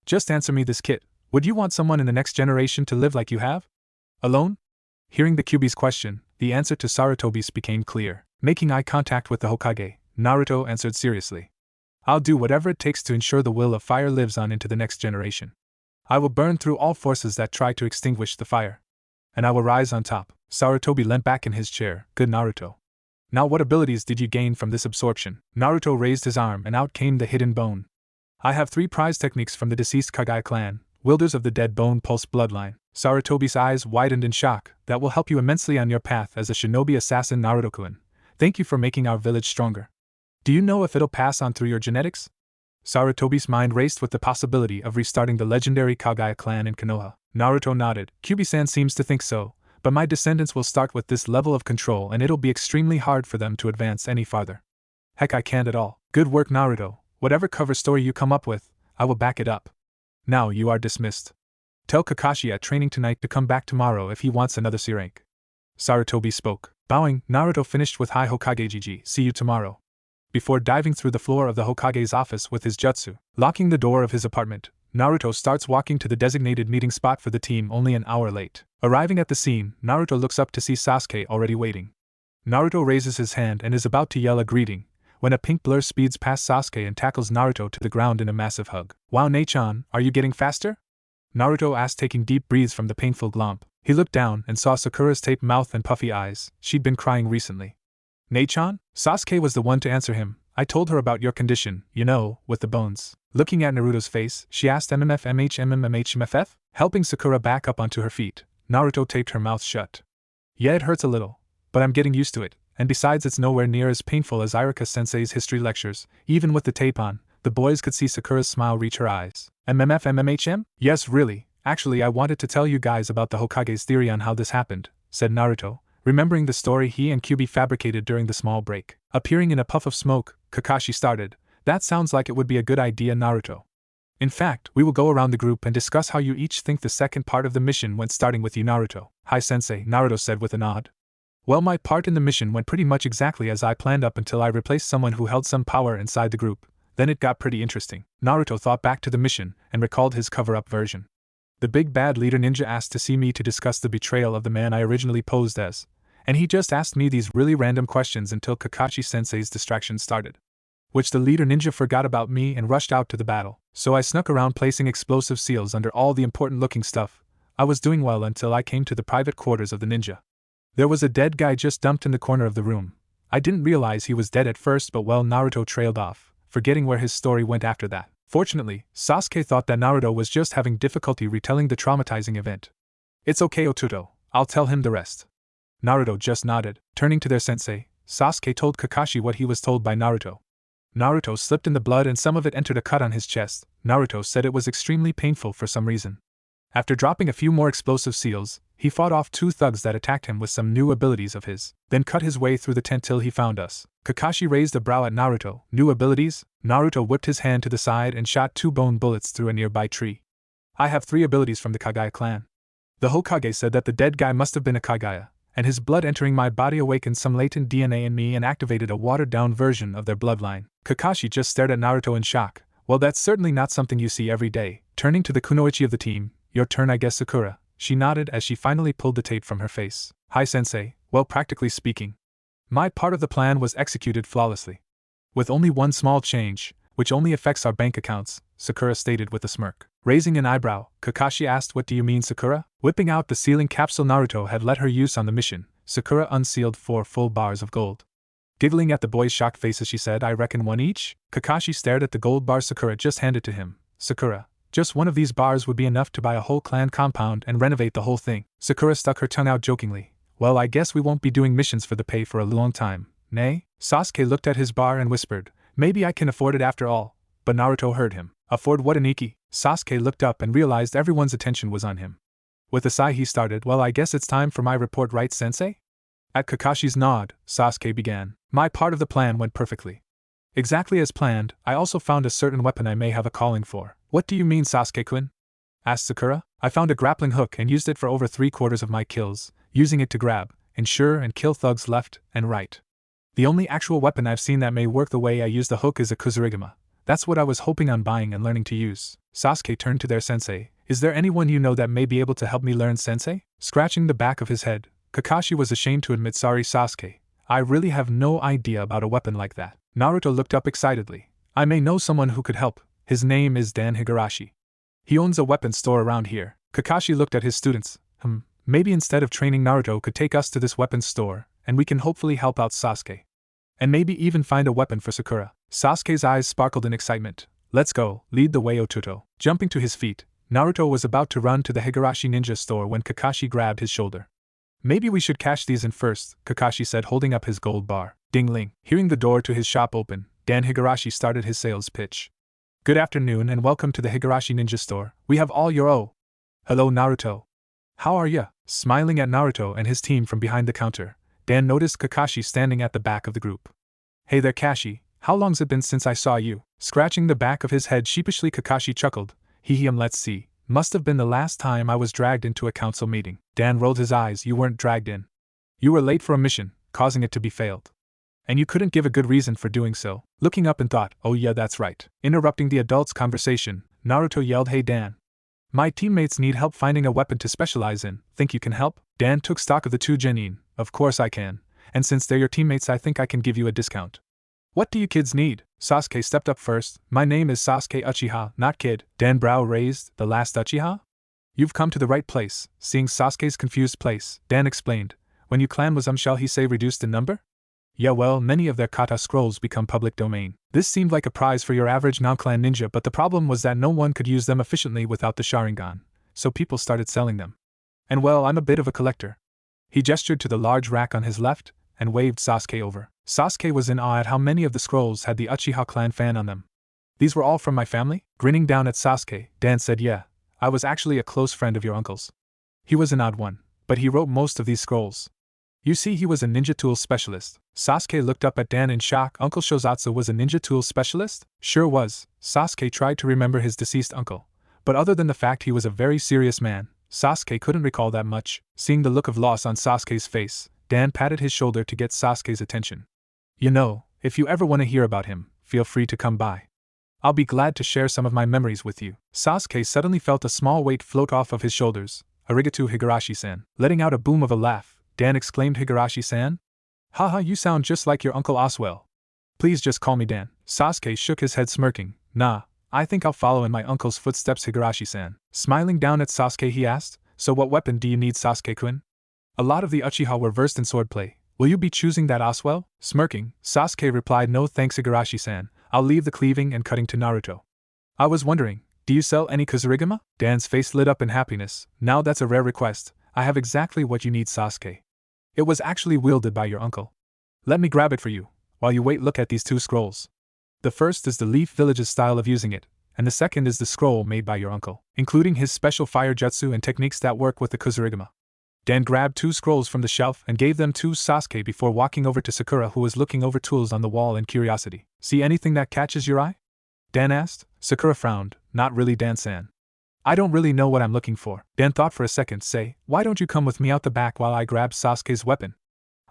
Just answer me this, kid. Would you want someone in the next generation to live like you have? Alone? Hearing the QB's question, the answer to Sarutobi's became clear. Making eye contact with the Hokage, Naruto answered seriously. I'll do whatever it takes to ensure the will of fire lives on into the next generation. I will burn through all forces that try to extinguish the fire. And I will rise on top. Sarutobi leant back in his chair. Good, Naruto. Now what abilities did you gain from this absorption? Naruto raised his arm and out came the hidden bone. I have 3 prize techniques from the deceased Kage clan, wielders of the dead bone pulse bloodline. Sarutobi's eyes widened in shock. That will help you immensely on your path as a shinobi assassin, Naruto-kun. Thank you for making our village stronger. Do you know if it'll pass on through your genetics? Sarutobi's mind raced with the possibility of restarting the legendary Kage clan in Konoha. Naruto nodded. Kyubi-san seems to think so, but my descendants will start with this level of control and it'll be extremely hard for them to advance any farther. Heck, I can't at all. Good work, Naruto. Whatever cover story you come up with, I will back it up. Now you are dismissed. Tell Kakashi at training tonight to come back tomorrow if he wants another C rank. Sarutobi spoke. Bowing, Naruto finished with Hi Hokage Gigi, see you tomorrow. Before diving through the floor of the Hokage's office with his jutsu, locking the door of his apartment, Naruto starts walking to the designated meeting spot for the team only an hour late. Arriving at the scene, Naruto looks up to see Sasuke already waiting. Naruto raises his hand and is about to yell a greeting, when a pink blur speeds past Sasuke and tackles Naruto to the ground in a massive hug. Wow, Nei-chan, are you getting faster? Naruto asked, taking deep breaths from the painful glomp. He looked down and saw Sakura's taped mouth and puffy eyes. She'd been crying recently. Nei-chan? Sasuke was the one to answer him. I told her about your condition, you know, with the bones. Looking at Naruto's face, she asked MMF. Helping Sakura back up onto her feet, Naruto taped her mouth shut. Yeah, it hurts a little, but I'm getting used to it, and besides it's nowhere near as painful as Iruka-sensei's history lectures. Even with the tape on, the boys could see Sakura's smile reach her eyes. MMF? Yes, really. Actually, I wanted to tell you guys about the Hokage's theory on how this happened, said Naruto, remembering the story he and Kyuubi fabricated during the small break. Appearing in a puff of smoke, Kakashi started. That sounds like it would be a good idea, Naruto. In fact, we will go around the group and discuss how you each think the second part of the mission went, starting with you, Naruto. Hi, Sensei, Naruto said with a nod. Well, my part in the mission went pretty much exactly as I planned up until I replaced someone who held some power inside the group. Then it got pretty interesting. Naruto thought back to the mission and recalled his cover-up version. The big bad leader ninja asked to see me to discuss the betrayal of the man I originally posed as, and he just asked me these really random questions until Kakashi-sensei's distraction started. Which the leader ninja forgot about me and rushed out to the battle, so I snuck around placing explosive seals under all the important-looking stuff. I was doing well until I came to the private quarters of the ninja. There was a dead guy just dumped in the corner of the room. I didn't realize he was dead at first, but well, Naruto trailed off, forgetting where his story went after that. Fortunately, Sasuke thought that Naruto was just having difficulty retelling the traumatizing event. It's okay, Otuto, I'll tell him the rest. Naruto just nodded. Turning to their sensei, Sasuke told Kakashi what he was told by Naruto. Naruto slipped in the blood and some of it entered a cut on his chest. Naruto said it was extremely painful for some reason. After dropping a few more explosive seals, he fought off 2 thugs that attacked him with some new abilities of his, then cut his way through the tent till he found us. Kakashi raised a brow at Naruto. New abilities? Naruto whipped his hand to the side and shot 2 bone bullets through a nearby tree. I have 3 abilities from the Kagaya clan. The Hokage said that the dead guy must have been a Kagaya, and his blood entering my body awakened some latent DNA in me and activated a watered-down version of their bloodline. Kakashi just stared at Naruto in shock. Well, that's certainly not something you see every day. Turning to the kunoichi of the team, your turn, I guess, Sakura. She nodded as she finally pulled the tape from her face. Hi, Sensei. Well, practically speaking, my part of the plan was executed flawlessly. With only one small change, which only affects our bank accounts, Sakura stated with a smirk. Raising an eyebrow, Kakashi asked, what do you mean, Sakura? Whipping out the sealing capsule Naruto had let her use on the mission, Sakura unsealed 4 full bars of gold. Giggling at the boys' shocked faces, she said, I reckon 1 each? Kakashi stared at the gold bars Sakura just handed to him. Sakura, just 1 of these bars would be enough to buy a whole clan compound and renovate the whole thing. Sakura stuck her tongue out jokingly. Well, I guess we won't be doing missions for the pay for a long time, nay? Sasuke looked at his bar and whispered, maybe I can afford it after all. But Naruto heard him. Afford what, Aniki? Sasuke looked up and realized everyone's attention was on him. With a sigh he started, well, I guess it's time for my report, right, Sensei? At Kakashi's nod, Sasuke began. My part of the plan went perfectly. Exactly as planned, I also found a certain weapon I may have a calling for. What do you mean, Sasuke-kun? Asked Sakura. I found a grappling hook and used it for over 3/4 of my kills, using it to grab, ensure and kill thugs left and right. The only actual weapon I've seen that may work the way I use the hook is a Kusarigama. That's what I was hoping on buying and learning to use. Sasuke turned to their sensei. Is there anyone you know that may be able to help me learn, Sensei? Scratching the back of his head, Kakashi was ashamed to admit, sorry Sasuke, I really have no idea about a weapon like that. Naruto looked up excitedly. I may know someone who could help. His name is Dan Higurashi. He owns a weapons store around here. Kakashi looked at his students. Maybe instead of training Naruto could take us to this weapons store, and we can hopefully help out Sasuke. And maybe even find a weapon for Sakura. Sasuke's eyes sparkled in excitement. Let's go, lead the way, Otuto. Jumping to his feet, Naruto was about to run to the Higurashi ninja store when Kakashi grabbed his shoulder. Maybe we should cash these in first, Kakashi said, holding up his gold bar. Ding-ling. Hearing the door to his shop open, Dan Higurashi started his sales pitch. Good afternoon and welcome to the Higurashi ninja store. We have all your Hello, Naruto. How are ya? Smiling at Naruto and his team from behind the counter, Dan noticed Kakashi standing at the back of the group. Hey there, Kashi. How long's it been since I saw you? Scratching the back of his head sheepishly, Kakashi chuckled. Let's see. Must have been the last time I was dragged into a council meeting. Dan rolled his eyes. You weren't dragged in. You were late for a mission, causing it to be failed. And you couldn't give a good reason for doing so. Looking up and thought, oh yeah, that's right. Interrupting the adults' conversation, Naruto yelled, hey Dan. My teammates need help finding a weapon to specialize in. Think you can help? Dan took stock of the 2 genin. Of course I can. And since they're your teammates, I think I can give you a discount. What do you kids need? Sasuke stepped up first. My name is Sasuke Uchiha, not kid. Dan brow raised. The last Uchiha? You've come to the right place. Seeing Sasuke's confused place, Dan explained. When you clan was shall he say reduced in number? Yeah, well, many of their kata scrolls become public domain. This seemed like a prize for your average non-clan ninja, but the problem was that no one could use them efficiently without the Sharingan, so people started selling them. And well, I'm a bit of a collector. He gestured to the large rack on his left and waved Sasuke over. Sasuke was in awe at how many of the scrolls had the Uchiha clan fan on them. These were all from my family? Grinning down at Sasuke, Dan said, yeah, I was actually a close friend of your uncle's. He was an odd one, but he wrote most of these scrolls. You see, he was a ninja tools specialist. Sasuke looked up at Dan in shock. Uncle Shozatsu was a ninja tools specialist? Sure was. Sasuke tried to remember his deceased uncle, but other than the fact he was a very serious man, Sasuke couldn't recall that much. Seeing the look of loss on Sasuke's face, Dan patted his shoulder to get Sasuke's attention. You know, if you ever want to hear about him, feel free to come by. I'll be glad to share some of my memories with you. Sasuke suddenly felt a small weight float off of his shoulders. Arigato Higurashi-san. Letting out a boom of a laugh, Dan exclaimed, Higurashi-san? Haha, you sound just like your Uncle Oswell. Please just call me Dan. Sasuke shook his head, smirking. Nah, I think I'll follow in my uncle's footsteps, Higurashi-san. Smiling down at Sasuke, he asked, so what weapon do you need, Sasuke-kun? A lot of the Uchiha were versed in swordplay. Will you be choosing that, Oswell? Smirking, Sasuke replied, no thanks, Higurashi-san. I'll leave the cleaving and cutting to Naruto. I was wondering, do you sell any Kuzurigama? Dan's face lit up in happiness. Now that's a rare request. I have exactly what you need, Sasuke. It was actually wielded by your uncle. Let me grab it for you. While you wait, look at these two scrolls. The first is the Leaf Village's style of using it, and the second is the scroll made by your uncle, including his special fire jutsu and techniques that work with the Kuzurigama. Dan grabbed two scrolls from the shelf and gave them to Sasuke before walking over to Sakura, who was looking over tools on the wall in curiosity. See anything that catches your eye? Dan asked. Sakura frowned. Not really, Dan-san. I don't really know what I'm looking for. Dan thought for a second. Say, why don't you come with me out the back while I grab Sasuke's weapon?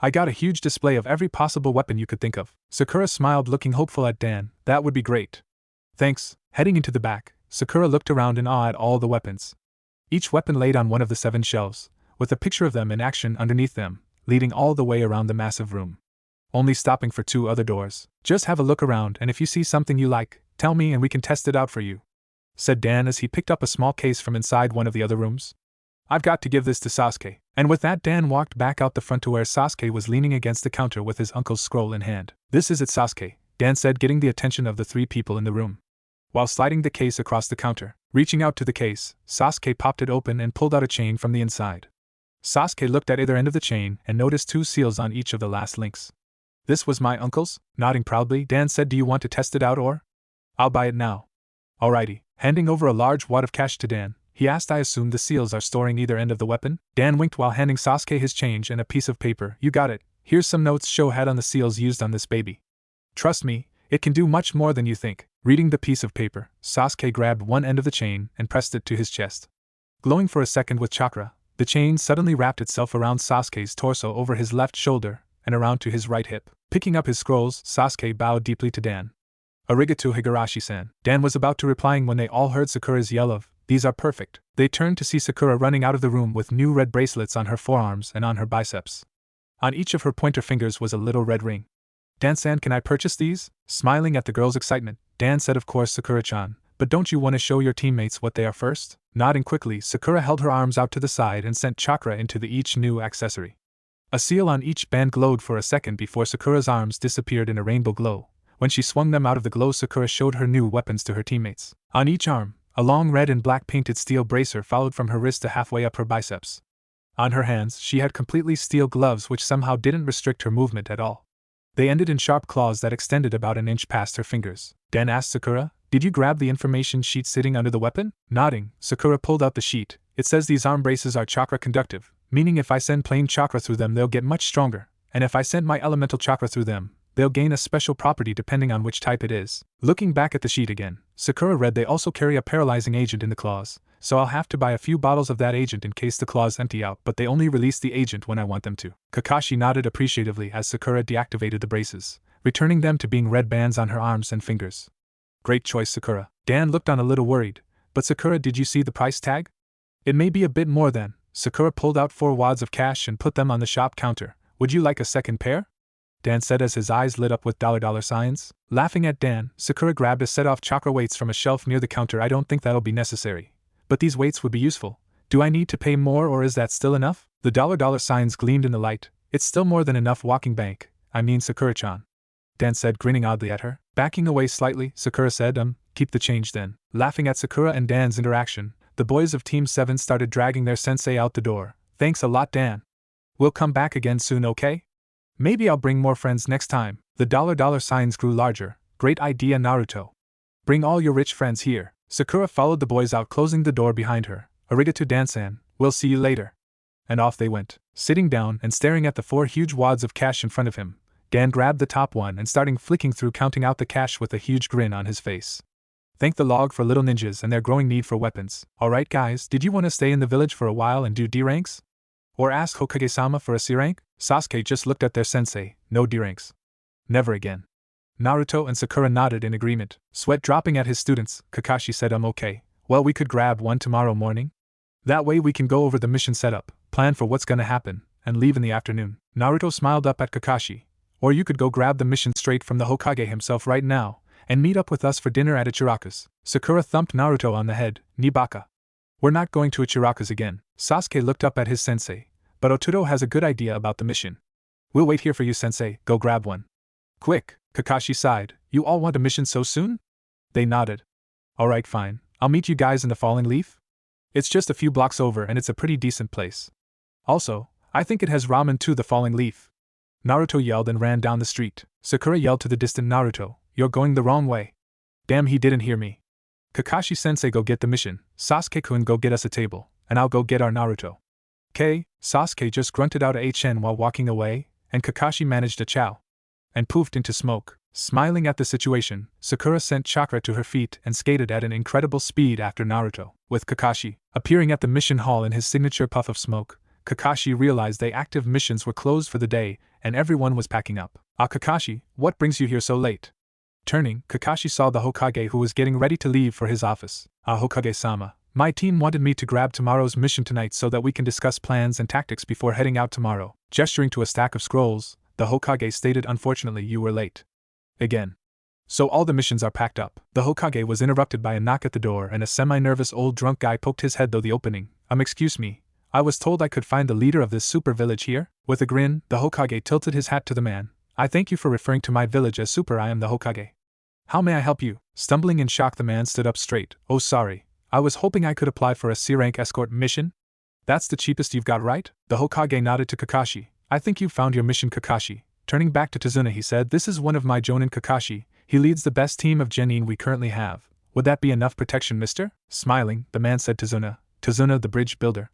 I got a huge display of every possible weapon you could think of. Sakura smiled, looking hopeful at Dan. That would be great. Thanks. Heading into the back, Sakura looked around in awe at all the weapons. Each weapon laid on one of the 7 shelves, with a picture of them in action underneath them, leading all the way around the massive room. Only stopping for 2 other doors. Just have a look around, and if you see something you like, tell me and we can test it out for you, said Dan as he picked up a small case from inside one of the other rooms. I've got to give this to Sasuke. And with that, Dan walked back out the front to where Sasuke was leaning against the counter with his uncle's scroll in hand. This is it, Sasuke, Dan said, getting the attention of the 3 people in the room. While sliding the case across the counter, reaching out to the case, Sasuke popped it open and pulled out a chain from the inside. Sasuke looked at either end of the chain and noticed 2 seals on each of the last links. This was my uncle's? Nodding proudly, Dan said, do you want to test it out or? I'll buy it now. Alrighty. Handing over a large wad of cash to Dan, he asked, I assume the seals are storing either end of the weapon? Dan winked while handing Sasuke his change and a piece of paper. You got it. Here's some notes show had on the seals used on this baby. Trust me, it can do much more than you think. Reading the piece of paper, Sasuke grabbed one end of the chain and pressed it to his chest. Glowing for a second with chakra, the chain suddenly wrapped itself around Sasuke's torso, over his left shoulder, and around to his right hip. Picking up his scrolls, Sasuke bowed deeply to Dan. Arigato Higurashi-san. Dan was about to reply when they all heard Sakura's yell of, these are perfect. They turned to see Sakura running out of the room with new red bracelets on her forearms and on her biceps. On each of her pointer fingers was a little red ring. Dan-san, can I purchase these? Smiling at the girl's excitement, Dan said, of course, Sakura-chan, but don't you want to show your teammates what they are first? Nodding quickly, Sakura held her arms out to the side and sent chakra into each new accessory. A seal on each band glowed for a second before Sakura's arms disappeared in a rainbow glow. When she swung them out of the glow, Sakura showed her new weapons to her teammates. On each arm, a long red and black painted steel bracer followed from her wrist to halfway up her biceps. On her hands, she had completely steel gloves which somehow didn't restrict her movement at all. They ended in sharp claws that extended about an inch past her fingers. Dan asked Sakura, did you grab the information sheet sitting under the weapon? Nodding, Sakura pulled out the sheet. It says these arm braces are chakra conductive, meaning if I send plain chakra through them they'll get much stronger, and if I send my elemental chakra through them, they'll gain a special property depending on which type it is. Looking back at the sheet again, Sakura read they also carry a paralyzing agent in the claws, so I'll have to buy a few bottles of that agent in case the claws empty out, but they only release the agent when I want them to. Kakashi nodded appreciatively as Sakura deactivated the braces, returning them to being red bands on her arms and fingers. Great choice, Sakura. Dan looked on a little worried, but Sakura, did you see the price tag? It may be a bit more than. Sakura pulled out 4 wads of cash and put them on the shop counter. Would you like a second pair? Dan said as his eyes lit up with dollar signs. Laughing at Dan, Sakura grabbed a set of chakra weights from a shelf near the counter. I don't think that'll be necessary, but these weights would be useful. Do I need to pay more or is that still enough? The dollar signs gleamed in the light. It's still more than enough walking bank, I mean Sakura-chan. Dan said, grinning oddly at her. Backing away slightly, Sakura said, keep the change then. Laughing at Sakura and Dan's interaction, the boys of Team 7 started dragging their sensei out the door. Thanks a lot, Dan. We'll come back again soon, okay? Maybe I'll bring more friends next time. The dollar signs grew larger. Great idea, Naruto. Bring all your rich friends here. Sakura followed the boys out, closing the door behind her. Arigato, Dan-san. We'll see you later. And off they went. Sitting down and staring at the 4 huge wads of cash in front of him, Dan grabbed the top one and started flicking through, counting out the cash with a huge grin on his face. Thank the log for little ninjas and their growing need for weapons. Alright guys, did you want to stay in the village for a while and do D ranks? Or ask Hokage-sama for a C rank? Sasuke just looked at their sensei. No D ranks. Never again. Naruto and Sakura nodded in agreement, sweat dropping at his students. Kakashi said, okay. Well, we could grab one tomorrow morning. That way we can go over the mission setup, plan for what's gonna happen, and leave in the afternoon. Naruto smiled up at Kakashi. Or you could go grab the mission straight from the Hokage himself right now, and meet up with us for dinner at Ichiraku's. Sakura thumped Naruto on the head. Nibaka. We're not going to Ichiraku's again. Sasuke looked up at his sensei. But Otudo has a good idea about the mission. We'll wait here for you, sensei. Go grab one. Quick, Kakashi sighed. You all want a mission so soon? They nodded. Alright, fine. I'll meet you guys in the Falling Leaf. It's just a few blocks over and it's a pretty decent place. Also, I think it has ramen too. The Falling Leaf. Naruto yelled and ran down the street. Sakura yelled to the distant Naruto, you're going the wrong way. Damn, he didn't hear me. Kakashi-sensei, go get the mission. Sasuke-kun, go get us a table, and I'll go get our Naruto. Sasuke just grunted out a HN while walking away, and Kakashi managed a chow. And poofed into smoke. Smiling at the situation, Sakura sent Chakra to her feet and skated at an incredible speed after Naruto. With Kakashi appearing at the mission hall in his signature puff of smoke, Kakashi realized the active missions were closed for the day and everyone was packing up. Kakashi, what brings you here so late? Turning, Kakashi saw the Hokage, who was getting ready to leave for his office. Hokage-sama, my team wanted me to grab tomorrow's mission tonight so that we can discuss plans and tactics before heading out tomorrow. Gesturing to a stack of scrolls, the Hokage stated, unfortunately you were late. Again. So all the missions are packed up. The Hokage was interrupted by a knock at the door and a semi-nervous old drunk guy poked his head through the opening. Excuse me. I was told I could find the leader of this super village here. With a grin, the Hokage tilted his hat to the man. I thank you for referring to my village as super. I am the Hokage. How may I help you? Stumbling in shock, the man stood up straight. Oh, sorry. I was hoping I could apply for a C-rank escort mission. That's the cheapest you've got, right? The Hokage nodded to Kakashi. I think you've found your mission, Kakashi. Turning back to Tzuna, he said, this is one of my Jonin, Kakashi. He leads the best team of genin we currently have. Would that be enough protection, mister? Smiling, the man said to Tzuna. Tzuna, the bridge builder.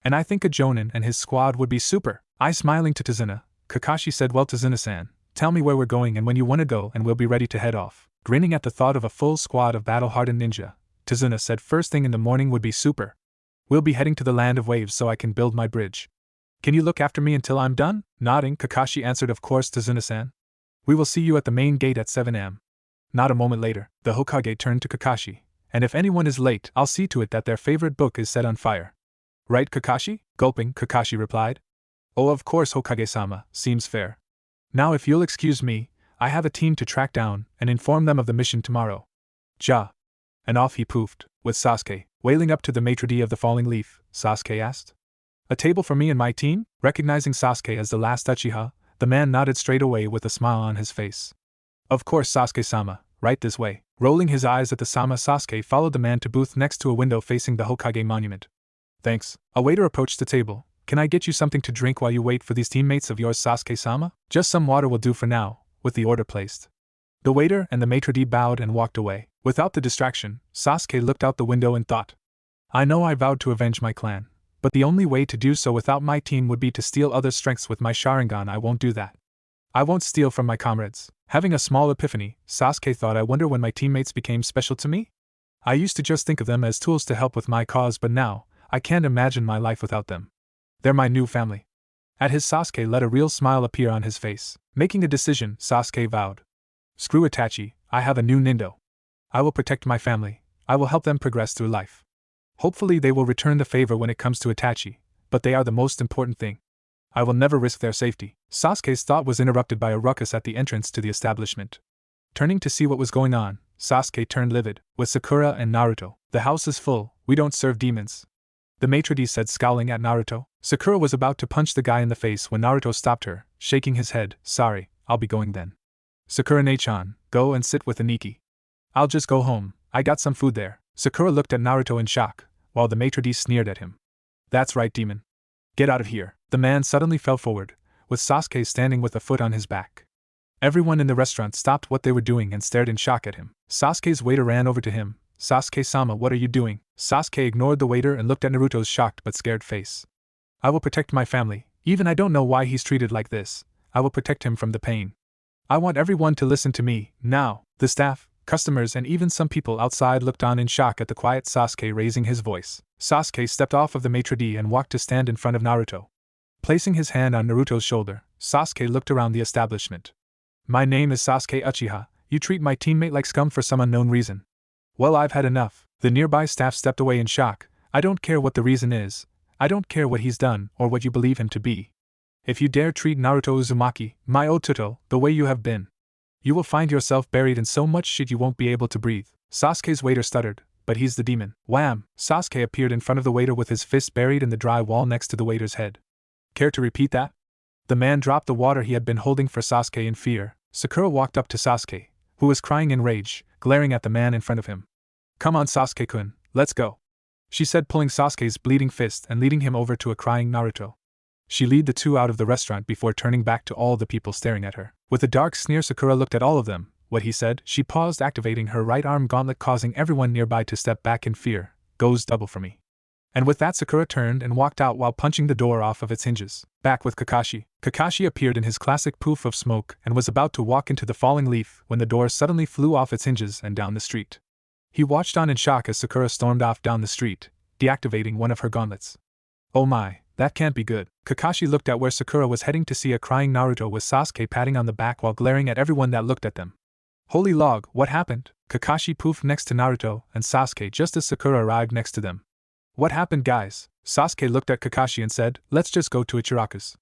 And I think a Jonin and his squad would be super. Smiling to Tzuna, Kakashi said, well, Tzuna-san, tell me where we're going and when you want to go and we'll be ready to head off. Grinning at the thought of a full squad of battle-hardened ninja, Tzuna said, first thing in the morning would be super. We'll be heading to the land of waves so I can build my bridge. Can you look after me until I'm done? Nodding, Kakashi answered, of course, Tzuna-san. We will see you at the main gate at 7 am. Not a moment later, the Hokage turned to Kakashi. And if anyone is late, I'll see to it that their favorite book is set on fire. Right, Kakashi? Gulping, Kakashi replied. Oh, of course, Hokage-sama, seems fair. Now if you'll excuse me, I have a team to track down and inform them of the mission tomorrow. Ja. And off he poofed, with Sasuke wailing up to the maitre d' of the Falling Leaf. Sasuke asked. A table for me and my team? Recognizing Sasuke as the last Uchiha, the man nodded straight away with a smile on his face. Of course, Sasuke-sama, right this way. Rolling his eyes at the Sama, Sasuke followed the man to booth next to a window facing the Hokage monument. Thanks. A waiter approached the table. Can I get you something to drink while you wait for these teammates of yours, Sasuke-sama? Just some water will do for now, with the order placed. The waiter and the maitre d' bowed and walked away. Without the distraction, Sasuke looked out the window and thought. I know I vowed to avenge my clan, but the only way to do so without my team would be to steal other strengths with my Sharingan. I won't do that. I won't steal from my comrades. Having a small epiphany, Sasuke thought, I wonder when my teammates became special to me? I used to just think of them as tools to help with my cause, but now, I can't imagine my life without them. They're my new family. At his Sasuke let a real smile appear on his face. Making a decision, Sasuke vowed. Screw Itachi, I have a new Nindo. I will protect my family. I will help them progress through life. Hopefully they will return the favor when it comes to Itachi, but they are the most important thing. I will never risk their safety. Sasuke's thought was interrupted by a ruckus at the entrance to the establishment. Turning to see what was going on, Sasuke turned livid. With Sakura and Naruto, the house is full, we don't serve demons. The maitre d' said, scowling at Naruto. Sakura was about to punch the guy in the face when Naruto stopped her, shaking his head. Sorry, I'll be going then. Sakura-ne-chan, go and sit with Aniki. I'll just go home, I got some food there. Sakura looked at Naruto in shock, while the maitre d' sneered at him. That's right, demon. Get out of here. The man suddenly fell forward, with Sasuke standing with a foot on his back. Everyone in the restaurant stopped what they were doing and stared in shock at him. Sasuke's waiter ran over to him. Sasuke-sama, what are you doing? Sasuke ignored the waiter and looked at Naruto's shocked but scared face. I will protect my family, even I don't know why he's treated like this. I will protect him from the pain. I want everyone to listen to me, now. The staff, customers and even some people outside looked on in shock at the quiet Sasuke raising his voice. Sasuke stepped off of the maitre d' and walked to stand in front of Naruto. Placing his hand on Naruto's shoulder, Sasuke looked around the establishment. My name is Sasuke Uchiha, you treat my teammate like scum for some unknown reason. Well, I've had enough. The nearby staff stepped away in shock. I don't care what the reason is. I don't care what he's done or what you believe him to be. If you dare treat Naruto Uzumaki, my Otuto, the way you have been, you will find yourself buried in so much shit you won't be able to breathe. Sasuke's waiter stuttered, but he's the demon. Wham! Sasuke appeared in front of the waiter with his fist buried in the dry wall next to the waiter's head. Care to repeat that? The man dropped the water he had been holding for Sasuke in fear. Sakura walked up to Sasuke, who was crying in rage, glaring at the man in front of him. Come on, Sasuke-kun, let's go, she said, pulling Sasuke's bleeding fist and leading him over to a crying Naruto. She led the two out of the restaurant before turning back to all the people staring at her. With a dark sneer, Sakura looked at all of them. What he said, she paused, activating her right arm gauntlet, causing everyone nearby to step back in fear. Goes double for me. And with that, Sakura turned and walked out while punching the door off of its hinges. Back with Kakashi. Kakashi appeared in his classic poof of smoke and was about to walk into the falling leaf when the door suddenly flew off its hinges and down the street. He watched on in shock as Sakura stormed off down the street, deactivating one of her gauntlets. Oh my, that can't be good. Kakashi looked at where Sakura was heading to see a crying Naruto with Sasuke patting on the back while glaring at everyone that looked at them. Holy log, what happened? Kakashi poofed next to Naruto and Sasuke just as Sakura arrived next to them. What happened, guys? Sasuke looked at Kakashi and said, let's just go to Ichiraku's.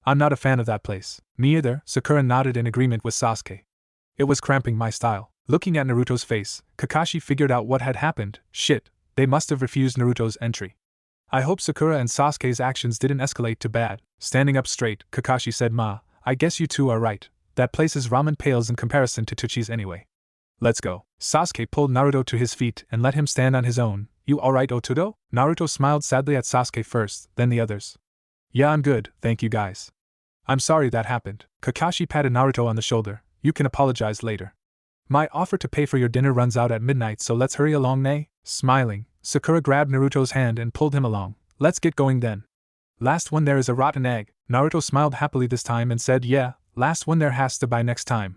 I'm not a fan of that place. Me either, Sakura nodded in agreement with Sasuke. It was cramping my style. Looking at Naruto's face, Kakashi figured out what had happened. Shit, they must have refused Naruto's entry. I hope Sakura and Sasuke's actions didn't escalate to bad. Standing up straight, Kakashi said, Ma, I guess you two are right. That place's ramen pales in comparison to Tuchi's anyway. Let's go. Sasuke pulled Naruto to his feet and let him stand on his own. You alright, Otudo? Naruto smiled sadly at Sasuke first, then the others. Yeah, I'm good, thank you guys. I'm sorry that happened. Kakashi patted Naruto on the shoulder. You can apologize later. My offer to pay for your dinner runs out at midnight, so let's hurry along, ne? Smiling, Sakura grabbed Naruto's hand and pulled him along. Let's get going then. Last one there is a rotten egg. Naruto smiled happily this time and said, yeah, last one there has to by next time.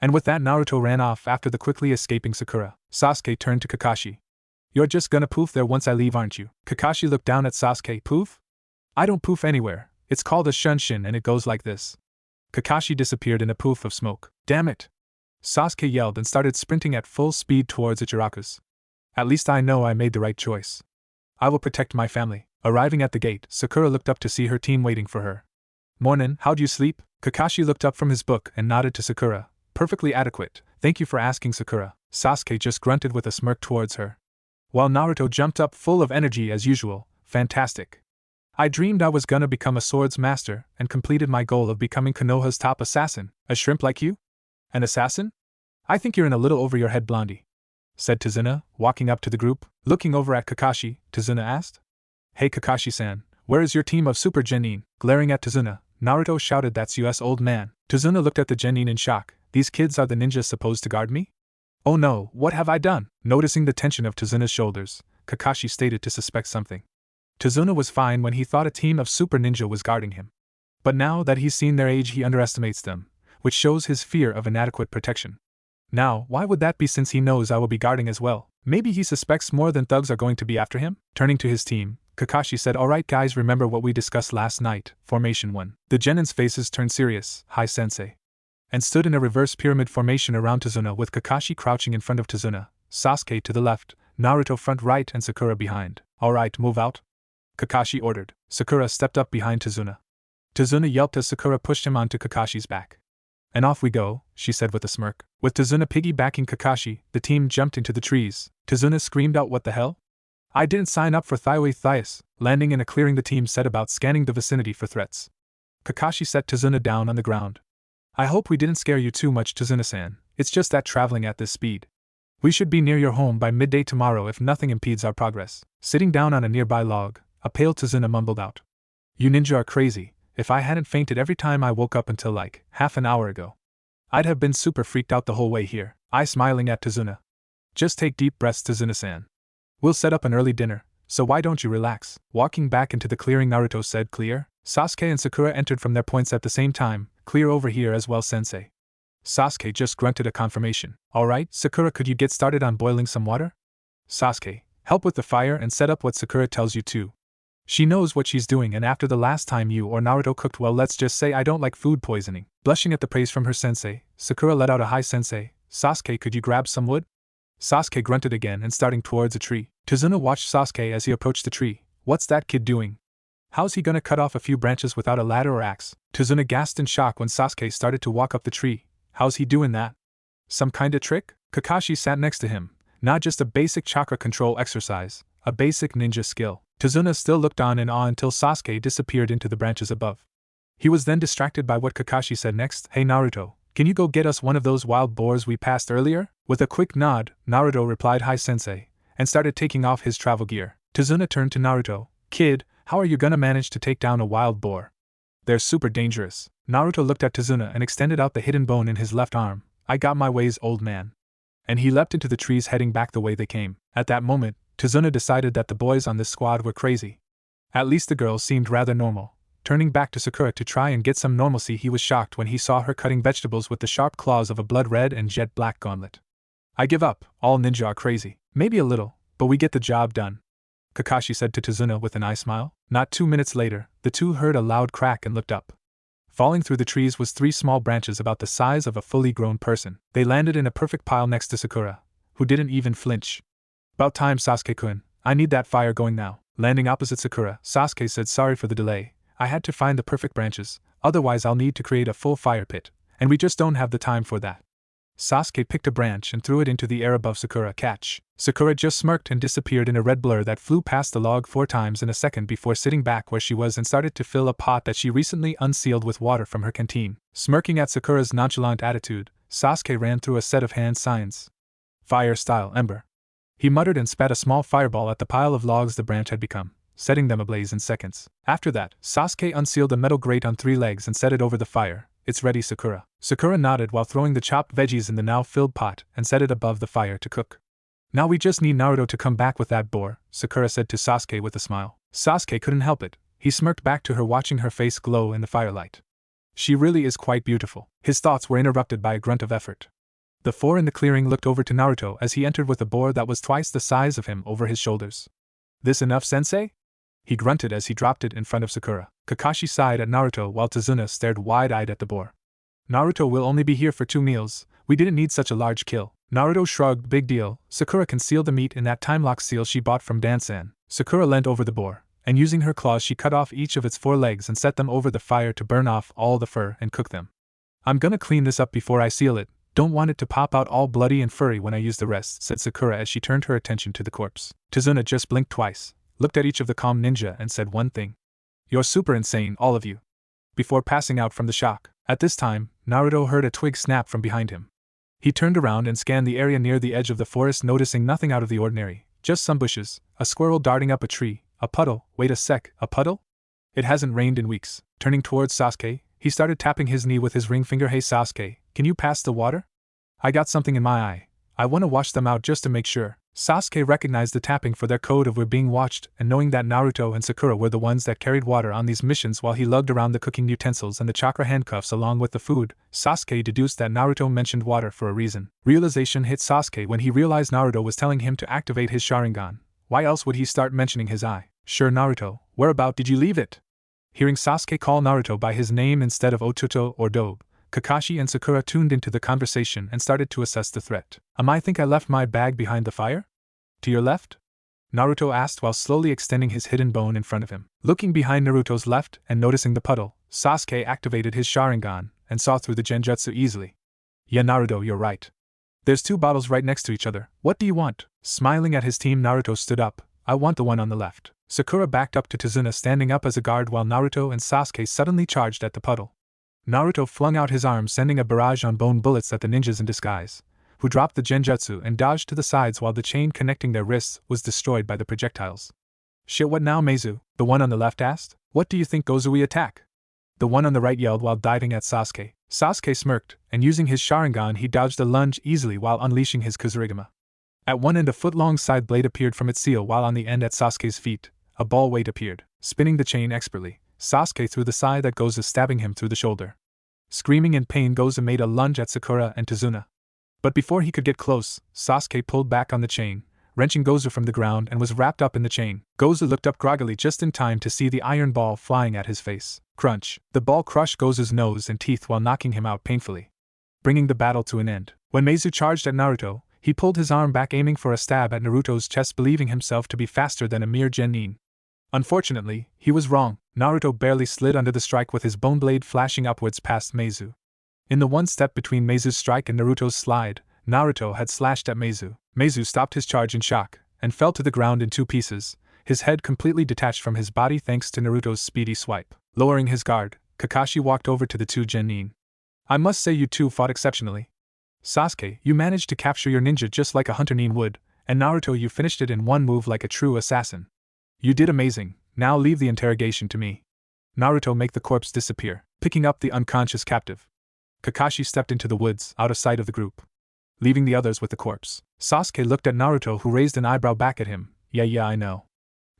And with that, Naruto ran off after the quickly escaping Sakura. Sasuke turned to Kakashi. You're just gonna poof there once I leave, aren't you? Kakashi looked down at Sasuke. Poof? I don't poof anywhere. It's called a shunshin and it goes like this. Kakashi disappeared in a poof of smoke. Damn it! Sasuke yelled and started sprinting at full speed towards Ichiraku's. At least I know I made the right choice. I will protect my family. Arriving at the gate, Sakura looked up to see her team waiting for her. Mornin', how'd you sleep? Kakashi looked up from his book and nodded to Sakura. Perfectly adequate. Thank you for asking, Sakura. Sasuke just grunted with a smirk towards her. While Naruto jumped up full of energy as usual. Fantastic. I dreamed I was gonna become a swords master and completed my goal of becoming Konoha's top assassin. A shrimp like you? An assassin? I think you're in a little over your head, Blondie, said Tzuna, walking up to the group. Looking over at Kakashi, Tzuna asked. Hey Kakashi-san, where is your team of Super Genin? Glaring at Tzuna, Naruto shouted, that's us, old man. Tzuna looked at the Genin in shock. These kids are the ninjas supposed to guard me? Oh no, what have I done? Noticing the tension of Tzuna's shoulders, Kakashi stated to suspect something. Tzuna was fine when he thought a team of super ninja was guarding him. But now that he's seen their age, he underestimates them, which shows his fear of inadequate protection. Now, why would that be since he knows I will be guarding as well? Maybe he suspects more than thugs are going to be after him? Turning to his team, Kakashi said, alright guys, remember what we discussed last night, Formation 1. The Genin's faces turned serious. Hi sensei. And stood in a reverse pyramid formation around Tzuna, with Kakashi crouching in front of Tzuna, Sasuke to the left, Naruto front right and Sakura behind. Alright, move out, Kakashi ordered. Sakura stepped up behind Tzuna. Tzuna yelped as Sakura pushed him onto Kakashi's back. And off we go, she said with a smirk. With Tzuna piggybacking Kakashi, the team jumped into the trees. Tzuna screamed out, what the hell? I didn't sign up for Thias. Landing in a clearing, the team set about scanning the vicinity for threats. Kakashi set Tzuna down on the ground. I hope we didn't scare you too much, Tzuna-san. It's just that traveling at this speed. We should be near your home by midday tomorrow if nothing impedes our progress. Sitting down on a nearby log, a pale Tzuna mumbled out. You ninja are crazy. If I hadn't fainted every time I woke up until like half an hour ago, I'd have been super freaked out the whole way here. I smiling at Tzuna. Just take deep breaths, Tzuna-san. We'll set up an early dinner, so why don't you relax? Walking back into the clearing, Naruto said. Clear? Sasuke and Sakura entered from their points at the same time. Clear over here as well, sensei. Sasuke just grunted a confirmation. Alright, Sakura, could you get started on boiling some water? Sasuke, help with the fire and set up what Sakura tells you to. She knows what she's doing, and after the last time you or Naruto cooked well, let's just say I don't like food poisoning. Blushing at the praise from her sensei, Sakura let out a hi, sensei. Sasuke, could you grab some wood? Sasuke grunted again and starting towards a tree. Tzuna watched Sasuke as he approached the tree. What's that kid doing? How's he gonna cut off a few branches without a ladder or axe? Tzuna gasped in shock when Sasuke started to walk up the tree. How's he doing that? Some kinda trick? Kakashi sat next to him. Not just a basic chakra control exercise, a basic ninja skill. Tzuna still looked on in awe until Sasuke disappeared into the branches above. He was then distracted by what Kakashi said next. Hey Naruto, can you go get us one of those wild boars we passed earlier? With a quick nod, Naruto replied hi sensei, and started taking off his travel gear. Tzuna turned to Naruto. Kid, how are you gonna manage to take down a wild boar? They're super dangerous. Naruto looked at Tzuna and extended out the hidden bone in his left arm. I got my ways, old man. And he leapt into the trees, heading back the way they came. At that moment, Tzuna decided that the boys on this squad were crazy. At least the girls seemed rather normal. Turning back to Sakura to try and get some normalcy, he was shocked when he saw her cutting vegetables with the sharp claws of a blood-red and jet-black gauntlet. I give up, all ninja are crazy. Maybe a little, but we get the job done, Kakashi said to Tzuna with an eye smile. Not 2 minutes later, the two heard a loud crack and looked up. Falling through the trees was 3 small branches about the size of a fully grown person. They landed in a perfect pile next to Sakura, who didn't even flinch. About time, Sasuke-kun. I need that fire going now. Landing opposite Sakura, Sasuke said, sorry for the delay. I had to find the perfect branches, otherwise I'll need to create a full fire pit, and we just don't have the time for that. Sasuke picked a branch and threw it into the air above Sakura. Catch. Sakura just smirked and disappeared in a red blur that flew past the log 4 times in a second before sitting back where she was and started to fill a pot that she recently unsealed with water from her canteen. Smirking at Sakura's nonchalant attitude, Sasuke ran through a set of hand signs. Fire style ember. He muttered and spat a small fireball at the pile of logs the branch had become, setting them ablaze in seconds. After that, Sasuke unsealed a metal grate on 3 legs and set it over the fire. It's ready, Sakura. Sakura nodded while throwing the chopped veggies in the now filled pot and set it above the fire to cook. Now we just need Naruto to come back with that boar, Sakura said to Sasuke with a smile. Sasuke couldn't help it. He smirked back to her, watching her face glow in the firelight. She really is quite beautiful. His thoughts were interrupted by a grunt of effort. The 4 in the clearing looked over to Naruto as he entered with a boar that was twice the size of him over his shoulders. This enough, sensei? He grunted as he dropped it in front of Sakura. Kakashi sighed at Naruto while Tzuna stared wide-eyed at the boar. Naruto will only be here for 2 meals, we didn't need such a large kill. Naruto shrugged. Big deal. Sakura concealed the meat in that time-lock seal she bought from Dan-san. Sakura leant over the boar, and using her claws she cut off each of its 4 legs and set them over the fire to burn off all the fur and cook them. I'm gonna clean this up before I seal it, don't want it to pop out all bloody and furry when I use the rest, said Sakura as she turned her attention to the corpse. Tzuna just blinked twice, looked at each of the calm ninja and said one thing. You're super insane, all of you. Before passing out from the shock. At this time, Naruto heard a twig snap from behind him. He turned around and scanned the area near the edge of the forest, noticing nothing out of the ordinary, just some bushes, a squirrel darting up a tree, a puddle. Wait a sec, a puddle? It hasn't rained in weeks. Turning towards Sasuke, he started tapping his knee with his ring finger. Hey Sasuke, can you pass the water? I got something in my eye. I want to wash them out just to make sure. Sasuke recognized the tapping for their code of we're being watched, and knowing that Naruto and Sakura were the ones that carried water on these missions while he lugged around the cooking utensils and the chakra handcuffs along with the food, Sasuke deduced that Naruto mentioned water for a reason. Realization hit Sasuke when he realized Naruto was telling him to activate his Sharingan. Why else would he start mentioning his eye? Sure, Naruto, whereabout did you leave it? Hearing Sasuke call Naruto by his name instead of Ototo or Dobe, Kakashi and Sakura tuned into the conversation and started to assess the threat. I think I left my bag behind the fire? To your left? Naruto asked while slowly extending his hidden bone in front of him. Looking behind Naruto's left and noticing the puddle, Sasuke activated his Sharingan and saw through the genjutsu easily. Yeah, Naruto, you're right. There's 2 bottles right next to each other. What do you want? Smiling at his team, Naruto stood up. I want the one on the left. Sakura backed up to Tzuna, standing up as a guard while Naruto and Sasuke suddenly charged at the puddle. Naruto flung out his arm, sending a barrage on bone bullets at the ninjas in disguise, who dropped the genjutsu and dodged to the sides while the chain connecting their wrists was destroyed by the projectiles. Shit, what now, Meizu? The one on the left asked. What do you think goes we attack? The one on the right yelled while diving at Sasuke. Sasuke smirked, and using his Sharingan he dodged a lunge easily while unleashing his Kuzurigama. At one end a foot-long side blade appeared from its seal, while on the end at Sasuke's feet, a ball weight appeared. Spinning the chain expertly, Sasuke threw the side that Gozu, stabbing him through the shoulder. Screaming in pain, Gozu made a lunge at Sakura and Tzuna. But before he could get close, Sasuke pulled back on the chain, wrenching Gozu from the ground, and was wrapped up in the chain. Gozu looked up groggily just in time to see the iron ball flying at his face. Crunch! The ball crushed Gozu's nose and teeth while knocking him out painfully, bringing the battle to an end. When Meizu charged at Naruto, he pulled his arm back, aiming for a stab at Naruto's chest, believing himself to be faster than a mere genin. Unfortunately, he was wrong. Naruto barely slid under the strike, with his bone blade flashing upwards past Meizu. In the one step between Meizu's strike and Naruto's slide, Naruto had slashed at Meizu. Meizu stopped his charge in shock, and fell to the ground in two pieces, his head completely detached from his body thanks to Naruto's speedy swipe. Lowering his guard, Kakashi walked over to the two genin. I must say you two fought exceptionally. Sasuke, you managed to capture your ninja just like a hunter nin would, and Naruto, you finished it in one move like a true assassin. You did amazing. Now leave the interrogation to me. Naruto, make the corpse disappear. Picking up the unconscious captive, Kakashi stepped into the woods, out of sight of the group, leaving the others with the corpse. Sasuke looked at Naruto, who raised an eyebrow back at him. Yeah, I know,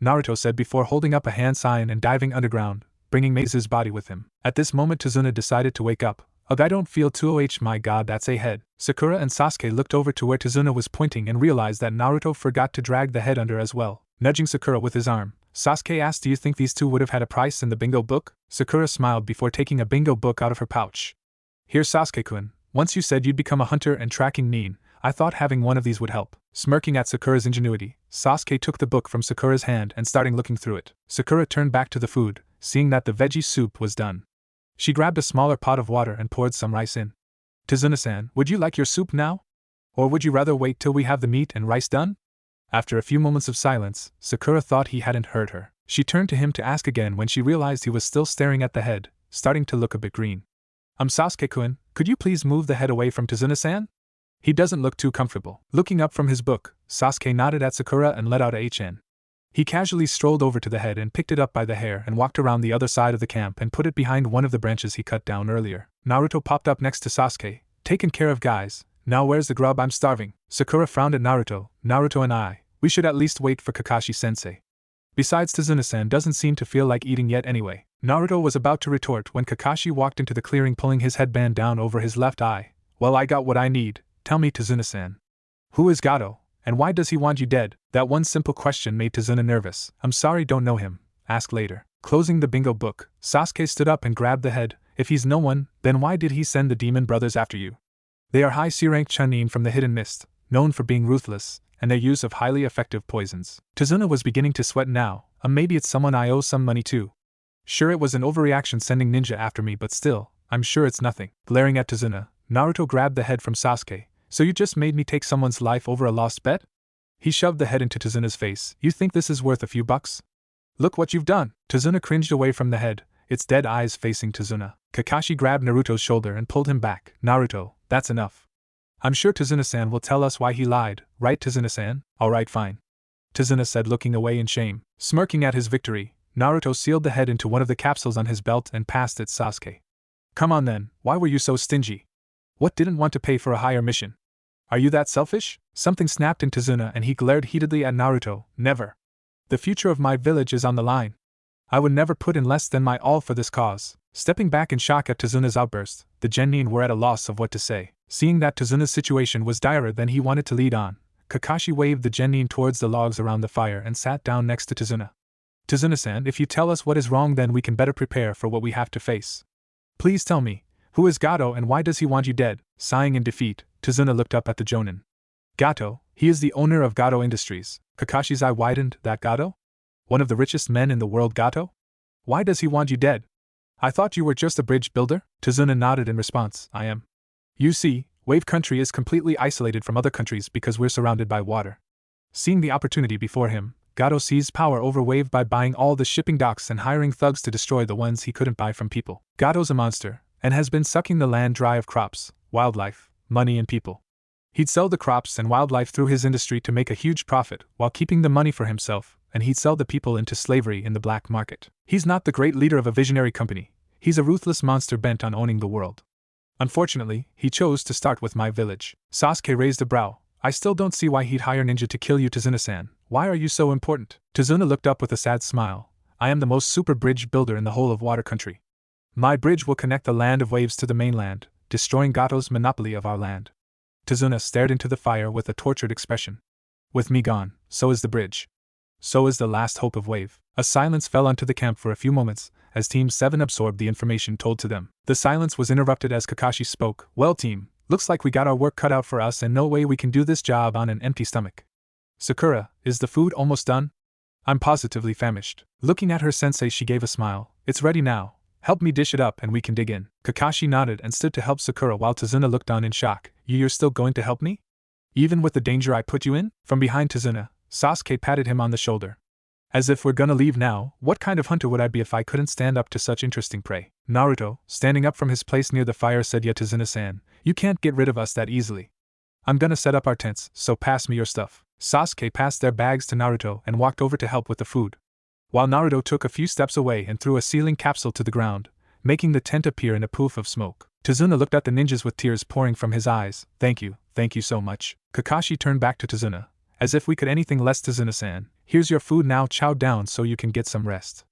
Naruto said before holding up a hand sign and diving underground, bringing Meizu's body with him. At this moment Tzuna decided to wake up. Ugh, I don't feel too my god, that's a head. Sakura and Sasuke looked over to where Tzuna was pointing and realized that Naruto forgot to drag the head under as well. Nudging Sakura with his arm, Sasuke asked, do you think these two would have had a price in the bingo book? Sakura smiled before taking a bingo book out of her pouch. Here, Sasuke-kun, once you said you'd become a hunter and tracking nin, I thought having one of these would help. Smirking at Sakura's ingenuity, Sasuke took the book from Sakura's hand and started looking through it. Sakura turned back to the food, seeing that the veggie soup was done. She grabbed a smaller pot of water and poured some rice in. Tzuna-san, would you like your soup now? Or would you rather wait till we have the meat and rice done? After a few moments of silence, Sakura thought he hadn't heard her. She turned to him to ask again when she realized he was still staring at the head, starting to look a bit green. Sasuke-kun, could you please move the head away from Tzuna-san? He doesn't look too comfortable. Looking up from his book, Sasuke nodded at Sakura and let out a HN. He casually strolled over to the head and picked it up by the hair and walked around the other side of the camp and put it behind one of the branches he cut down earlier. Naruto popped up next to Sasuke. Taken care of, guys. Now where's the grub? I'm starving. Sakura frowned at Naruto. Naruto and I, we should at least wait for Kakashi-sensei. Besides, Tzuna-san doesn't seem to feel like eating yet anyway. Naruto was about to retort when Kakashi walked into the clearing, pulling his headband down over his left eye. Well, I got what I need. Tell me, Tzuna-san. Who is Gato, and why does he want you dead? That one simple question made Tzuna nervous. I'm sorry, don't know him. Ask later. Closing the bingo book, Sasuke stood up and grabbed the head. If he's no one, then why did he send the demon brothers after you? They are high C-rank Chunin from the Hidden Mist, known for being ruthless, and their use of highly effective poisons. Tzuna was beginning to sweat now. Maybe it's someone I owe some money to. Sure, it was an overreaction sending ninja after me, but still, I'm sure it's nothing. Glaring at Tzuna, Naruto grabbed the head from Sasuke. So you just made me take someone's life over a lost bet? He shoved the head into Tzuna's face. You think this is worth a few bucks? Look what you've done. Tzuna cringed away from the head, its dead eyes facing Tzuna. Kakashi grabbed Naruto's shoulder and pulled him back. Naruto, that's enough. I'm sure Tzuna-san will tell us why he lied, right, Tzuna-san? Alright, fine. Tzuna said, looking away in shame. Smirking at his victory, Naruto sealed the head into one of the capsules on his belt and passed it Sasuke. Come on then, why were you so stingy? What, didn't want to pay for a higher mission? Are you that selfish? Something snapped in Tzuna and he glared heatedly at Naruto. Never. The future of my village is on the line. I would never put in less than my all for this cause. Stepping back in shock at Tzuna's outburst, the genin were at a loss of what to say. Seeing that Tzuna's situation was direr than he wanted to lead on, Kakashi waved the genin towards the logs around the fire and sat down next to Tzuna. Tzuna-san, if you tell us what is wrong, then we can better prepare for what we have to face. Please tell me, who is Gato and why does he want you dead? Sighing in defeat, Tzuna looked up at the jonin. Gato, he is the owner of Gato Industries. Kakashi's eye widened. That Gato? One of the richest men in the world, Gato? Why does he want you dead? I thought you were just a bridge builder? Tzuna nodded in response. I am. You see, Wave Country is completely isolated from other countries because we're surrounded by water. Seeing the opportunity before him, Gato seized power over Wave by buying all the shipping docks and hiring thugs to destroy the ones he couldn't buy from people. Gato's a monster, and has been sucking the land dry of crops, wildlife, money and people. He'd sell the crops and wildlife through his industry to make a huge profit while keeping the money for himself, and he'd sell the people into slavery in the black market. He's not the great leader of a visionary company, he's a ruthless monster bent on owning the world. Unfortunately, he chose to start with my village. Sasuke raised a brow. I still don't see why he'd hire ninja to kill you, Tzuna-san. Why are you so important? Tzuna looked up with a sad smile. I am the most super bridge builder in the whole of water country. My bridge will connect the land of waves to the mainland, destroying Gato's monopoly of our land. Tzuna stared into the fire with a tortured expression. With me gone, so is the bridge. So is the last hope of wave. A silence fell onto the camp for a few moments, as Team 7 absorbed the information told to them. The silence was interrupted as Kakashi spoke. Well team, looks like we got our work cut out for us and no way we can do this job on an empty stomach. Sakura, is the food almost done? I'm positively famished. Looking at her sensei she gave a smile. It's ready now. Help me dish it up and we can dig in. Kakashi nodded and stood to help Sakura while Tzuna looked on in shock. You're still going to help me? Even with the danger I put you in? From behind Tzuna, Sasuke patted him on the shoulder. As if we're gonna leave now, what kind of hunter would I be if I couldn't stand up to such interesting prey? Naruto, standing up from his place near the fire said, yeah Tzuna-san, you can't get rid of us that easily. I'm gonna set up our tents, so pass me your stuff. Sasuke passed their bags to Naruto and walked over to help with the food. While Naruto took a few steps away and threw a ceiling capsule to the ground, making the tent appear in a poof of smoke. Tzuna looked at the ninjas with tears pouring from his eyes. Thank you so much. Kakashi turned back to Tzuna. As if we could anything less, Tzuna-san. Here's your food now, chow down so you can get some rest.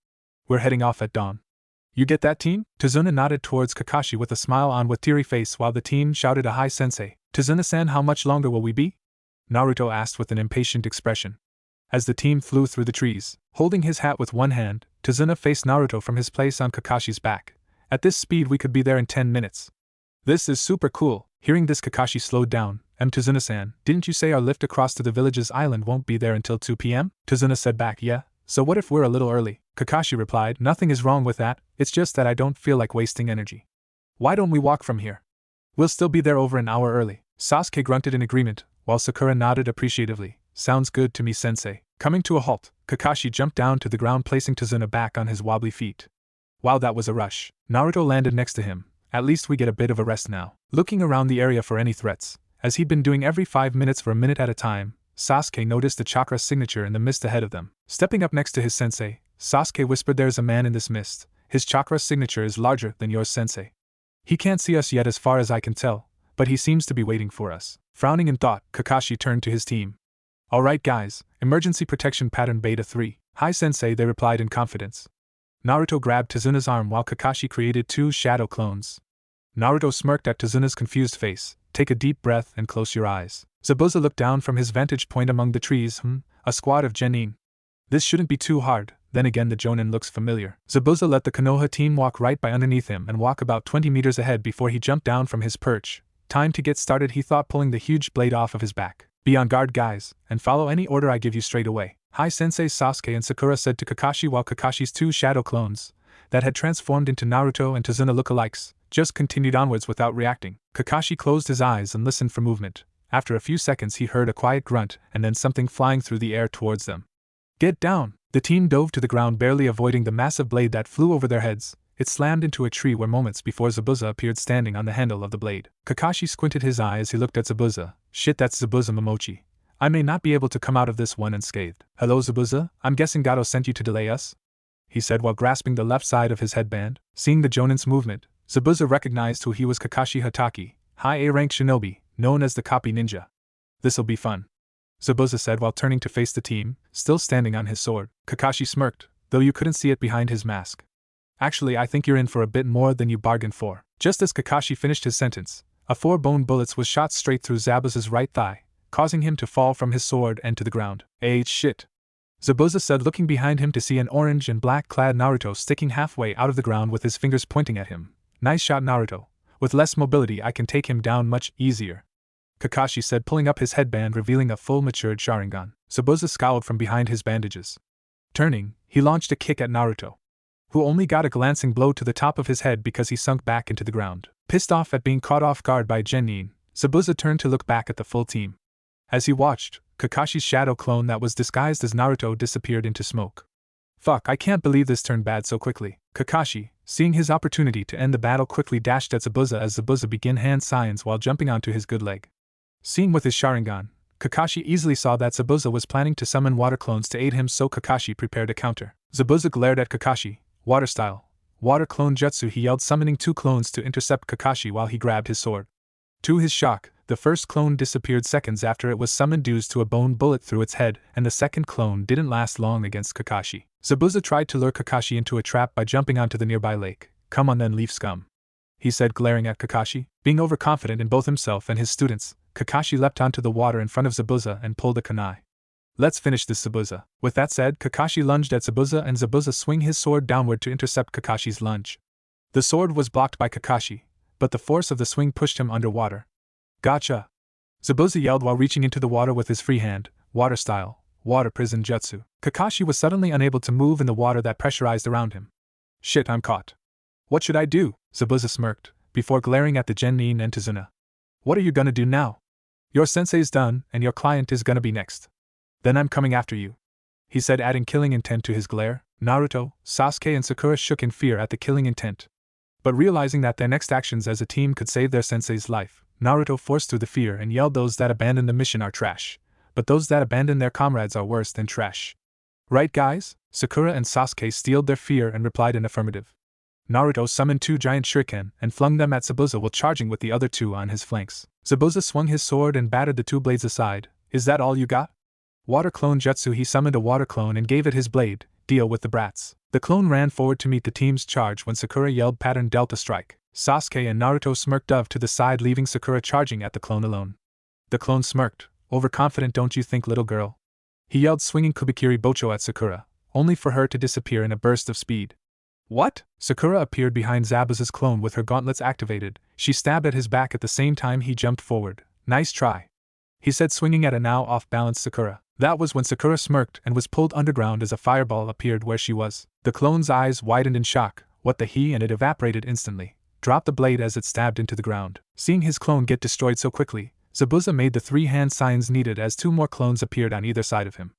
We're heading off at dawn. You get that, team? Tzuna nodded towards Kakashi with a smile on with teary face while the team shouted a hi sensei. Tzuna-san, how much longer will we be? Naruto asked with an impatient expression. As the team flew through the trees, holding his hat with one hand, Tzuna faced Naruto from his place on Kakashi's back. At this speed we could be there in 10 minutes. This is super cool. Hearing this, Kakashi slowed down. Tzuna-san, didn't you say our lift across to the village's island won't be there until 2 p.m? Tzuna said back, yeah, so what if we're a little early? Kakashi replied, nothing is wrong with that, it's just that I don't feel like wasting energy. Why don't we walk from here? We'll still be there over an hour early. Sasuke grunted in agreement, while Sakura nodded appreciatively. Sounds good to me, sensei. Coming to a halt, Kakashi jumped down to the ground, placing Tzuna back on his wobbly feet. Wow, that was a rush. Naruto landed next to him. At least we get a bit of a rest now. Looking around the area for any threats, as he'd been doing every 5 minutes for a minute at a time, Sasuke noticed the chakra signature in the mist ahead of them. Stepping up next to his sensei, Sasuke whispered, there's a man in this mist. His chakra signature is larger than yours, sensei. He can't see us yet as far as I can tell, but he seems to be waiting for us. Frowning in thought, Kakashi turned to his team. Alright guys, emergency protection pattern beta 3. Hi sensei, they replied in confidence. Naruto grabbed Tsuna's arm while Kakashi created 2 shadow clones. Naruto smirked at Tsuna's confused face. Take a deep breath and close your eyes. Zabuza looked down from his vantage point among the trees. A squad of genin. This shouldn't be too hard. Then again, the Jonin looks familiar. Zabuza let the Konoha team walk right by underneath him and walk about 20 meters ahead before he jumped down from his perch. Time to get started, he thought, pulling the huge blade off of his back. Be on guard guys, and follow any order I give you straight away. Hi sensei, Sasuke and Sakura said to Kakashi while Kakashi's 2 shadow clones, that had transformed into Naruto and Tzuna lookalikes, just continued onwards without reacting. Kakashi closed his eyes and listened for movement. After a few seconds he heard a quiet grunt and then something flying through the air towards them. Get down! The team dove to the ground, barely avoiding the massive blade that flew over their heads. It slammed into a tree where moments before Zabuza appeared standing on the handle of the blade. Kakashi squinted his eye as he looked at Zabuza. Shit, that's Zabuza Momochi. I may not be able to come out of this one unscathed. Hello Zabuza, I'm guessing Gato sent you to delay us? He said while grasping the left side of his headband. Seeing the Jonin's movement, Zabuza recognized who he was. Kakashi Hatake, high A-rank shinobi, known as the copy ninja. This'll be fun, Zabuza said while turning to face the team, still standing on his sword. Kakashi smirked, though you couldn't see it behind his mask. Actually, I think you're in for a bit more than you bargained for. Just as Kakashi finished his sentence, a 4-bone bullet was shot straight through Zabuza's right thigh, causing him to fall from his sword and to the ground. Shit, Zabuza said, looking behind him to see an orange and black-clad Naruto sticking halfway out of the ground with his fingers pointing at him. Nice shot, Naruto. With less mobility I can take him down much easier, Kakashi said, pulling up his headband revealing a full-matured Sharingan. Zabuza scowled from behind his bandages. Turning, he launched a kick at Naruto, who only got a glancing blow to the top of his head because he sunk back into the ground. Pissed off at being caught off guard by Genin, Zabuza turned to look back at the full team. As he watched, Kakashi's shadow clone that was disguised as Naruto disappeared into smoke. Fuck, I can't believe this turned bad so quickly. Kakashi, seeing his opportunity to end the battle, quickly dashed at Zabuza as Zabuza began hand signs while jumping onto his good leg. Seeing with his Sharingan, Kakashi easily saw that Zabuza was planning to summon water clones to aid him, so Kakashi prepared a counter. Zabuza glared at Kakashi. Water style. Water clone jutsu, he yelled, summoning 2 clones to intercept Kakashi while he grabbed his sword. To his shock, the first clone disappeared seconds after it was summoned due to a bone bullet through its head, and the second clone didn't last long against Kakashi. Zabuza tried to lure Kakashi into a trap by jumping onto the nearby lake. "Come on then, leaf scum," he said, glaring at Kakashi. Being overconfident in both himself and his students, Kakashi leapt onto the water in front of Zabuza and pulled a kunai. "Let's finish this, Zabuza." With that said, Kakashi lunged at Zabuza and Zabuza swung his sword downward to intercept Kakashi's lunge. The sword was blocked by Kakashi, but the force of the swing pushed him underwater. "Gotcha!" Zabuza yelled while reaching into the water with his free hand. Water style. Water prison jutsu. Kakashi was suddenly unable to move in the water that pressurized around him. "Shit, I'm caught. What should I do?" Zabuza smirked, before glaring at the Genin and Tzuna. "What are you gonna do now? Your sensei's done, and your client is gonna be next. Then I'm coming after you," he said, adding killing intent to his glare. Naruto, Sasuke and Sakura shook in fear at the killing intent. But realizing that their next actions as a team could save their sensei's life, Naruto forced through the fear and yelled, "Those that abandon the mission are trash, but those that abandon their comrades are worse than trash. Right, guys?" Sakura and Sasuke steeled their fear and replied in affirmative. Naruto summoned 2 giant shuriken and flung them at Zabuza while charging with the other 2 on his flanks. Zabuza swung his sword and battered the 2 blades aside. "Is that all you got?" Water clone jutsu, he summoned a water clone and gave it his blade. "Deal with the brats." The clone ran forward to meet the team's charge when Sakura yelled, "Pattern Delta Strike." Sasuke and Naruto smirked off to the side, leaving Sakura charging at the clone alone. The clone smirked. "Overconfident, don't you think, little girl?" he yelled, swinging Kubikiri Bocho at Sakura, only for her to disappear in a burst of speed. "What?" Sakura appeared behind Zabuza's clone with her gauntlets activated. She stabbed at his back at the same time he jumped forward. "Nice try," he said, swinging at a now off-balance Sakura. That was when Sakura smirked and was pulled underground as a fireball appeared where she was. The clone's eyes widened in shock. What the he, and it evaporated instantly. Dropped the blade as it stabbed into the ground. Seeing his clone get destroyed so quickly, Zabuza made the 3 hand signs needed as 2 more clones appeared on either side of him.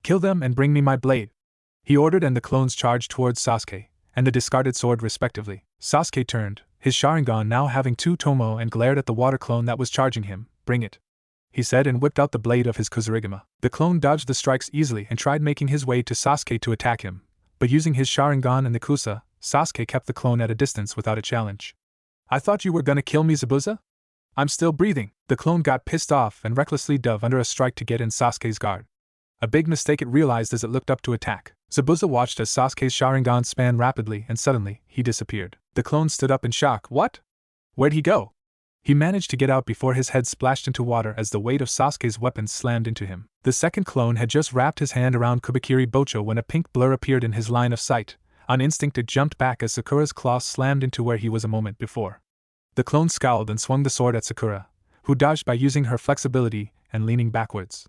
"Kill them and bring me my blade," he ordered, and the clones charged towards Sasuke and the discarded sword respectively. Sasuke turned, his Sharingan now having 2 tomo, and glared at the water clone that was charging him. "Bring it," he said, and whipped out the blade of his Kozurigama. The clone dodged the strikes easily and tried making his way to Sasuke to attack him, but using his Sharingan and the Kusa, Sasuke kept the clone at a distance without a challenge. "I thought you were gonna kill me, Zabuza? I'm still breathing." The clone got pissed off and recklessly dove under a strike to get in Sasuke's guard. A big mistake, it realized as it looked up to attack. Zabuza watched as Sasuke's Sharingan span rapidly, and suddenly, he disappeared. The clone stood up in shock. "What? Where'd he go?" He managed to get out before his head splashed into water as the weight of Sasuke's weapon slammed into him. The second clone had just wrapped his hand around Kubikiri Bocho when a pink blur appeared in his line of sight. On instinct, it jumped back as Sakura's claw slammed into where he was a moment before. The clone scowled and swung the sword at Sakura, who dodged by using her flexibility and leaning backwards.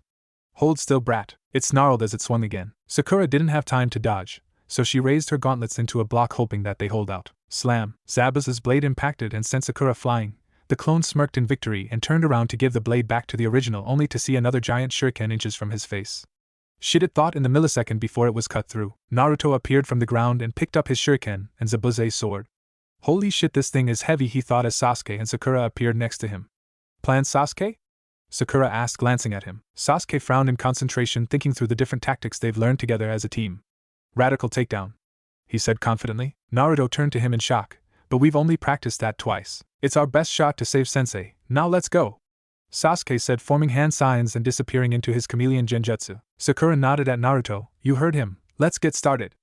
"Hold still, brat," it snarled as it swung again. Sakura didn't have time to dodge, so she raised her gauntlets into a block, hoping that they hold out. Slam! Zabuza's blade impacted and sent Sakura flying. The clone smirked in victory and turned around to give the blade back to the original, only to see another giant shuriken inches from his face. Shit, it thought in the millisecond before it was cut through. Naruto appeared from the ground and picked up his shuriken and Zabuza's sword. "Holy shit, this thing is heavy," he thought as Sasuke and Sakura appeared next to him. "Plan, Sasuke?" Sakura asked, glancing at him. Sasuke frowned in concentration, thinking through the different tactics they've learned together as a team. "Radical takedown," he said confidently. Naruto turned to him in shock. "But we've only practiced that twice. It's our best shot to save Sensei. Now let's go," Sasuke said, forming hand signs and disappearing into his chameleon genjutsu. Sakura nodded at Naruto. "You heard him. Let's get started,"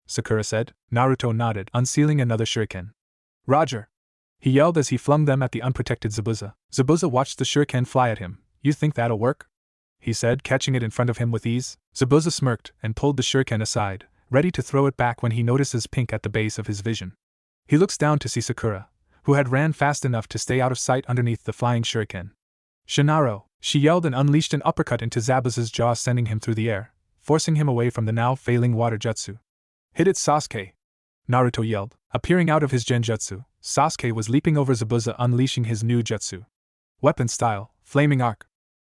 Sakura said. Naruto nodded, unsealing another shuriken. "Roger," he yelled as he flung them at the unprotected Zabuza. Zabuza watched the shuriken fly at him. "You think that'll work?" he said, catching it in front of him with ease. Zabuza smirked and pulled the shuriken aside, ready to throw it back when he notices pink at the base of his vision. He looks down to see Sakura, who had ran fast enough to stay out of sight underneath the flying shuriken. "Shinaro!" she yelled and unleashed an uppercut into Zabuza's jaw, sending him through the air, forcing him away from the now failing water jutsu. "Hit it, Sasuke!" Naruto yelled. Appearing out of his genjutsu, Sasuke was leaping over Zabuza, unleashing his new jutsu. "Weapon style, flaming arc!"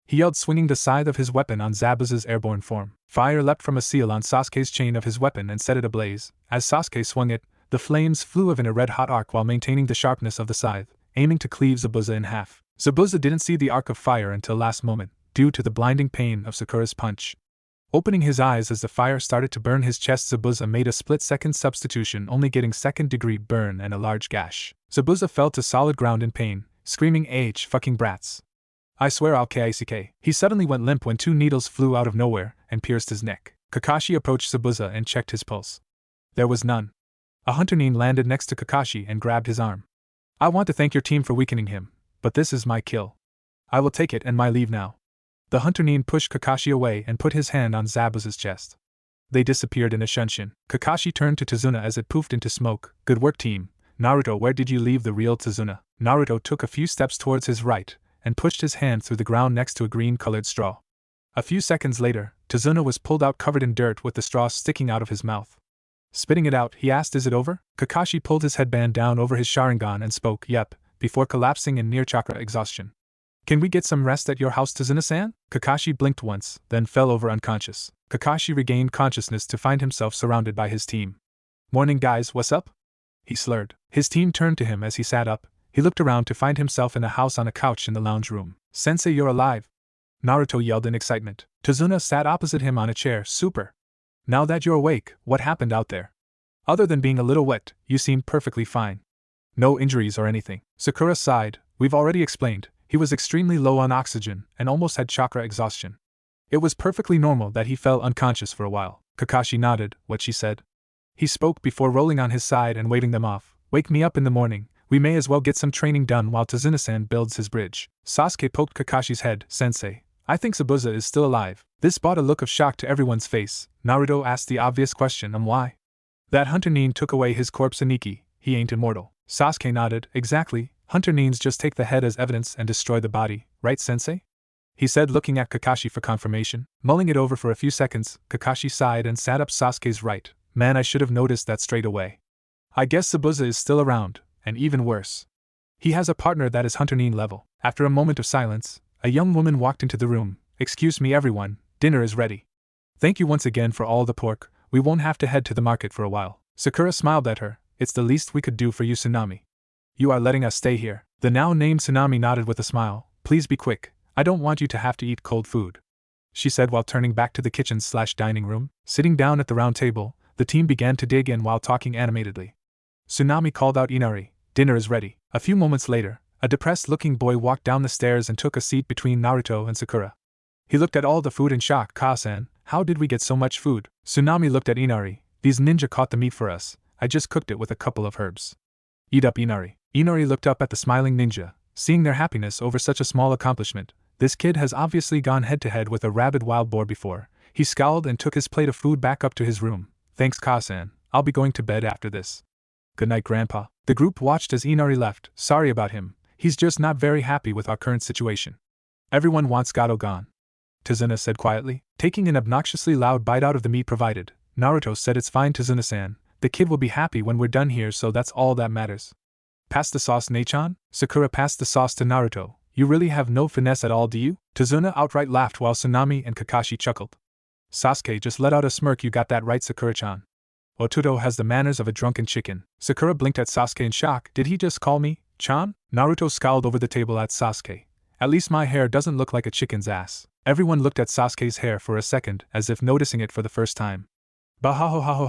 he yelled, swinging the scythe of his weapon on Zabuza's airborne form. Fire leapt from a seal on Sasuke's chain of his weapon and set it ablaze. As Sasuke swung it, The flames flew in a red-hot arc while maintaining the sharpness of the scythe, aiming to cleave Zabuza in half. Zabuza didn't see the arc of fire until last moment, due to the blinding pain of Sakura's punch. Opening his eyes as the fire started to burn his chest, Zabuza made a split-second substitution, only getting second-degree burn and a large gash. Zabuza fell to solid ground in pain, screaming, fucking brats. I swear I'll kick. He suddenly went limp when 2 needles flew out of nowhere and pierced his neck. Kakashi approached Zabuza and checked his pulse. There was none. A hunter Chunin landed next to Kakashi and grabbed his arm. I want to thank your team for weakening him, but this is my kill. I will take it and my leave now. The hunter Chunin pushed Kakashi away and put his hand on Zabuza's chest. They disappeared in a shunshin. Kakashi turned to Tzuna as it poofed into smoke. Good work, team. Naruto, where did you leave the real Tzuna? Naruto took a few steps towards his right and pushed his hand through the ground next to a green-colored straw. A few seconds later, Tzuna was pulled out covered in dirt with the straw sticking out of his mouth. Spitting it out, he asked, is it over? Kakashi pulled his headband down over his Sharingan and spoke, yep, before collapsing in near chakra exhaustion. Can we get some rest at your house, Tzuna-san? Kakashi blinked once, then fell over unconscious. Kakashi regained consciousness to find himself surrounded by his team. Morning guys, what's up? He slurred. His team turned to him as he sat up. He looked around to find himself in a house on a couch in the lounge room. Sensei, you're alive! Naruto yelled in excitement. Tzuna sat opposite him on a chair. Super! Now that you're awake, what happened out there? Other than being a little wet, you seemed perfectly fine. No injuries or anything. Sakura sighed. We've already explained. He was extremely low on oxygen and almost had chakra exhaustion. It was perfectly normal that he fell unconscious for a while. Kakashi nodded. What she said? He spoke before rolling on his side and waving them off. Wake me up in the morning. We may as well get some training done while Tzuna-san builds his bridge. Sasuke poked Kakashi's head. Sensei, I think Zabuza is still alive. This brought a look of shock to everyone's face. Naruto asked the obvious question, why? That hunter Chunin took away his corpse Aniki. He ain't immortal. Sasuke nodded. Exactly. Hunter Nins just take the head as evidence and destroy the body, right, Sensei? He said, looking at Kakashi for confirmation. Mulling it over for a few seconds, Kakashi sighed and sat up. Sasuke's right. Man, I should have noticed that straight away. I guess Zabuza is still around, and even worse. He has a partner that is hunter Nin level. After a moment of silence, a young woman walked into the room. Excuse me everyone, dinner is ready. Thank you once again for all the pork, we won't have to head to the market for a while. Sakura smiled at her. It's the least we could do for you, Tsunami. You are letting us stay here. The now named Tsunami nodded with a smile. Please be quick, I don't want you to have to eat cold food, she said while turning back to the kitchen/dining room. Sitting down at the round table, the team began to dig in while talking animatedly. Tsunami called out, Inari, dinner is ready. A few moments later, a depressed-looking boy walked down the stairs and took a seat between Naruto and Sakura. He looked at all the food in shock. Ka-san, how did we get so much food? Tsunami looked at Inari. These ninja caught the meat for us. I just cooked it with a couple of herbs. Eat up, Inari. Inari looked up at the smiling ninja, seeing their happiness over such a small accomplishment. This kid has obviously gone head-to-head with a rabid wild boar before. He scowled and took his plate of food back up to his room. Thanks, Ka-san. I'll be going to bed after this. Good night, Grandpa. The group watched as Inari left. Sorry about him. He's just not very happy with our current situation. Everyone wants Gato gone, Tzuna said quietly, taking an obnoxiously loud bite out of the meat provided. Naruto said, it's fine, Tzuna-san. The kid will be happy when we're done here, so that's all that matters. Pass the sauce, Nei-chan? Sakura passed the sauce to Naruto. You really have no finesse at all, do you? Tzuna outright laughed while Tsunami and Kakashi chuckled. Sasuke just let out a smirk. You got that right, Sakura-chan. Otuto has the manners of a drunken chicken. Sakura blinked at Sasuke in shock. Did he just call me Chan? Naruto scowled over the table at Sasuke. At least my hair doesn't look like a chicken's ass. Everyone looked at Sasuke's hair for a second, as if noticing it for the first time. Bahaho.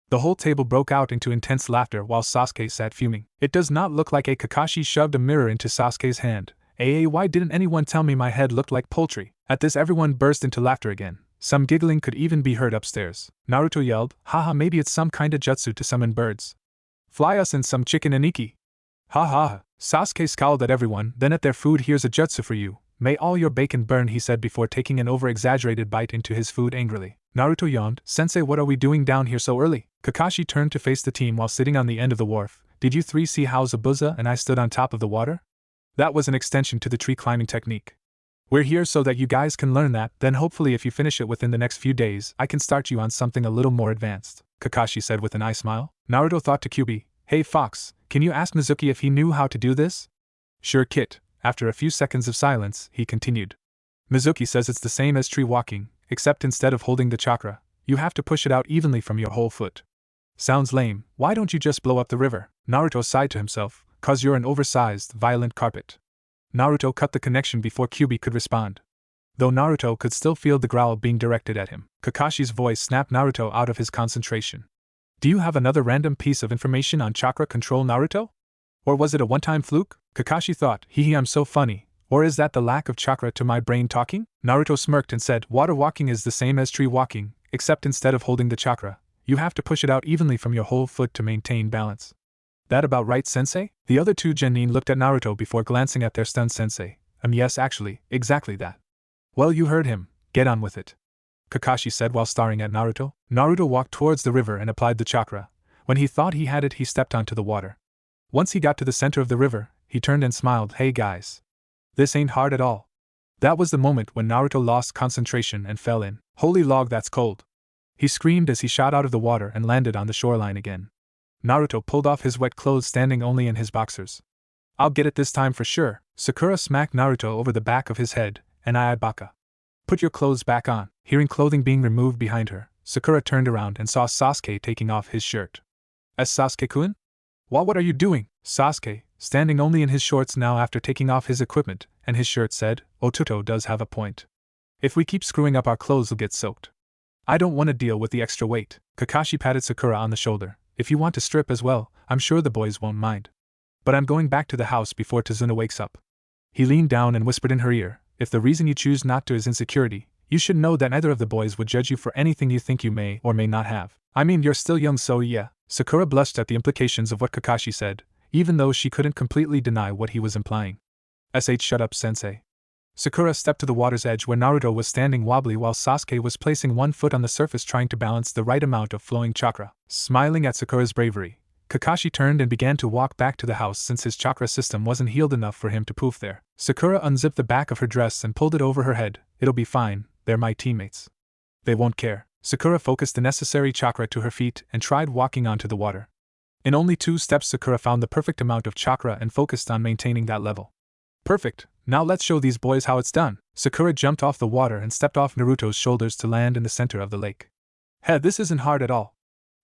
The whole table broke out into intense laughter while Sasuke sat fuming. It does not look like a Kakashi shoved a mirror into Sasuke's hand. Why didn't anyone tell me my head looked like poultry? At this everyone burst into laughter again. Some giggling could even be heard upstairs. Naruto yelled, haha, maybe it's some kinda jutsu to summon birds. Fly us in some chicken aniki. Ha ha. Sasuke scowled at everyone, then at their food. Here's a jutsu for you. May all your bacon burn, he said before taking an over-exaggerated bite into his food angrily. Naruto yawned. Sensei, what are we doing down here so early? Kakashi turned to face the team while sitting on the end of the wharf. Did you three see how Zabuza and I stood on top of the water? That was an extension to the tree climbing technique. We're here so that you guys can learn that, then hopefully if you finish it within the next few days, I can start you on something a little more advanced, Kakashi said with an eye smile. Naruto thought to Kyuubi, hey Fox, can you ask Mizuki if he knew how to do this? Sure, Kit. After a few seconds of silence, he continued. Mizuki says it's the same as tree walking, except instead of holding the chakra, you have to push it out evenly from your whole foot. Sounds lame, why don't you just blow up the river? Naruto sighed to himself, cause you're an oversized, violent carpet. Naruto cut the connection before Kyuubi could respond. Though Naruto could still feel the growl being directed at him, Kakashi's voice snapped Naruto out of his concentration. Do you have another random piece of information on chakra control, Naruto? Or was it a one-time fluke? Kakashi thought, hee I'm so funny. Or is that the lack of chakra to my brain talking? Naruto smirked and said, water walking is the same as tree walking, except instead of holding the chakra, you have to push it out evenly from your whole foot to maintain balance. That about right, sensei? The other two genin looked at Naruto before glancing at their stunned sensei. Yes, actually, exactly that. Well, you heard him, get on with it. Kakashi said while staring at Naruto. Naruto walked towards the river and applied the chakra. When he thought he had it, he stepped onto the water. Once he got to the center of the river, he turned and smiled, hey guys. This ain't hard at all. That was the moment when Naruto lost concentration and fell in. Holy log, that's cold. He screamed as he shot out of the water and landed on the shoreline again. Naruto pulled off his wet clothes, standing only in his boxers. I'll get it this time for sure. Sakura smacked Naruto over the back of his head, and I baka. Put your clothes back on. Hearing clothing being removed behind her, Sakura turned around and saw Sasuke taking off his shirt. As Sasuke-kun? What are you doing? Sasuke, standing only in his shorts now after taking off his equipment and his shirt, said, Otuto does have a point. If we keep screwing up, our clothes will get soaked. I don't want to deal with the extra weight. Kakashi patted Sakura on the shoulder. If you want to strip as well, I'm sure the boys won't mind. But I'm going back to the house before Tzuna wakes up. He leaned down and whispered in her ear, if the reason you choose not to is insecurity, you should know that neither of the boys would judge you for anything you think you may or may not have. I mean, you're still young, so yeah. Sakura blushed at the implications of what Kakashi said, even though she couldn't completely deny what he was implying. Shut up, sensei. Sakura stepped to the water's edge where Naruto was standing wobbly while Sasuke was placing one foot on the surface trying to balance the right amount of flowing chakra. Smiling at Sakura's bravery, Kakashi turned and began to walk back to the house since his chakra system wasn't healed enough for him to poof there. Sakura unzipped the back of her dress and pulled it over her head. It'll be fine, they're my teammates. They won't care. Sakura focused the necessary chakra to her feet and tried walking onto the water. In only 2 steps, Sakura found the perfect amount of chakra and focused on maintaining that level. Perfect, now let's show these boys how it's done. Sakura jumped off the water and stepped off Naruto's shoulders to land in the center of the lake. Hey, this isn't hard at all,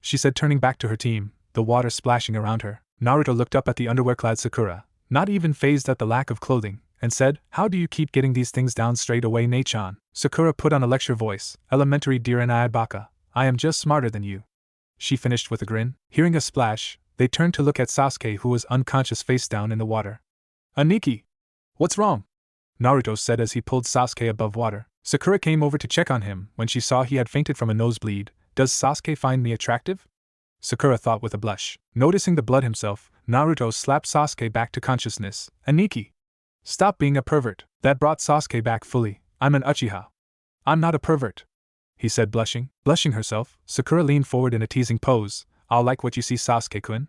she said, turning back to her team, the water splashing around her. Naruto looked up at the underwear-clad Sakura, not even fazed at the lack of clothing, and said, how do you keep getting these things down straight away, Nei-chan? Sakura put on a lecture voice, elementary dear and Ayabaka, I am just smarter than you. She finished with a grin. Hearing a splash, they turned to look at Sasuke, who was unconscious face down in the water. Aniki! What's wrong? Naruto said as he pulled Sasuke above water. Sakura came over to check on him when she saw he had fainted from a nosebleed. Does Sasuke find me attractive? Sakura thought with a blush. Noticing the blood himself, Naruto slapped Sasuke back to consciousness. Aniki! Stop being a pervert. That brought Sasuke back fully. I'm an Uchiha. I'm not a pervert, he said, blushing. Blushing herself, Sakura leaned forward in a teasing pose. I'll like what you see, Sasuke-kun,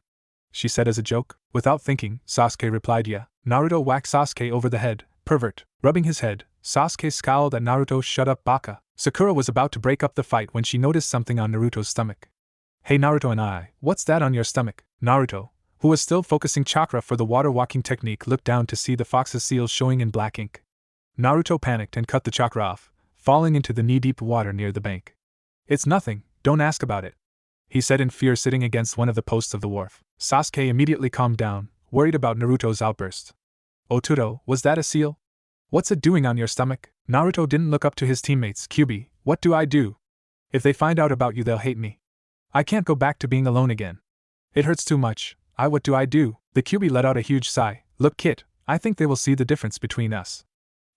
she said as a joke. Without thinking, Sasuke replied yeah. Naruto whacked Sasuke over the head. Pervert. Rubbing his head, Sasuke scowled at Naruto. Shut up, baka. Sakura was about to break up the fight when she noticed something on Naruto's stomach. Hey Naruto and I, what's that on your stomach? Naruto, who was still focusing chakra for the water walking technique, looked down to see the fox's seals showing in black ink. Naruto panicked and cut the chakra off, falling into the knee-deep water near the bank. It's nothing, don't ask about it, he said in fear, sitting against one of the posts of the wharf. Sasuke immediately calmed down, worried about Naruto's outburst. Otuto, was that a seal? What's it doing on your stomach? Naruto didn't look up to his teammates. Kyuubi, what do I do? If they find out about you, they'll hate me. I can't go back to being alone again. It hurts too much. What do I do? The Kyuubi let out a huge sigh. Look, kid, I think they will see the difference between us.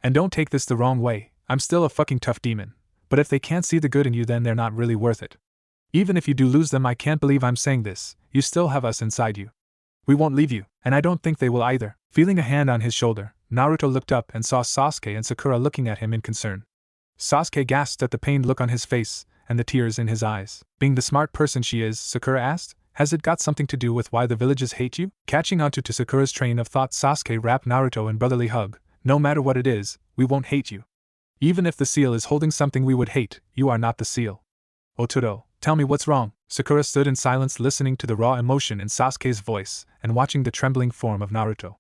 And don't take this the wrong way, I'm still a fucking tough demon. But if they can't see the good in you, then they're not really worth it. Even if you do lose them, I can't believe I'm saying this, you still have us inside you. We won't leave you, and I don't think they will either. Feeling a hand on his shoulder, Naruto looked up and saw Sasuke and Sakura looking at him in concern. Sasuke gasped at the pained look on his face and the tears in his eyes. Being the smart person she is, Sakura asked, has it got something to do with why the villagers hate you? Catching onto Sakura's train of thought, Sasuke wrapped Naruto in brotherly hug. No matter what it is, we won't hate you. Even if the seal is holding something we would hate, you are not the seal. Otuto, tell me what's wrong. Sakura stood in silence, listening to the raw emotion in Sasuke's voice and watching the trembling form of Naruto.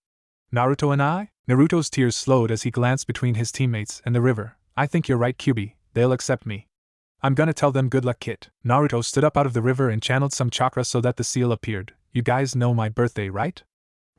Naruto and I? Naruto's tears slowed as he glanced between his teammates and the river. I think you're right, Kyuubi, they'll accept me. I'm gonna tell them good luck, kid. Naruto stood up out of the river and channeled some chakra so that the seal appeared. You guys know my birthday, right?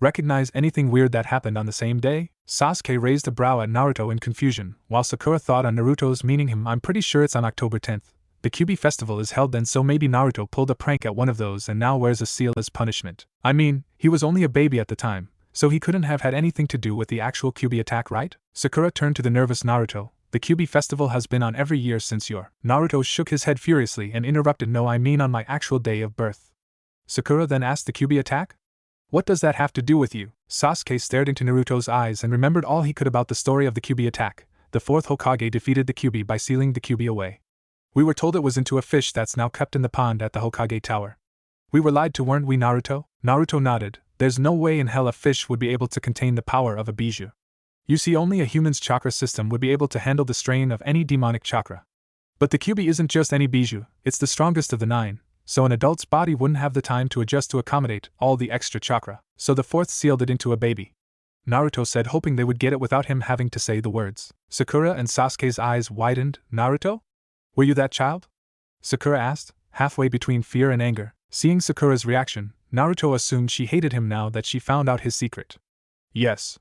Recognize anything weird that happened on the same day? Sasuke raised a brow at Naruto in confusion, while Sakura thought on Naruto's meaning him. I'm pretty sure it's on October 10th. The Kyuubi festival is held then, so maybe Naruto pulled a prank at one of those and now wears a seal as punishment. I mean, he was only a baby at the time, so he couldn't have had anything to do with the actual Kyuubi attack, right? Sakura turned to the nervous Naruto. The Kyuubi festival has been on every year since your… Naruto shook his head furiously and interrupted. No, I mean on my actual day of birth. Sakura then asked, the Kyuubi attack? What does that have to do with you? Sasuke stared into Naruto's eyes and remembered all he could about the story of the Kyuubi attack. The fourth Hokage defeated the Kyuubi by sealing the Kyuubi away. We were told it was into a fish that's now kept in the pond at the Hokage Tower. We were lied to, weren't we, Naruto? Naruto nodded. There's no way in hell a fish would be able to contain the power of a bijou. You see, only a human's chakra system would be able to handle the strain of any demonic chakra. But the Kyuubi isn't just any bijou, it's the strongest of the 9, so an adult's body wouldn't have the time to adjust to accommodate all the extra chakra, so the fourth sealed it into a baby. Naruto said, hoping they would get it without him having to say the words. Sakura and Sasuke's eyes widened. Naruto? Were you that child? Sakura asked, halfway between fear and anger. Seeing Sakura's reaction, Naruto assumed she hated him now that she found out his secret. Yes.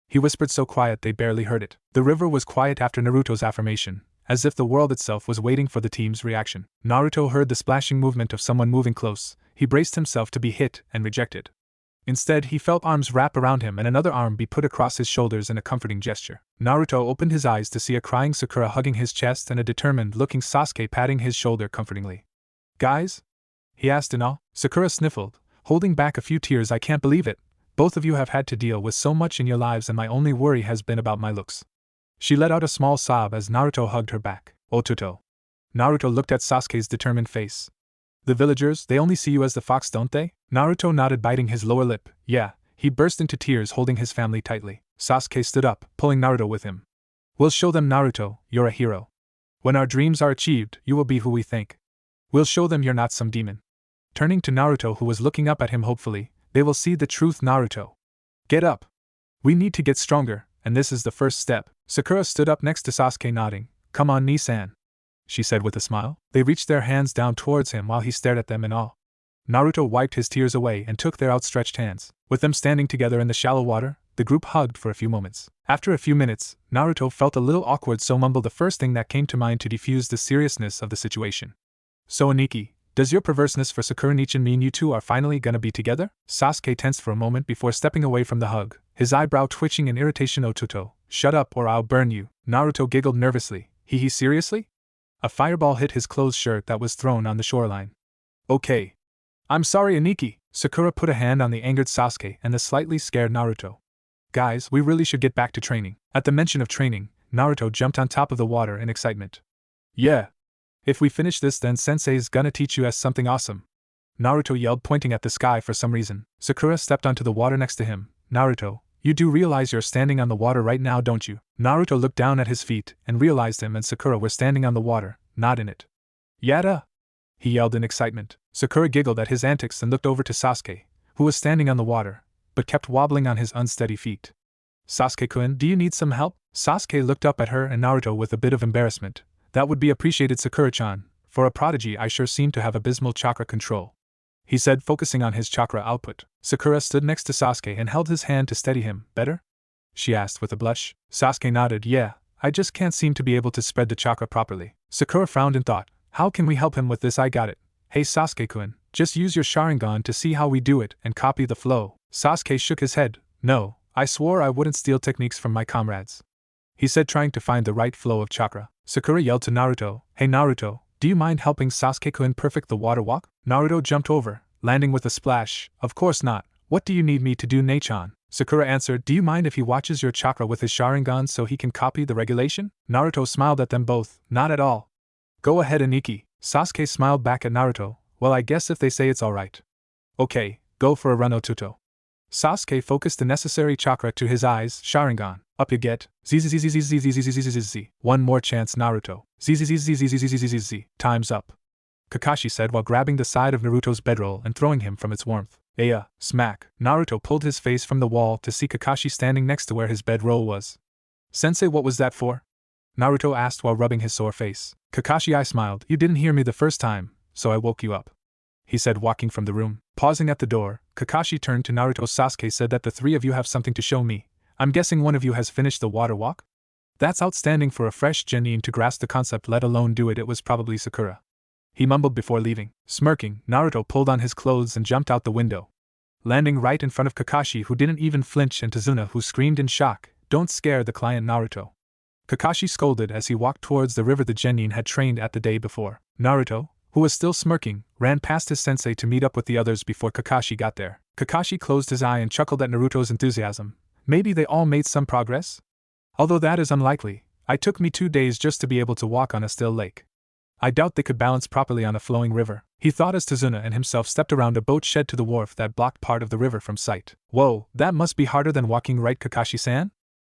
He whispered so quiet they barely heard it. The river was quiet after Naruto's affirmation, as if the world itself was waiting for the team's reaction. Naruto heard the splashing movement of someone moving close. He braced himself to be hit and rejected. Instead, he felt arms wrap around him and another arm be put across his shoulders in a comforting gesture. Naruto opened his eyes to see a crying Sakura hugging his chest and a determined-looking Sasuke patting his shoulder comfortingly. Guys? He asked in awe. Sakura sniffled, holding back a few tears. I can't believe it. Both of you have had to deal with so much in your lives and my only worry has been about my looks. She let out a small sob as Naruto hugged her back. Ototo. Naruto looked at Sasuke's determined face. The villagers, they only see you as the fox, don't they? Naruto nodded, biting his lower lip. Yeah. He burst into tears, holding his family tightly. Sasuke stood up, pulling Naruto with him. We'll show them, Naruto, you're a hero. When our dreams are achieved, you will be who we think. We'll show them you're not some demon. Turning to Naruto, who was looking up at him hopefully, they will see the truth, Naruto. Get up. We need to get stronger, and this is the first step. Sakura stood up next to Sasuke, nodding. Come on, Nisan, she said with a smile. They reached their hands down towards him while he stared at them in awe. Naruto wiped his tears away and took their outstretched hands. With them standing together in the shallow water, the group hugged for a few moments. After a few minutes, Naruto felt a little awkward, so mumbled the first thing that came to mind to defuse the seriousness of the situation. So Aniki, does your perverseness for Sakura Nichin mean you two are finally gonna be together? Sasuke tensed for a moment before stepping away from the hug, his eyebrow twitching in irritation. Ototo, shut up or I'll burn you. Naruto giggled nervously. He seriously? A fireball hit his clothes shirt that was thrown on the shoreline. Okay. I'm sorry, Aniki. Sakura put a hand on the angered Sasuke and the slightly scared Naruto. Guys, we really should get back to training. At the mention of training, Naruto jumped on top of the water in excitement. Yeah. If we finish this, then Sensei's gonna teach you something awesome. Naruto yelled, pointing at the sky for some reason. Sakura stepped onto the water next to him. Naruto, you do realize you're standing on the water right now, don't you? Naruto looked down at his feet and realized him and Sakura were standing on the water, not in it. Yada! He yelled in excitement. Sakura giggled at his antics and looked over to Sasuke, who was standing on the water, but kept wobbling on his unsteady feet. Sasuke-kun, do you need some help? Sasuke looked up at her and Naruto with a bit of embarrassment. That would be appreciated, Sakura-chan. For a prodigy, I sure seem to have abysmal chakra control, he said, focusing on his chakra output. Sakura stood next to Sasuke and held his hand to steady him. Better? She asked with a blush. Sasuke nodded. Yeah, I just can't seem to be able to spread the chakra properly. Sakura frowned and thought, how can we help him with this? I got it. Hey Sasuke-kun, just use your Sharingan to see how we do it and copy the flow. Sasuke shook his head. No, I swore I wouldn't steal techniques from my comrades, he said, trying to find the right flow of chakra. Sakura yelled to Naruto, hey Naruto, do you mind helping Sasuke-kun perfect the water walk? Naruto jumped over, landing with a splash. Of course not. What do you need me to do, Nei-chan? Sakura answered, do you mind if he watches your chakra with his Sharingan so he can copy the regulation? Naruto smiled at them both. Not at all. Go ahead, Aniki. Sasuke smiled back at Naruto. Well, I guess if they say it's alright. Okay, go for a run, Otuto. Sasuke focused the necessary chakra to his eyes. Sharingan. Up you get. Z. One more chance, Naruto. Z. Time's up, Kakashi said while grabbing the side of Naruto's bedroll and throwing him from its warmth. Aya, smack. Naruto pulled his face from the wall to see Kakashi standing next to where his bedroll was. Sensei, what was that for? Naruto asked while rubbing his sore face. Kakashi, I smiled. You didn't hear me the first time, so I woke you up, he said, walking from the room. Pausing at the door, Kakashi turned to Naruto. Sasuke said that the three of you have something to show me. I'm guessing one of you has finished the water walk? That's outstanding for a fresh genin to grasp the concept, let alone do it. It was probably Sakura, he mumbled before leaving. Smirking, Naruto pulled on his clothes and jumped out the window, landing right in front of Kakashi, who didn't even flinch, and Tzuna, who screamed in shock, "Don't scare the client, Naruto." Kakashi scolded as he walked towards the river the genin had trained at the day before. Naruto, who was still smirking, ran past his sensei to meet up with the others before Kakashi got there. Kakashi closed his eye and chuckled at Naruto's enthusiasm. Maybe they all made some progress? Although that is unlikely. It took me 2 days just to be able to walk on a still lake. I doubt they could balance properly on a flowing river, he thought as Tzuna and himself stepped around a boat shed to the wharf that blocked part of the river from sight. Whoa, that must be harder than walking, right, Kakashi-san?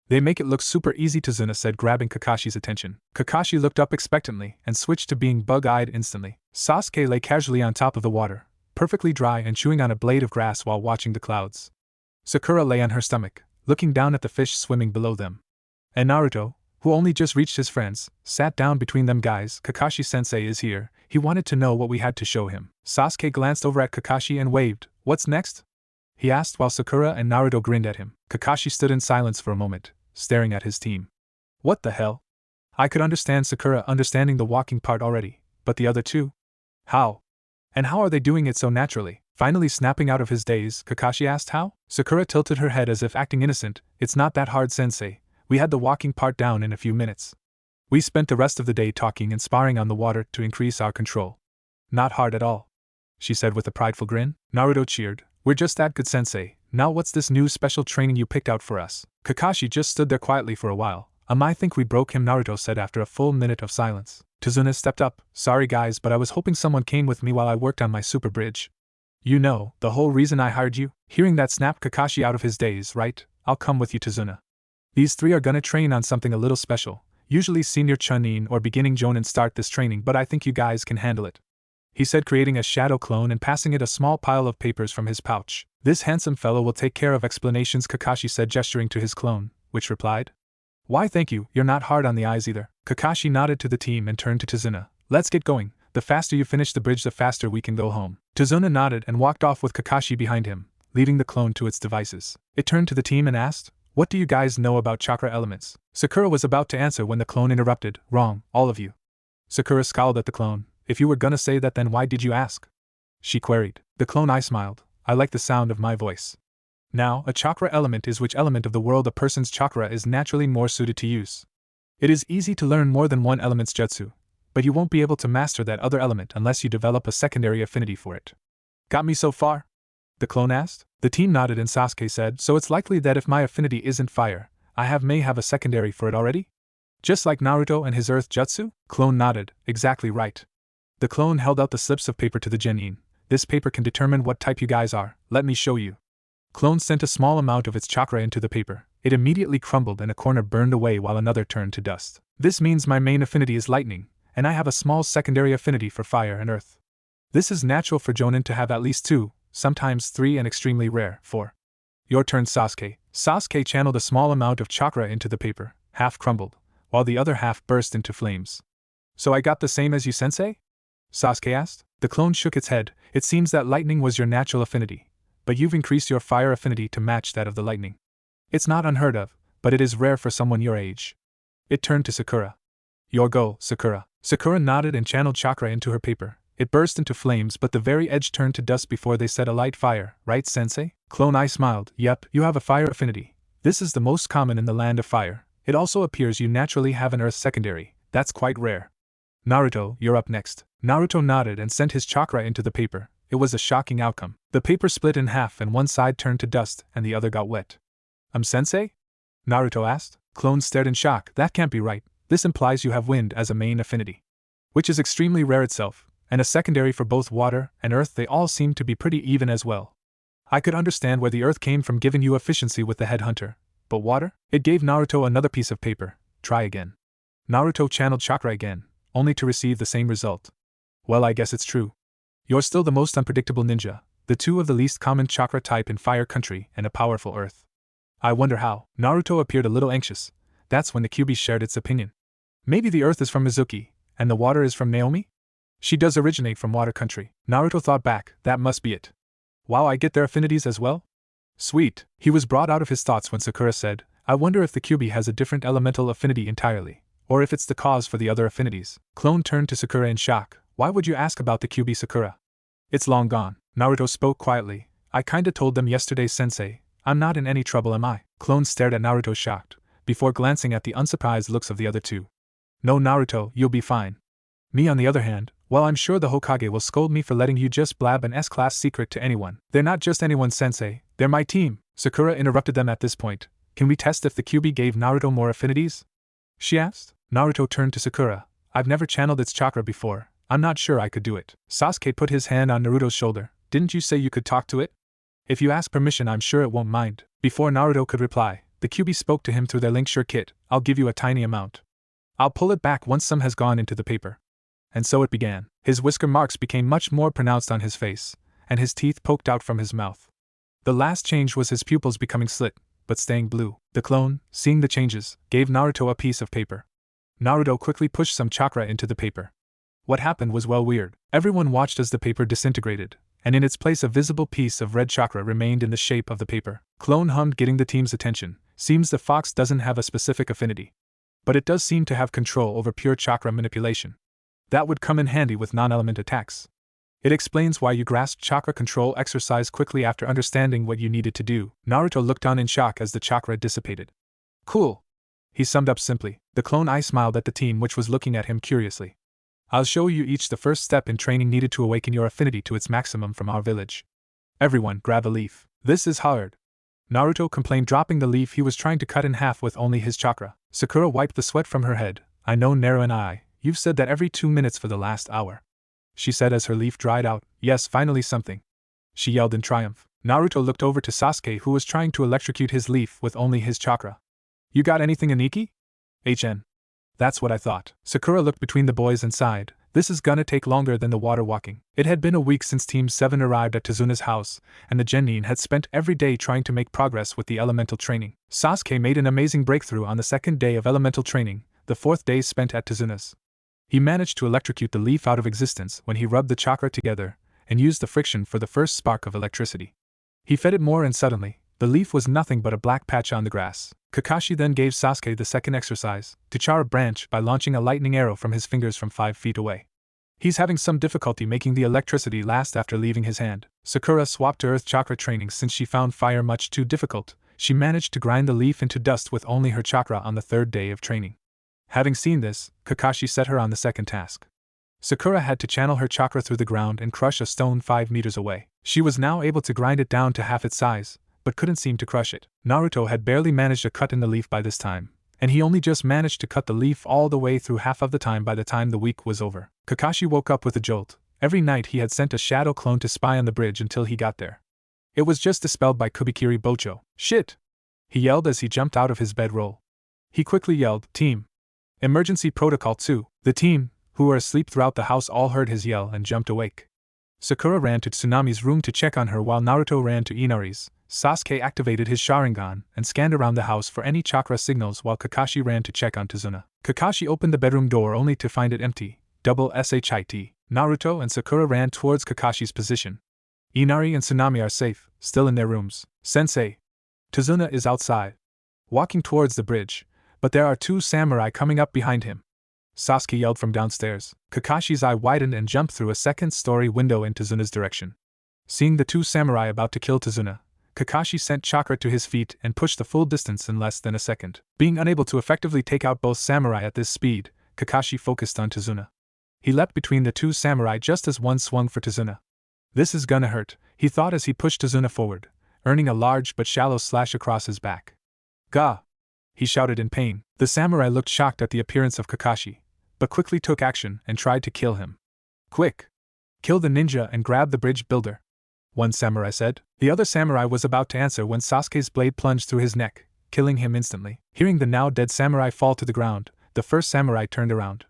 They make it look super easy, Tzuna said, grabbing Kakashi's attention. Kakashi looked up expectantly and switched to being bug-eyed instantly. Sasuke lay casually on top of the water, perfectly dry and chewing on a blade of grass while watching the clouds. Sakura lay on her stomach, looking down at the fish swimming below them. And Naruto, who only just reached his friends, sat down between them. Guys, Kakashi-sensei is here. He wanted to know what we had to show him. Sasuke glanced over at Kakashi and waved. What's next? He asked while Sakura and Naruto grinned at him. Kakashi stood in silence for a moment, staring at his team. What the hell? I could understand Sakura understanding the walking part already, but the other two? How? And how are they doing it so naturally? Finally snapping out of his daze, Kakashi asked how? Sakura tilted her head as if acting innocent. It's not that hard, sensei. We had the walking part down in a few minutes. We spent the rest of the day talking and sparring on the water to increase our control. Not hard at all, she said with a prideful grin. Naruto cheered. We're just that good, sensei. Now what's this new special training you picked out for us? Kakashi just stood there quietly for a while. I think we broke him, Naruto said after a full minute of silence. Tzuna stepped up. Sorry guys, but I was hoping someone came with me while I worked on my super bridge. You know, the whole reason I hired you? Hearing that snapped Kakashi out of his daze. Right, I'll come with you, Tzuna. These three are gonna train on something a little special. Usually senior Chunin or beginning Jonin start this training, but I think you guys can handle it, he said, creating a shadow clone and passing it a small pile of papers from his pouch. This handsome fellow will take care of explanations, Kakashi said, gesturing to his clone, which replied, Why thank you, you're not hard on the eyes either. Kakashi nodded to the team and turned to Tzuna. Let's get going. The faster you finish the bridge, the faster we can go home. Tzuna nodded and walked off with Kakashi behind him, leaving the clone to its devices. It turned to the team and asked, What do you guys know about chakra elements? Sakura was about to answer when the clone interrupted. Wrong, all of you. Sakura scowled at the clone. If you were gonna say that, then why did you ask? She queried. The clone eye smiled. I like the sound of my voice. Now, a chakra element is which element of the world a person's chakra is naturally more suited to use. It is easy to learn more than one element's jutsu, but you won't be able to master that other element unless you develop a secondary affinity for it. Got me so far? The clone asked. The team nodded and Sasuke said, So it's likely that if my affinity isn't fire, I may have a secondary for it already? Just like Naruto and his earth jutsu? Clone nodded. Exactly right. The clone held out the slips of paper to the genin. This paper can determine what type you guys are. Let me show you. Clone sent a small amount of its chakra into the paper. It immediately crumbled and a corner burned away while another turned to dust. This means my main affinity is lightning, and I have a small secondary affinity for fire and earth. This is natural for Jonin to have at least 2, sometimes 3, and extremely rare, 4. Your turn, Sasuke. Sasuke channeled a small amount of chakra into the paper, half crumbled, while the other half burst into flames. So I got the same as you, sensei? Sasuke asked. The clone shook its head. It seems that lightning was your natural affinity, but you've increased your fire affinity to match that of the lightning. It's not unheard of, but it is rare for someone your age. It turned to Sakura. Your go, Sakura. Sakura nodded and channeled chakra into her paper. It burst into flames, but the very edge turned to dust before they set alight. Fire, right, sensei? Clone Eye smiled. Yep, you have a fire affinity. This is the most common in the land of fire. It also appears you naturally have an earth secondary. That's quite rare. Naruto, you're up next. Naruto nodded and sent his chakra into the paper. It was a shocking outcome. The paper split in half and one side turned to dust and the other got wet. Sensei? Naruto asked. Clone stared in shock. That can't be right. This implies you have wind as a main affinity, which is extremely rare itself, and a secondary for both water and earth. They all seem to be pretty even as well. I could understand where the earth came from giving you efficiency with the headhunter, but water? It gave Naruto another piece of paper. Try again. Naruto channeled chakra again, only to receive the same result. Well, I guess it's true. You're still the most unpredictable ninja, the two of the least common chakra type in Fire Country and a powerful earth. I wonder how. Naruto appeared a little anxious. That's when the QB shared its opinion. Maybe the earth is from Mizuki, and the water is from Naomi? She does originate from water country. Naruto thought back, that must be it. Wow, I get their affinities as well? Sweet. He was brought out of his thoughts when Sakura said, I wonder if the Kyuubi has a different elemental affinity entirely, or if it's the cause for the other affinities. Clone turned to Sakura in shock. Why would you ask about the Kyuubi, Sakura? It's long gone. Naruto spoke quietly. I kinda told them yesterday, sensei. I'm not in any trouble, am I? Clone stared at Naruto shocked, before glancing at the unsurprised looks of the other two. No, Naruto, you'll be fine. Me on the other hand, well, I'm sure the Hokage will scold me for letting you just blab an S-class secret to anyone. They're not just anyone, sensei, they're my team. Sakura interrupted them at this point. Can we test if the Kyuubi gave Naruto more affinities? She asked. Naruto turned to Sakura. I've never channeled its chakra before. I'm not sure I could do it. Sasuke put his hand on Naruto's shoulder. Didn't you say you could talk to it? If you ask permission, I'm sure it won't mind. Before Naruto could reply, the Kyuubi spoke to him through their link kit. I'll give you a tiny amount. I'll pull it back once some has gone into the paper. And so it began. His whisker marks became much more pronounced on his face, and his teeth poked out from his mouth. The last change was his pupils becoming slit, but staying blue. The clone, seeing the changes, gave Naruto a piece of paper. Naruto quickly pushed some chakra into the paper. What happened was well weird. Everyone watched as the paper disintegrated, and in its place a visible piece of red chakra remained in the shape of the paper. Clone hummed, getting the team's attention. Seems the fox doesn't have a specific affinity, but it does seem to have control over pure chakra manipulation. That would come in handy with non-element attacks. It explains why you grasped chakra control exercise quickly after understanding what you needed to do. Naruto looked on in shock as the chakra dissipated. Cool. He summed up simply. The clone eye smiled at the team, which was looking at him curiously. I'll show you each the first step in training needed to awaken your affinity to its maximum from our village. Everyone, grab a leaf. This is hard. Naruto complained, dropping the leaf he was trying to cut in half with only his chakra. Sakura wiped the sweat from her head. I know, Naru and I. You've said that every 2 minutes for the last hour. She said as her leaf dried out. Yes, finally something. She yelled in triumph. Naruto looked over to Sasuke, who was trying to electrocute his leaf with only his chakra. You got anything, Aniki? HN. That's what I thought. Sakura looked between the boys and sighed. This is gonna take longer than the water walking. It had been a week since Team 7 arrived at Tzuna's house, and the Genin had spent every day trying to make progress with the elemental training. Sasuke made an amazing breakthrough on the second day of elemental training, the fourth day spent at Tzuna's. He managed to electrocute the leaf out of existence when he rubbed the chakra together and used the friction for the first spark of electricity. He fed it more, and suddenly, the leaf was nothing but a black patch on the grass. Kakashi then gave Sasuke the second exercise, to char a branch by launching a lightning arrow from his fingers from 5 feet away. He's having some difficulty making the electricity last after leaving his hand. Sakura swapped to earth chakra training since she found fire much too difficult. She managed to grind the leaf into dust with only her chakra on the third day of training. Having seen this, Kakashi set her on the second task. Sakura had to channel her chakra through the ground and crush a stone 5 meters away. She was now able to grind it down to half its size, but couldn't seem to crush it. Naruto had barely managed a cut in the leaf by this time, and he only just managed to cut the leaf all the way through half of the time by the time the week was over. Kakashi woke up with a jolt. Every night he had sent a shadow clone to spy on the bridge until he got there. It was just dispelled by Kubikiri Bocho. Shit! He yelled as he jumped out of his bedroll. He quickly yelled, Team! Emergency Protocol 2. The team, who were asleep throughout the house, all heard his yell and jumped awake. Sakura ran to Tsunami's room to check on her while Naruto ran to Inari's. Sasuke activated his Sharingan and scanned around the house for any chakra signals while Kakashi ran to check on Tzuna. Kakashi opened the bedroom door only to find it empty. Double SHIT. Naruto and Sakura ran towards Kakashi's position. Inari and Tsunami are safe, still in their rooms. Sensei. Tzuna is outside, walking towards the bridge, but there are 2 samurai coming up behind him. Sasuke yelled from downstairs. Kakashi's eye widened and jumped through a second-story window in Tzuna's direction. Seeing the 2 samurai about to kill Tzuna, Kakashi sent chakra to his feet and pushed the full distance in less than a second. Being unable to effectively take out both samurai at this speed, Kakashi focused on Tzuna. He leapt between the 2 samurai just as one swung for Tzuna. This is gonna hurt, he thought as he pushed Tzuna forward, earning a large but shallow slash across his back. Gah! He shouted in pain. The samurai looked shocked at the appearance of Kakashi, but quickly took action and tried to kill him. Quick! Kill the ninja and grab the bridge builder, one samurai said. The other samurai was about to answer when Sasuke's blade plunged through his neck, killing him instantly. Hearing the now dead samurai fall to the ground, the first samurai turned around,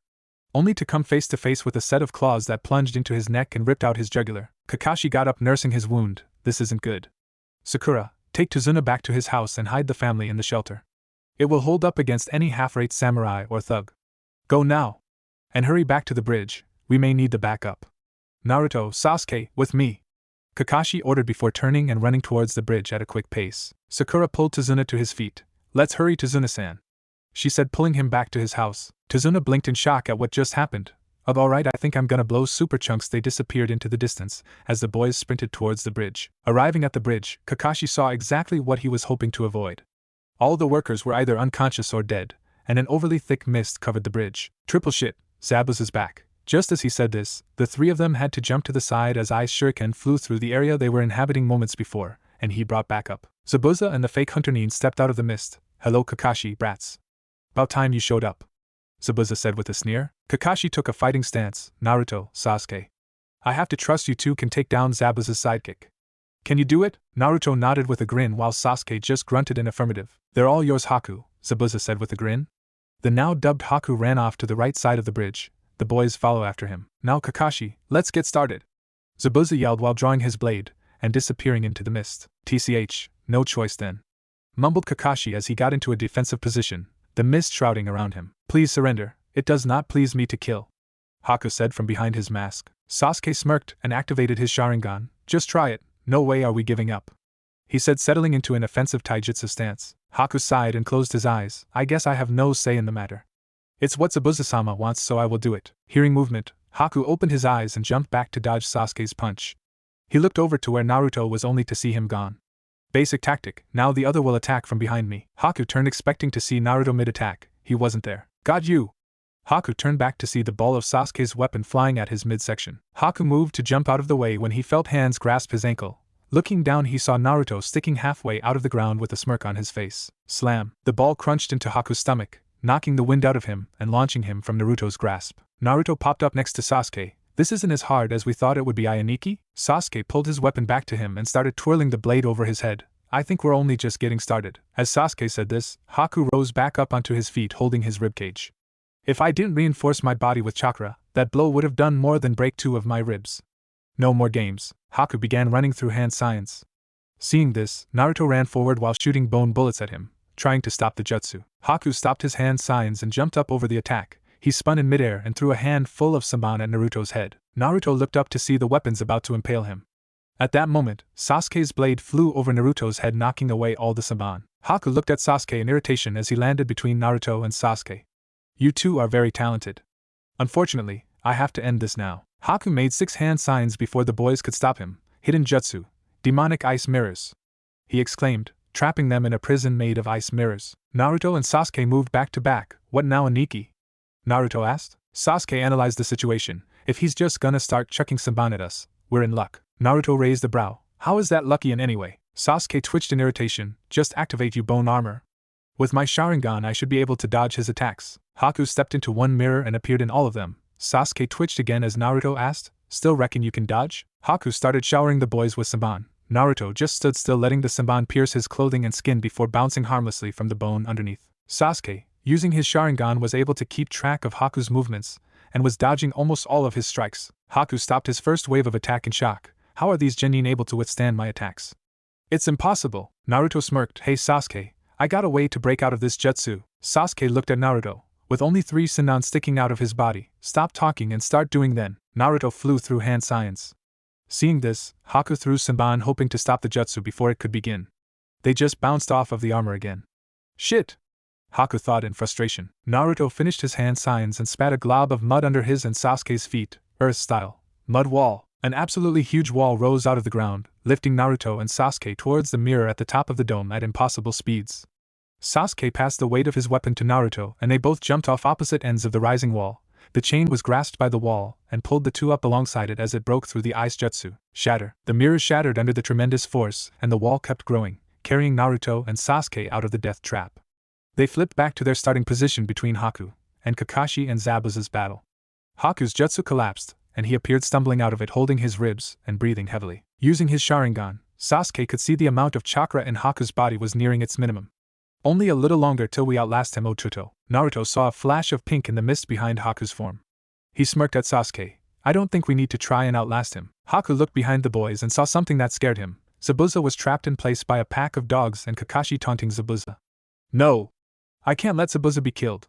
only to come face to face with a set of claws that plunged into his neck and ripped out his jugular. Kakashi got up, nursing his wound. This isn't good. Sakura, take Tzuna back to his house and hide the family in the shelter. It will hold up against any half-rate samurai or thug. Go now! And hurry back to the bridge, we may need the backup. Naruto, Sasuke, with me! Kakashi ordered before turning and running towards the bridge at a quick pace. Sakura pulled Tzuna to his feet. Let's hurry, Tzuna-san, she said, pulling him back to his house. Tzuna blinked in shock at what just happened. Alright, I think I'm gonna blow super chunks. They disappeared into the distance as the boys sprinted towards the bridge. Arriving at the bridge, Kakashi saw exactly what he was hoping to avoid. All the workers were either unconscious or dead, and an overly thick mist covered the bridge. Triple shit, Zabuza's back. Just as he said this, the three of them had to jump to the side as ice shuriken flew through the area they were inhabiting moments before, and he brought back up. Zabuza and the fake hunter Nin stepped out of the mist. Hello, Kakashi, brats. About time you showed up, Zabuza said with a sneer. Kakashi took a fighting stance. Naruto, Sasuke, I have to trust you two can take down Zabuza's sidekick. Can you do it? Naruto nodded with a grin while Sasuke just grunted in affirmative. They're all yours, Haku, Zabuza said with a grin. The now dubbed Haku ran off to the right side of the bridge. The boys follow after him. Now Kakashi, let's get started, Zabuza yelled while drawing his blade and disappearing into the mist. TCH, no choice then, mumbled Kakashi as he got into a defensive position, the mist shrouding around him. Please surrender, it does not please me to kill, Haku said from behind his mask. Sasuke smirked and activated his Sharingan. Just try it, no way are we giving up, he said, settling into an offensive taijutsu stance. Haku sighed and closed his eyes. I guess I have no say in the matter. It's what Zabuza-sama wants, so I will do it. Hearing movement, Haku opened his eyes and jumped back to dodge Sasuke's punch. He looked over to where Naruto was only to see him gone. Basic tactic, now the other will attack from behind me. Haku turned expecting to see Naruto mid-attack. He wasn't there. Got you! Haku turned back to see the ball of Sasuke's weapon flying at his midsection. Haku moved to jump out of the way when he felt hands grasp his ankle. Looking down, he saw Naruto sticking halfway out of the ground with a smirk on his face. Slam! The ball crunched into Haku's stomach, knocking the wind out of him and launching him from Naruto's grasp. Naruto popped up next to Sasuke. This isn't as hard as we thought it would be, Ayaniki? Sasuke pulled his weapon back to him and started twirling the blade over his head. I think we're only just getting started. As Sasuke said this, Haku rose back up onto his feet holding his ribcage. If I didn't reinforce my body with chakra, that blow would have done more than break 2 of my ribs. No more games. Haku began running through hand signs. Seeing this, Naruto ran forward while shooting bone bullets at him, trying to stop the jutsu. Haku stopped his hand signs and jumped up over the attack. He spun in midair and threw a hand full of samban at Naruto's head. Naruto looked up to see the weapons about to impale him. At that moment, Sasuke's blade flew over Naruto's head, knocking away all the samban. Haku looked at Sasuke in irritation as he landed between Naruto and Sasuke. You two are very talented. Unfortunately, I have to end this now. Haku made 6 hand signs before the boys could stop him. Hidden jutsu, demonic ice mirrors, he exclaimed, trapping them in a prison made of ice mirrors. Naruto and Sasuke moved back to back. What now, Aniki? Naruto asked. Sasuke analyzed the situation. If he's just gonna start chucking samban at us, we're in luck. Naruto raised a brow. How is that lucky in any way? Sasuke twitched in irritation. Just activate your bone armor. With my Sharingan I should be able to dodge his attacks. Haku stepped into one mirror and appeared in all of them. Sasuke twitched again as Naruto asked, Still reckon you can dodge? Haku started showering the boys with samban. Naruto just stood still, letting the samban pierce his clothing and skin before bouncing harmlessly from the bone underneath. Sasuke, using his Sharingan, was able to keep track of Haku's movements and was dodging almost all of his strikes. Haku stopped his first wave of attack in shock. How are these genin able to withstand my attacks? It's impossible. Naruto smirked. Hey Sasuke, I got a way to break out of this jutsu. Sasuke looked at Naruto. With only 3 sennan sticking out of his body. Stop talking and start doing then. Naruto flew through hand signs. Seeing this, Haku threw samban, hoping to stop the jutsu before it could begin. They just bounced off of the armor again. Shit! Haku thought in frustration. Naruto finished his hand signs and spat a glob of mud under his and Sasuke's feet, Earth style. Mud wall. An absolutely huge wall rose out of the ground, lifting Naruto and Sasuke towards the mirror at the top of the dome at impossible speeds. Sasuke passed the weight of his weapon to Naruto and they both jumped off opposite ends of the rising wall. The chain was grasped by the wall and pulled the two up alongside it as it broke through the ice jutsu. Shatter. The mirror shattered under the tremendous force and the wall kept growing, carrying Naruto and Sasuke out of the death trap. They flipped back to their starting position between Haku and Kakashi and Zabuza's battle. Haku's jutsu collapsed and he appeared stumbling out of it holding his ribs and breathing heavily. Using his Sharingan, Sasuke could see the amount of chakra in Haku's body was nearing its minimum. Only a little longer till we outlast him, Ochuto. Naruto saw a flash of pink in the mist behind Haku's form. He smirked at Sasuke. I don't think we need to try and outlast him. Haku looked behind the boys and saw something that scared him. Zabuza was trapped in place by a pack of dogs and Kakashi taunting Zabuza. No! I can't let Zabuza be killed.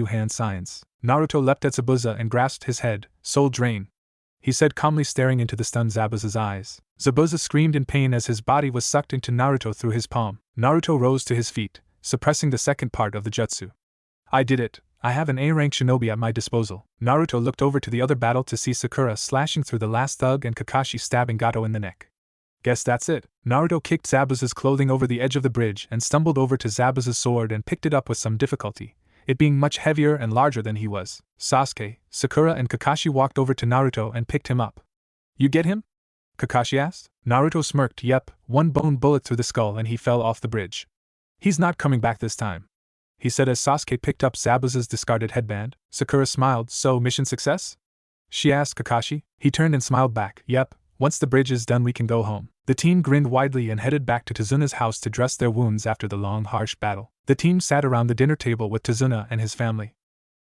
you hand signs. Naruto leapt at Zabuza and grasped his head. Soul drain, he said calmly, staring into the stunned Zabuza's eyes. Zabuza screamed in pain as his body was sucked into Naruto through his palm. Naruto rose to his feet, suppressing the second part of the jutsu. I did it. I have an A-rank shinobi at my disposal. Naruto looked over to the other battle to see Sakura slashing through the last thug and Kakashi stabbing Gato in the neck. Guess that's it. Naruto kicked Zabuza's clothing over the edge of the bridge and stumbled over to Zabuza's sword and picked it up with some difficulty, it being much heavier and larger than he was. Sasuke, Sakura and Kakashi walked over to Naruto and picked him up. You get him? Kakashi asked. Naruto smirked. Yep, one bone bullet through the skull and he fell off the bridge. He's not coming back this time, he said as Sasuke picked up Zabuza's discarded headband. Sakura smiled. So, mission success? She asked Kakashi. He turned and smiled back. Yep, once the bridge is done we can go home. The team grinned widely and headed back to Tzuna's house to dress their wounds after the long, harsh battle. The team sat around the dinner table with Tzuna and his family.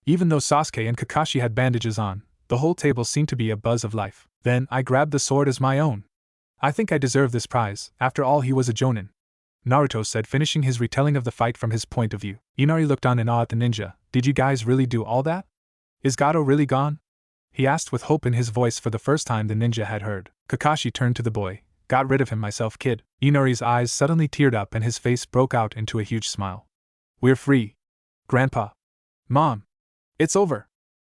Even though Sasuke and Kakashi had bandages on, the whole table seemed to be a buzz of life. Then I grabbed the sword as my own. I think I deserve this prize. After all, he was a jonin, Naruto said, finishing his retelling of the fight from his point of view. Inari looked on in awe at the ninja. Did you guys really do all that? Is Gato really gone? He asked with hope in his voice for the first time the ninja had heard. Kakashi turned to the boy. Got rid of him myself, kid. Inari's eyes suddenly teared up and his face broke out into a huge smile. We're free. Grandpa. Mom. It's over.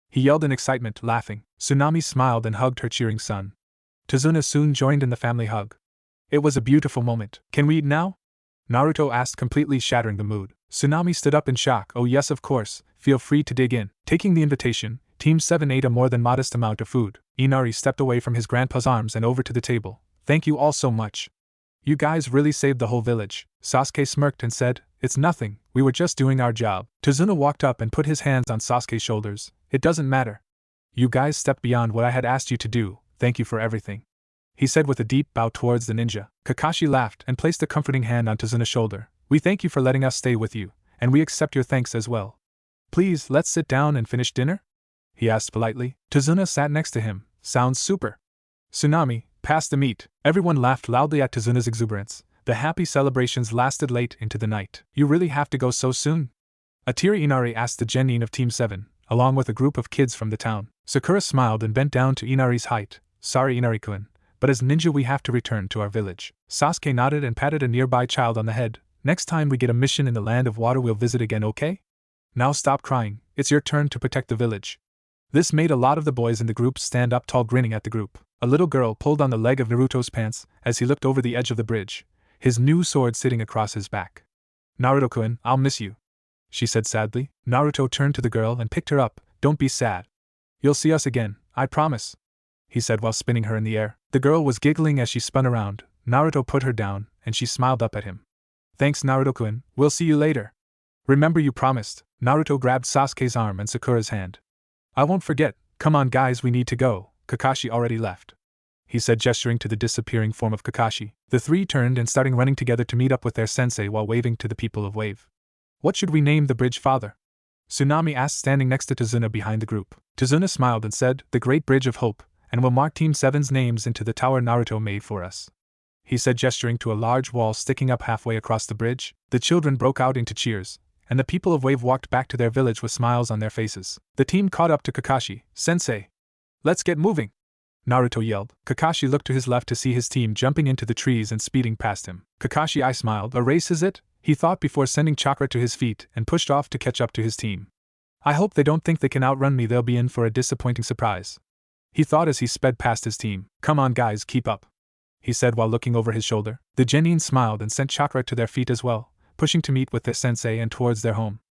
He yelled in excitement, laughing. Tsunami smiled and hugged her cheering son. Tzuna soon joined in the family hug. It was a beautiful moment. Can we eat now? Naruto asked, completely shattering the mood. Tsunami stood up in shock. Oh yes, of course. Feel free to dig in. Taking the invitation, Team 7 ate a more than modest amount of food. Inari stepped away from his grandpa's arms and over to the table. Thank you all so much. You guys really saved the whole village. Sasuke smirked and said, It's nothing, we were just doing our job. Tzuna walked up and put his hands on Sasuke's shoulders. It doesn't matter. You guys stepped beyond what I had asked you to do, thank you for everything, he said with a deep bow towards the ninja. Kakashi laughed and placed a comforting hand on Tzuna's shoulder. We thank you for letting us stay with you, and we accept your thanks as well. Please, let's sit down and finish dinner? He asked politely. Tzuna sat next to him. Sounds super. Tsunami, pass the meat. Everyone laughed loudly at Tzuna's exuberance. The happy celebrations lasted late into the night. You really have to go so soon? A teary Inari asked the genin of Team 7, along with a group of kids from the town. Sakura smiled and bent down to Inari's height. Sorry, Inari-kun, but as ninja we have to return to our village. Sasuke nodded and patted a nearby child on the head. Next time we get a mission in the land of water we'll visit again, okay? Now stop crying, it's your turn to protect the village. This made a lot of the boys in the group stand up tall, grinning at the group. A little girl pulled on the leg of Naruto's pants as he looked over the edge of the bridge, his new sword sitting across his back. Naruto-kun, I'll miss you, she said sadly. Naruto turned to the girl and picked her up. Don't be sad. You'll see us again, I promise, he said while spinning her in the air. The girl was giggling as she spun around. Naruto put her down, and she smiled up at him. Thanks, Naruto-kun, we'll see you later. Remember you promised. Naruto grabbed Sasuke's arm and Sakura's hand. I won't forget. Come on guys, we need to go. Kakashi already left, he said, gesturing to the disappearing form of Kakashi. The three turned and started running together to meet up with their sensei while waving to the people of Wave. What should we name the bridge, father? Tsunami asked, standing next to Tzuna behind the group. Tzuna smiled and said, the Great Bridge of Hope, and we'll mark Team 7's names into the tower Naruto made for us, he said, gesturing to a large wall sticking up halfway across the bridge. The children broke out into cheers, and the people of Wave walked back to their village with smiles on their faces. The team caught up to Kakashi. Sensei, let's get moving, Naruto yelled. Kakashi looked to his left to see his team jumping into the trees and speeding past him. Kakashi I smiled. A race is it? He thought before sending Chakra to his feet and pushed off to catch up to his team. I hope they don't think they can outrun me, they'll be in for a disappointing surprise, he thought as he sped past his team. Come on guys, keep up, he said while looking over his shoulder. The genin smiled and sent Chakra to their feet as well, pushing to meet with their sensei and towards their home.